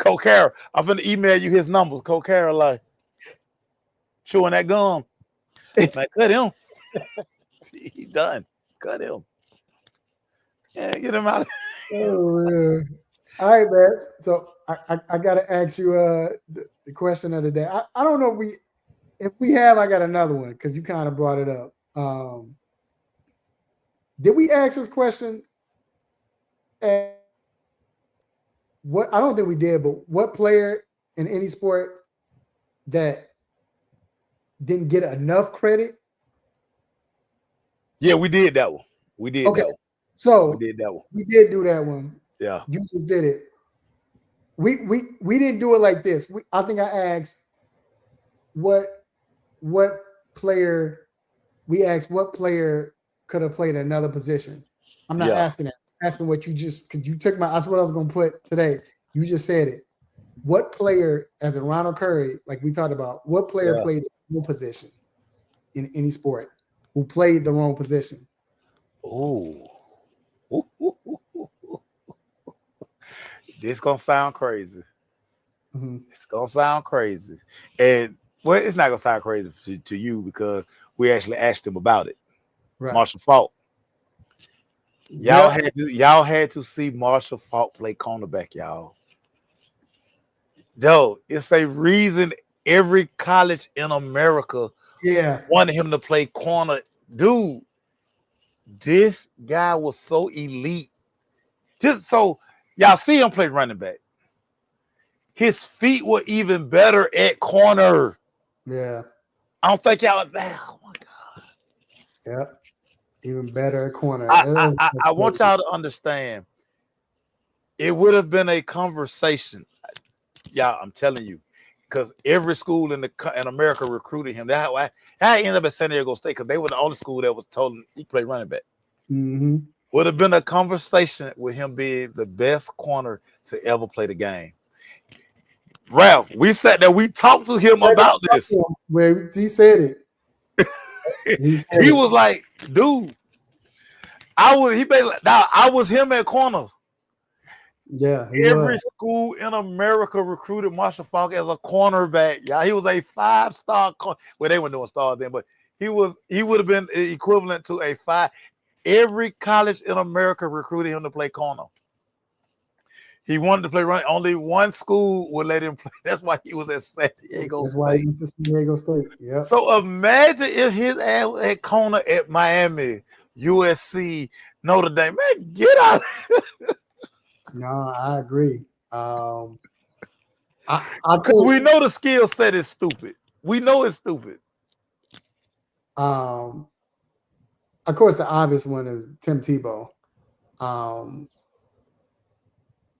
Speaker 3: Cocara, I'm gonna email you his numbers. Cocara, like, chewing that gum. Like, cut him. He done. Cut him. Yeah, get him out.
Speaker 2: Oh man. All right, man. So I gotta ask you the question of the day. I don't know if we have, I got another one because you kind of brought it up. Did we ask this question? What I don't think we did, but what player in any sport that didn't get enough credit?
Speaker 3: Yeah, we did that one. We did that one.
Speaker 2: So
Speaker 3: we did that one.
Speaker 2: We did do that one.
Speaker 3: Yeah.
Speaker 2: You just did it. We didn't do it like this. I think I asked what player could have played another position. I'm not asking that. I'm asking what you just, because you took that's what I was going to put today. You just said it. What player, as a Ronald Curry, like we talked about, what player played the wrong position in any sport? Who played the wrong position?
Speaker 3: Oh. This gonna sound crazy. It's gonna sound crazy, and it's not gonna sound crazy to you because we actually asked him about it. Right. Marshall Faulk. Y'all had to see Marshall Faulk play cornerback, y'all. Though it's a reason every college in America wanted him to play corner. Dude, this guy was so elite. Just so y'all see him play running back. His feet were even better at corner.
Speaker 2: Yeah.
Speaker 3: I don't think y'all. Oh my God.
Speaker 2: Yep. Even better at corner.
Speaker 3: I want y'all to understand. It would have been a conversation. Y'all, I'm telling you. Because every school in America recruited him. That's how I ended up at San Diego State, because they were the only school that was told him he played running back. Would have been a conversation with him being the best corner to ever play the game. Ralph, we sat there, we talked to him about this.
Speaker 2: Where he said it.
Speaker 3: He was like, dude, I was him at corner.
Speaker 2: Yeah.
Speaker 3: Every school in America recruited Marshall Faulk as a cornerback. Yeah, he was a 5-star corner. Well, they weren't doing stars then, but he would have been equivalent to a 5. Every college in America recruited him to play corner. He wanted to play run. Only one school would let him play. That's why he was at San Diego State.
Speaker 2: That's why he went to San Diego State. Yeah.
Speaker 3: So imagine if his ass at corner at Miami, USC, Notre Dame. Man, get out.
Speaker 2: No, I agree.
Speaker 3: We know the skill set is stupid. We know it's stupid.
Speaker 2: Of course, the obvious one is Tim Tebow.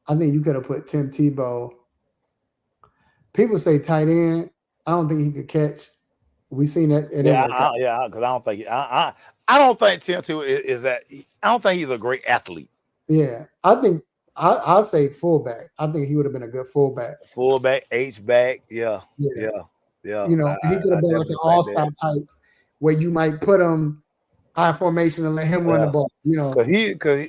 Speaker 2: I think you could have put Tim Tebow. People say tight end. I don't think he could catch. We seen that.
Speaker 3: Because I don't think Tim Tebow is that. I don't think he's a great athlete.
Speaker 2: Yeah, I think I'll say fullback. I think he would have been a good fullback.
Speaker 3: Fullback, H-back, yeah.
Speaker 2: You know, he could have been like an all-star type where you might put him high formation and let him run the ball. You know,
Speaker 3: because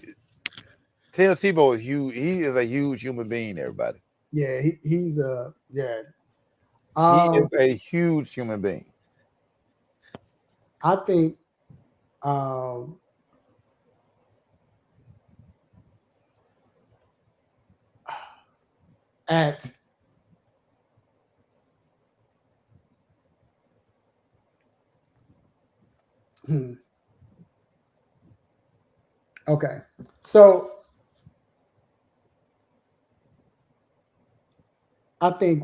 Speaker 3: Tim Tebow is huge. He is a huge human being. Everybody.
Speaker 2: Yeah, he's
Speaker 3: he is a huge human being.
Speaker 2: I think at Okay, so I think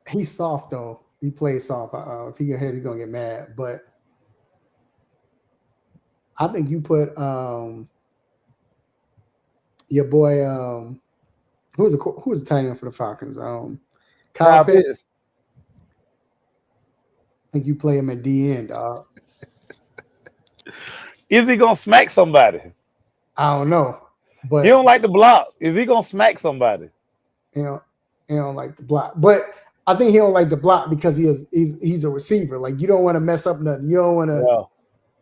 Speaker 2: he's soft though. He plays soft. If he get hit, he's gonna get mad. But I think you put your boy who's the tight end for the Falcons? Kyle Pitts. I think you play him at D end, dog.
Speaker 3: Is he gonna smack somebody?
Speaker 2: I don't know, but
Speaker 3: he don't like to block. Is he gonna smack somebody?
Speaker 2: He don't like the block. But I think he don't like the block because he's a receiver. Like you don't want to mess up nothing. You don't want to.
Speaker 3: Yeah.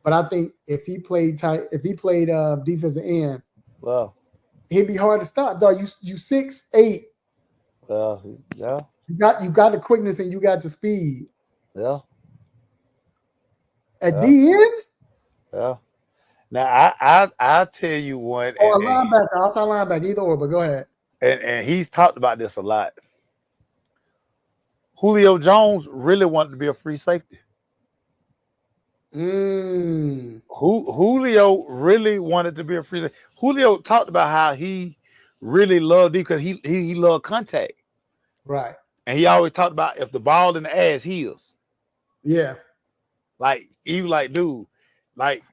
Speaker 2: But I think if he played defensive end,
Speaker 3: well,
Speaker 2: he'd be hard to stop, dog. You 6'8".
Speaker 3: Yeah.
Speaker 2: You got the quickness and you got the speed.
Speaker 3: Yeah.
Speaker 2: At D end?
Speaker 3: Yeah. Now I'll tell you one.
Speaker 2: Or a linebacker, outside linebacker, either or, but go ahead.
Speaker 3: And he's talked about this a lot. Julio Jones really wanted to be a free safety. Julio really wanted to be a free safety. Julio talked about how he really loved it because he loved contact.
Speaker 2: Right.
Speaker 3: And he always talked about if the ball in the ass heals.
Speaker 2: Yeah.
Speaker 3: Like he was like, dude, like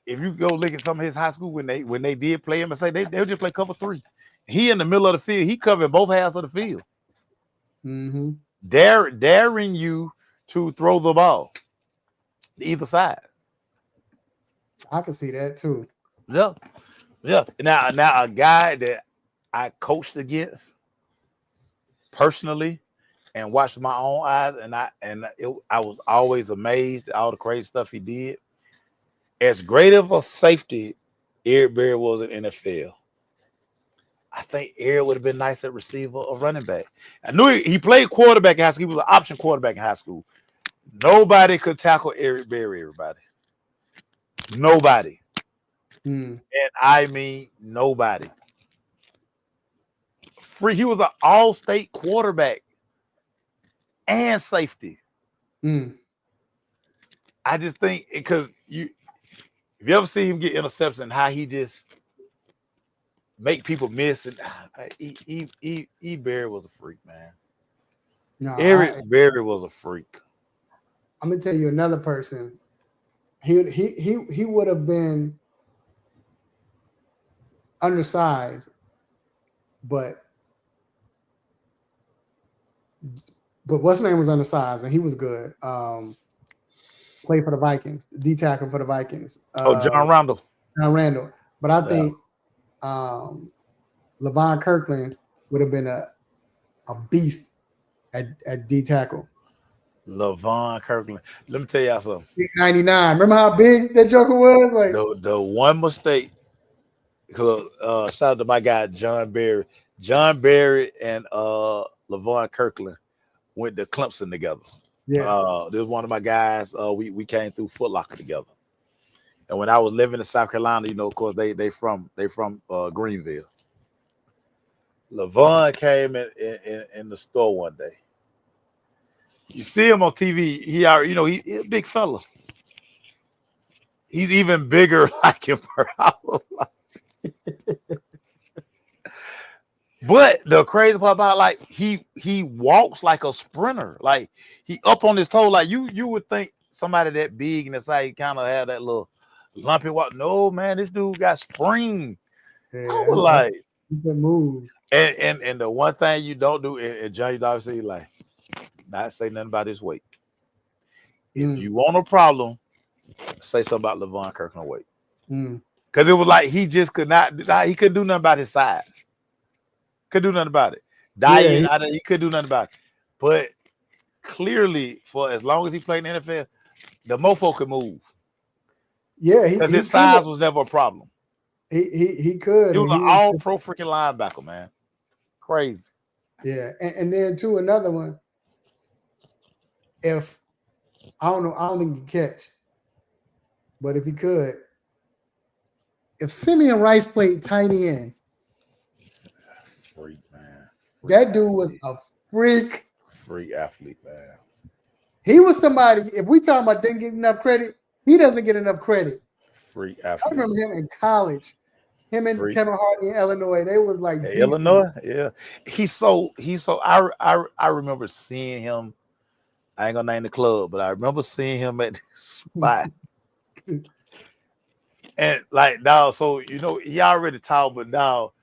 Speaker 3: if you go look at some of his high school when they did play him and say they'll just play cover 3. He in the middle of the field, he covered both halves of the field.
Speaker 2: Mm-hmm.
Speaker 3: Daring you to throw the ball to either side.
Speaker 2: I can see that too.
Speaker 3: Yeah. Now a guy that I coached against personally and watched with my own eyes, I was always amazed at all the crazy stuff he did. As great of a safety Eric Berry was in NFL, I think Eric would have been nice at receiver or running back. I knew he played quarterback in high school. He was an option quarterback in high school. Nobody could tackle Eric Berry, everybody. Nobody. And I mean nobody. He was an all-state quarterback and safety. I just think because if you ever see him get interception, how he just make people miss, and Berry was a freak, man. No, Eric Berry was a freak.
Speaker 2: I'm gonna tell you another person. He would have been undersized, but what's his name was undersized and he was good. Played for the Vikings, D tackle for the Vikings.
Speaker 3: John Randall.
Speaker 2: John Randall. But I think Levon Kirkland would have been a beast at D tackle.
Speaker 3: Levon Kirkland. Let me tell y'all something.
Speaker 2: 99. Remember how big that joker was? Like
Speaker 3: the one mistake. Shout out to my guy John Berry. John Berry and Levon Kirkland went to Clemson together. Yeah. This was one of my guys. We came through Foot Locker together. And when I was living in South Carolina, of course they from Greenville. Levon came in the store one day. You see him on TV. He's a big fella. He's even bigger like him. But the crazy part about like he walks like a sprinter, like he up on his toe. Like you would think somebody that big and that's how he kind of had that little lumpy walk. No, man, this dude got spring. Yeah, I was like,
Speaker 2: he can move.
Speaker 3: And the one thing you don't do, and Johnny obviously like not say nothing about his weight. If you want a problem, say something about Levon Kirkland's weight. Because it was like he just he couldn't do nothing about his size. Couldn't do nothing about it. He couldn't do nothing about it. But clearly, for as long as he played in the NFL, the mofo could move.
Speaker 2: Yeah,
Speaker 3: because his size was never a problem.
Speaker 2: He could.
Speaker 3: He was an all-pro freaking linebacker, man. Crazy.
Speaker 2: Yeah, and then too another one. If I don't think he can catch, but if he could, if Simeon Rice played tight end,
Speaker 3: freak, man.
Speaker 2: That dude was a freak.
Speaker 3: Freak athlete, man.
Speaker 2: He was somebody. If we talking about didn't get enough credit, he doesn't get enough credit.
Speaker 3: Freak
Speaker 2: I
Speaker 3: athlete.
Speaker 2: remember him in college. Him and
Speaker 3: Freak.
Speaker 2: Kevin Hart in Illinois. They was like
Speaker 3: Hey,
Speaker 2: beasts.
Speaker 3: Illinois, yeah. He's so. I remember seeing him. I ain't gonna name the club, but I remember seeing him at this spot. And like now, so he already tall, but now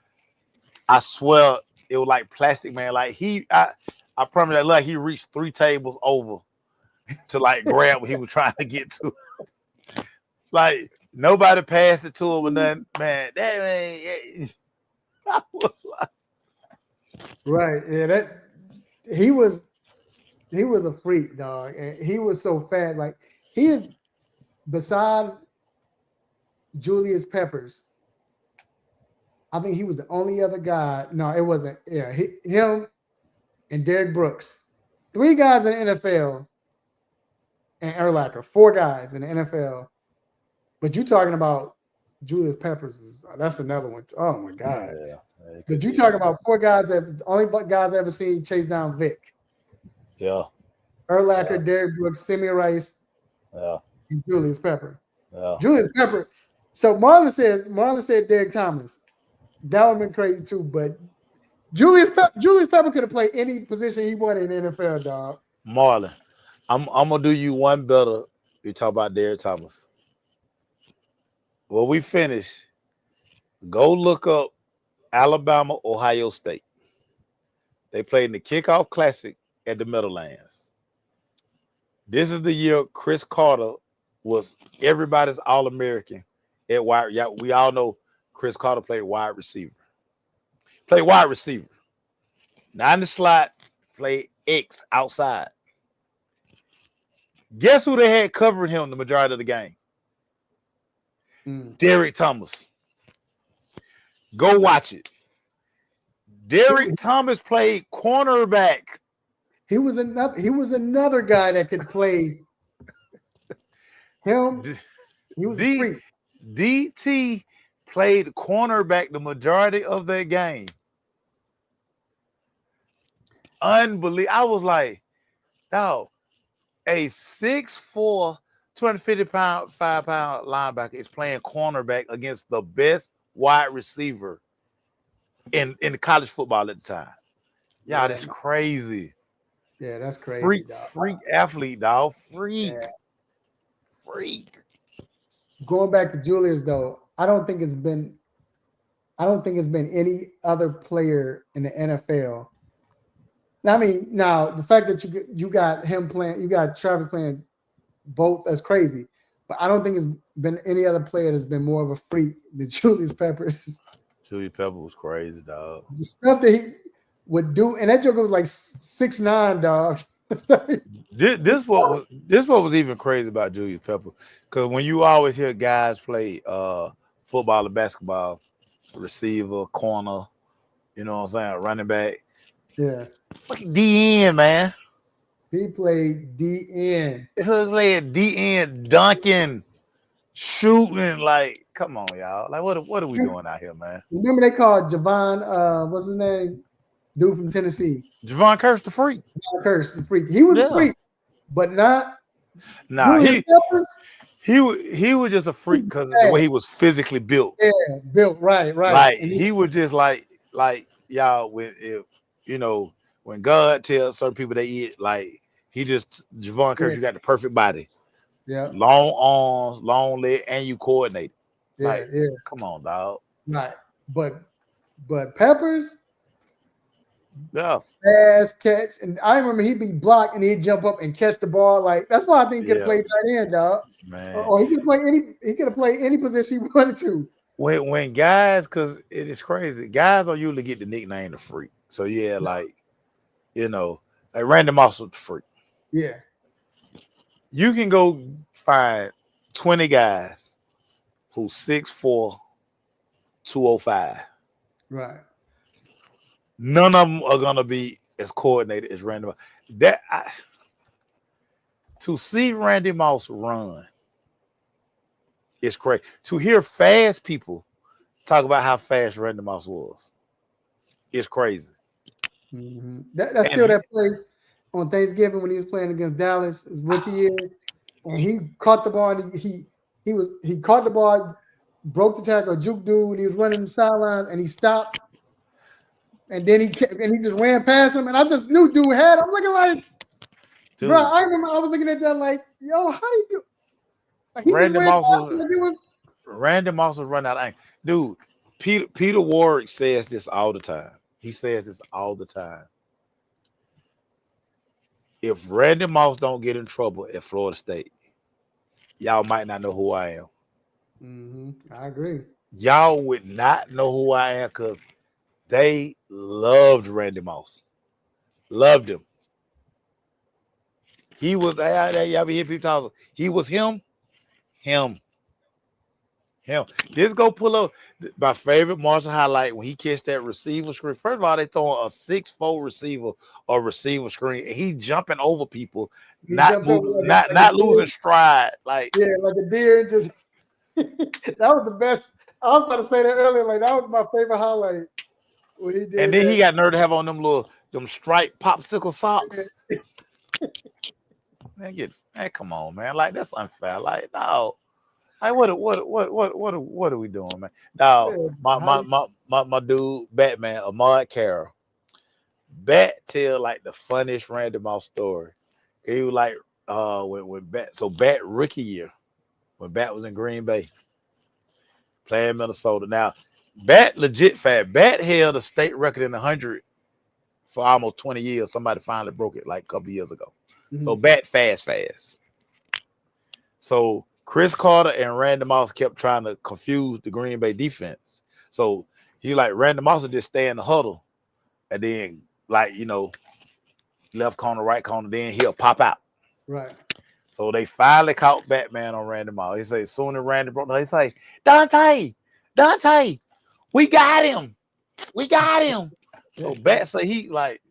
Speaker 3: I swear it was like plastic, man. Like I promise that like he reached 3 tables over to like grab what he was trying to get to. Like nobody passed it to him or nothing, man. That man, I was like,
Speaker 2: Right. Yeah, that he was a freak, dog. And he was so fat. Like he is besides Julius Peppers. I think he was the only other guy. No, it wasn't. Yeah, him and Derek Brooks. 3 guys in the NFL and Urlacher. 4 guys in the NFL. But you talking about Julius Peppers, that's another one. Oh my God.
Speaker 3: yeah.
Speaker 2: But you talking about 4 guys that only guys I ever seen chase down Vic.
Speaker 3: Yeah.
Speaker 2: Urlacher,
Speaker 3: Yeah.
Speaker 2: Derek Brooks, Simeon Rice,
Speaker 3: Yeah.
Speaker 2: and Julius Pepper.
Speaker 3: Yeah.
Speaker 2: Julius Pepper. So Marlon said Derek Thomas. That would have been crazy too. But Julius Pepper could have played any position he wanted in the NFL, dog.
Speaker 3: Marlon, I'm gonna do you one better. You talk about Derek Thomas. When we finish, go look up Alabama, Ohio State. They played in the kickoff classic at the Meadowlands. This is the year Chris Carter was everybody's All-American at wide. Yeah, we all know Chris Carter played wide receiver. Played wide receiver. Now in the slot, played X outside. Guess who they had covering him the majority of the game? Derek Thomas. Go watch it. Derek Thomas played cornerback.
Speaker 2: He was another guy that could play him. He was a freak.
Speaker 3: DT played cornerback the majority of that game. Unbelievable. I was like, dog, a 6'4", 250-pound, 5-pound linebacker is playing cornerback against the best wide receiver in college football at the time. Yeah, that's crazy.
Speaker 2: Yeah, that's crazy.
Speaker 3: Freak athlete, dog. Freak.
Speaker 2: Going back to Julius, though, I don't think it's been any other player in the NFL. Now, I mean, the fact that you got him playing, you got Travis playing both, that's crazy. But I don't think it's been any other player that's been more of a freak than Julius Peppers.
Speaker 3: Julius Pepper was crazy, dog.
Speaker 2: The stuff that he would do, and that joker was like 6'9", dog.
Speaker 3: This what was even crazy about Julius Pepper, because when you always hear guys play football and basketball, receiver, corner, you know what I'm saying, running back.
Speaker 2: Yeah.
Speaker 3: Fucking DN, man.
Speaker 2: He played DN.
Speaker 3: He played DN, dunking, shooting. Like, come on, y'all. Like, what are we doing out here, man?
Speaker 2: Remember they called Javon, what's his name? Dude from Tennessee.
Speaker 3: Javon Curse the freak.
Speaker 2: Javon Curse the freak. He was a freak, but not.
Speaker 3: Nah, he was just a freak because of the way he was physically built.
Speaker 2: Yeah, built right.
Speaker 3: Like he was just like y'all when God tells certain people they eat, like Javon Curse, you got the perfect body.
Speaker 2: Yeah.
Speaker 3: Long arms, long leg, and you coordinate.
Speaker 2: Yeah,
Speaker 3: Come on, dog.
Speaker 2: Right. But Peppers,
Speaker 3: yeah,
Speaker 2: fast catch. And I remember he'd be blocked and he'd jump up and catch the ball. Like, that's why I think he could play tight end, dog.
Speaker 3: Man.
Speaker 2: Or he could play any position he wanted to.
Speaker 3: When guys, because it is crazy, guys don't usually get the nickname the freak. So yeah, like Randy Moss was the freak.
Speaker 2: Yeah.
Speaker 3: You can go find 20 guys who's 6'4", 205.
Speaker 2: Right.
Speaker 3: None of them are gonna be as coordinated as Randy Moss. To see Randy Moss run is crazy. To hear fast people talk about how fast Randy Moss was, it's crazy.
Speaker 2: Mm-hmm. That's
Speaker 3: And
Speaker 2: still that play on Thanksgiving when he was playing against Dallas his rookie year, and he caught the ball and he caught the ball, broke the tackle, juke dude, and he was running the sideline and he stopped, and then he just ran past him, and I just knew dude had. I'm looking like,
Speaker 3: dude,
Speaker 2: bro, I remember I was looking at that like, yo, how do you do? Like he just
Speaker 3: Randy
Speaker 2: ran
Speaker 3: Moss
Speaker 2: past him
Speaker 3: was
Speaker 2: and it was.
Speaker 3: Randy Moss was run out of anger. Dude, Peter Warwick says this all the time. He says this all the time. If Randy Moss don't get in trouble at Florida State, y'all might not know who I am.
Speaker 2: Mm-hmm. I agree.
Speaker 3: Y'all would not know who I am because they loved Randy Moss. Loved him. He was y'all be hearing people talking. He was him. Just go pull up my favorite Marshall highlight when he catch that receiver screen. First of all, they throwing a 6'4" receiver or receiver screen, and he jumping over people,
Speaker 2: He
Speaker 3: not
Speaker 2: jumped over
Speaker 3: moving,
Speaker 2: like a
Speaker 3: not
Speaker 2: deer.
Speaker 3: losing stride. Like
Speaker 2: Like a deer. Just that was the best. I was about to say that earlier. Like that was my favorite highlight when he did
Speaker 3: and then
Speaker 2: that.
Speaker 3: he got nerve to have on them striped popsicle socks. Man, come on, man. Like that's unfair. Like no. Like what are we doing, man? Now my dude Batman, Ahmad Carroll. Bat tell like the funniest Randy Moss story. He was like when Bat rookie year, when Bat was in Green Bay, playing Minnesota. Now, Bat legit fat. Bat held a state record in 100 for almost 20 years. Somebody finally broke it like a couple years ago.
Speaker 2: Mm-hmm.
Speaker 3: So Bat fast. So Chris Carter and Randy Moss kept trying to confuse the Green Bay defense. So he like Randy Moss would just stay in the huddle and then left corner, right corner, then he'll pop out.
Speaker 2: Right. So
Speaker 3: they finally caught Batman on Randy Moss. He said, as soon as Randy broke, he say, Dante, we got him. So Bat say he like,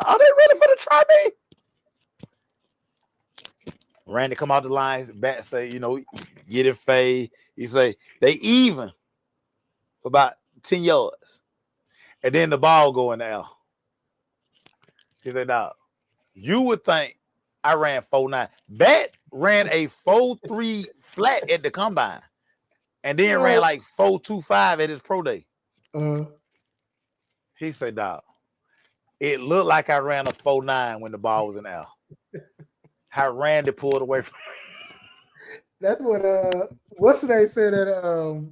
Speaker 3: are they ready for the try me? Randy come out the lines. Bat say, get it fade. He say they even for about 10 yards, and then the ball go in the air. He said, "Now, you would think I ran 4.9. Bat ran a 4.3 flat at the combine, and then ran like 4.25 at his pro day." He said, "Dog, it looked like I ran a 4.9 when the ball was in the air." How Randy pulled away from.
Speaker 2: That's what what's the name said that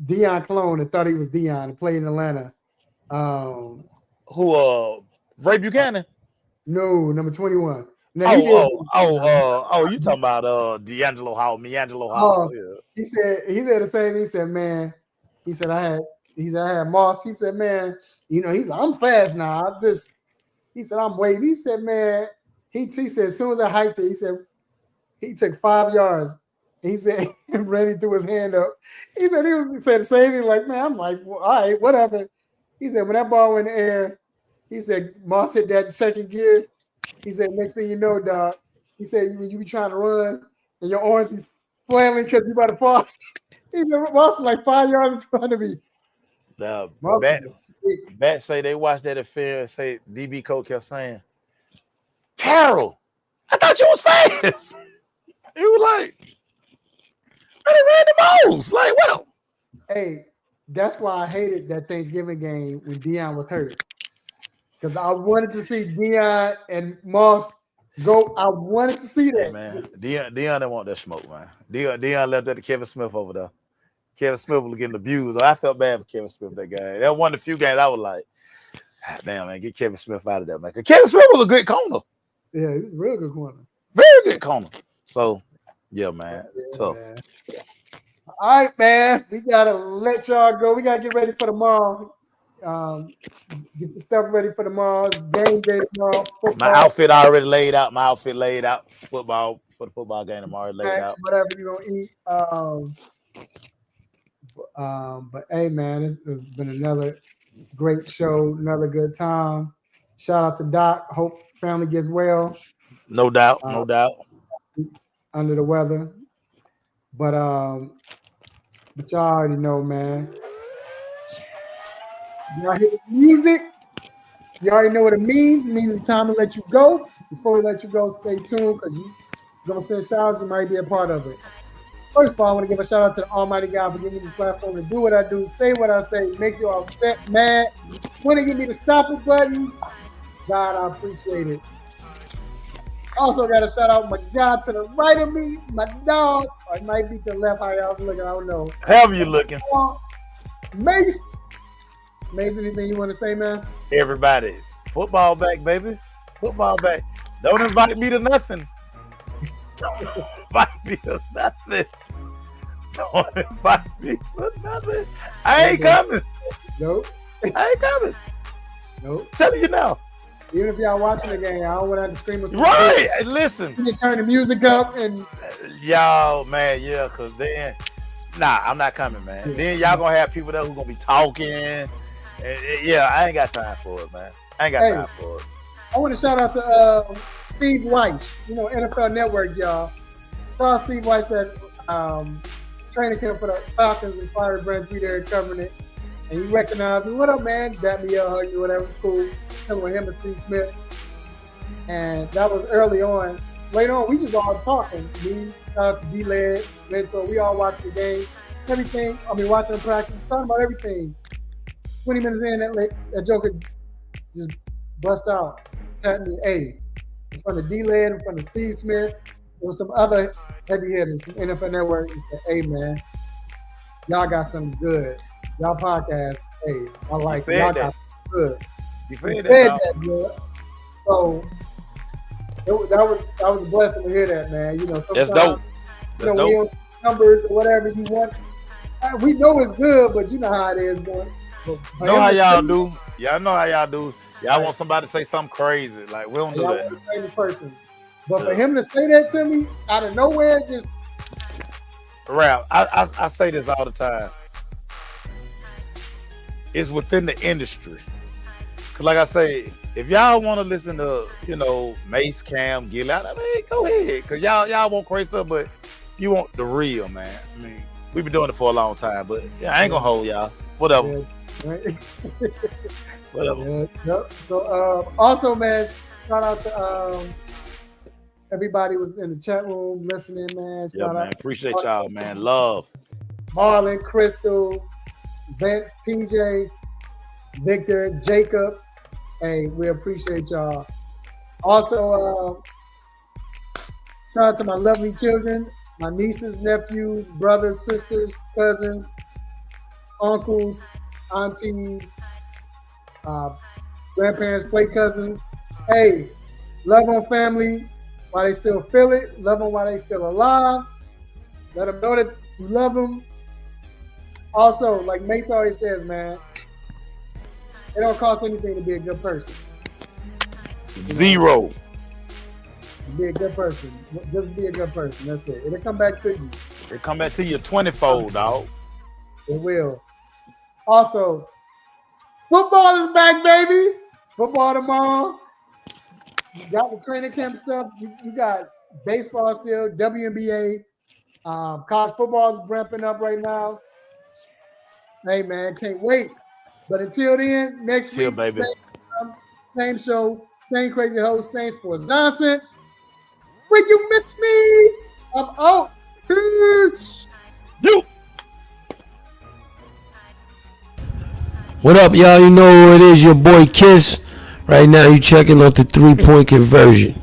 Speaker 2: Deion clone that thought he was Deion and played in Atlanta.
Speaker 3: Who Ray Buchanan?
Speaker 2: No, number 21.
Speaker 3: Now, you talking about D'Angelo Hall, Meangelo Hall. Yeah.
Speaker 2: He said the same thing. He said, man, I had Moss. He said, man, I'm fast now. He said, I'm waiting. He said, man, he said, as soon as I hiked it, he said, he took 5 yards. He said, Randy threw his hand up. He said, said the same thing, like, man, I'm like, well, all right, whatever. He said, when that ball went in the air, he said, Moss hit that second gear. He said, next thing you know, dog, he said, when you be trying to run and your arms be flailing because you about to fall. He said, Moss was like 5 yards in front of me.
Speaker 3: Bat say they watched that affair and say DB coach kept saying, Carroll, I thought you was fast. He was like, I done ran the most. Like, what?
Speaker 2: Hey, that's why I hated that Thanksgiving game when Deion was hurt. Because I wanted to see Deion and Moss go. I wanted to see that.
Speaker 3: Hey, man, Deion didn't want that smoke, man. Deion left that to Kevin Smith over there. Kevin Smith was getting abused. I felt bad for Kevin Smith that game. That one of the few games I was like, damn, man, get Kevin Smith out of there, man. Kevin Smith was a good corner.
Speaker 2: Yeah, he was a real good corner.
Speaker 3: Very good corner. So, yeah, man. Tough.
Speaker 2: Man. All right, man. We got to let y'all go. We got to get ready for tomorrow. Get your stuff ready for tomorrow. It's game day tomorrow. Football.
Speaker 3: My outfit already laid out. Football for the football game tomorrow laid out.
Speaker 2: Whatever you're going to eat. But hey, man, it's been another great show, another good time. Shout out to Doc. Hope family gets well.
Speaker 3: No doubt.
Speaker 2: Under the weather. But But y'all already know, man. Y'all hear the music? You already know what it means. It means it's time to let you go. Before we let you go, stay tuned because you're going to send shouts. You might be a part of it. First of all, I want to give a shout out to the Almighty God for giving me this platform to do what I do, say what I say, make you all upset, mad. Want to give me the stop it button? God, I appreciate it. Also got to shout out my God to the right of me, my dog. Or it might be to the left, how y'all looking, I don't know.
Speaker 3: However you looking.
Speaker 2: Mace. Mace, anything you want to say, man?
Speaker 3: Everybody, football back, baby. Football back. Don't invite me to nothing. Don't invite me to nothing. Don't invite me to nothing. I ain't coming.
Speaker 2: Nope.
Speaker 3: I ain't coming.
Speaker 2: Nope.
Speaker 3: Telling you now.
Speaker 2: Even if y'all watching the game, I don't want to have to scream or something.
Speaker 3: Right. Hey, listen.
Speaker 2: You can turn the music up and
Speaker 3: y'all, man, yeah, because then, I'm not coming, man.
Speaker 2: Yeah.
Speaker 3: Then y'all gonna have people there who gonna be talking. And, yeah, I ain't got time for it, man. I ain't got time for it.
Speaker 2: I want to shout out to Steve Weiss, NFL Network, y'all. Saw Steve Weiss at training camp for the Falcons and Fire Branch. We there covering it. And he recognized me. What up, man? Dap me up, hug me, whatever. It's cool. Him with him and Steve Smith. And that was early on. Later on, we just all talking. Me, shout out to D-Led, Mentor. We all watching the game. Everything. Watching the practice. Talking about everything. 20 minutes in, that joker just bust out. Tapped me, hey, in front of D-Led, in front of Steve Smith. There was some other heavy hitters from NFL Network. He said, hey, man, y'all got something good. Y'all podcast, hey, I like it. Y'all got something good.
Speaker 3: You said that,
Speaker 2: good. So that was a blessing to hear that, man.
Speaker 3: That's dope.
Speaker 2: We don't see numbers or whatever you want. We know it's good, but you know how it is, man.
Speaker 3: Know how y'all do. Y'all know how y'all do. Y'all want somebody to say something crazy. Like, we don't do that.
Speaker 2: The same person. But for him to say that to me out of nowhere, just
Speaker 3: Rap, I say this all the time. It's within the industry. Cause like I say, if y'all want to listen to, Mace, Cam, Gilly, go ahead. Cause y'all want crazy stuff, but you want the real, man. We've been doing it for a long time, but I ain't gonna hold y'all. Whatever.
Speaker 2: Yeah. Right?
Speaker 3: Whatever.
Speaker 2: Yep. So also, man, shout out to everybody was in the chat room listening, man. Shout out.
Speaker 3: Appreciate y'all, man. Love.
Speaker 2: Marlon, Crystal, Vince, TJ, Victor, Jacob. Hey, we appreciate y'all. Also, shout out to my lovely children, my nieces, nephews, brothers, sisters, cousins, uncles, aunties, grandparents, play cousins. Hey, love on family while they still feel it. Love them while they still alive. Let them know that you love them. Also, like Mace always says, man, it don't cost anything to be a good person.
Speaker 3: Zero.
Speaker 2: Be a good person. Just be a good person. That's it. It'll come back to you.
Speaker 3: It'll come back to you 20-fold, dog.
Speaker 2: It will. Also, football is back, baby. Football tomorrow. You got the training camp stuff. You got baseball still, WNBA. College football is ramping up right now. Hey, man, can't wait. But until then, next week,
Speaker 3: baby.
Speaker 2: Same show, same crazy host, same sports nonsense. When you miss me, I'm out. Peace.
Speaker 3: You.
Speaker 4: What up, y'all? You know who it is, your boy Kiss. Right now, you checking out the 3-point conversion.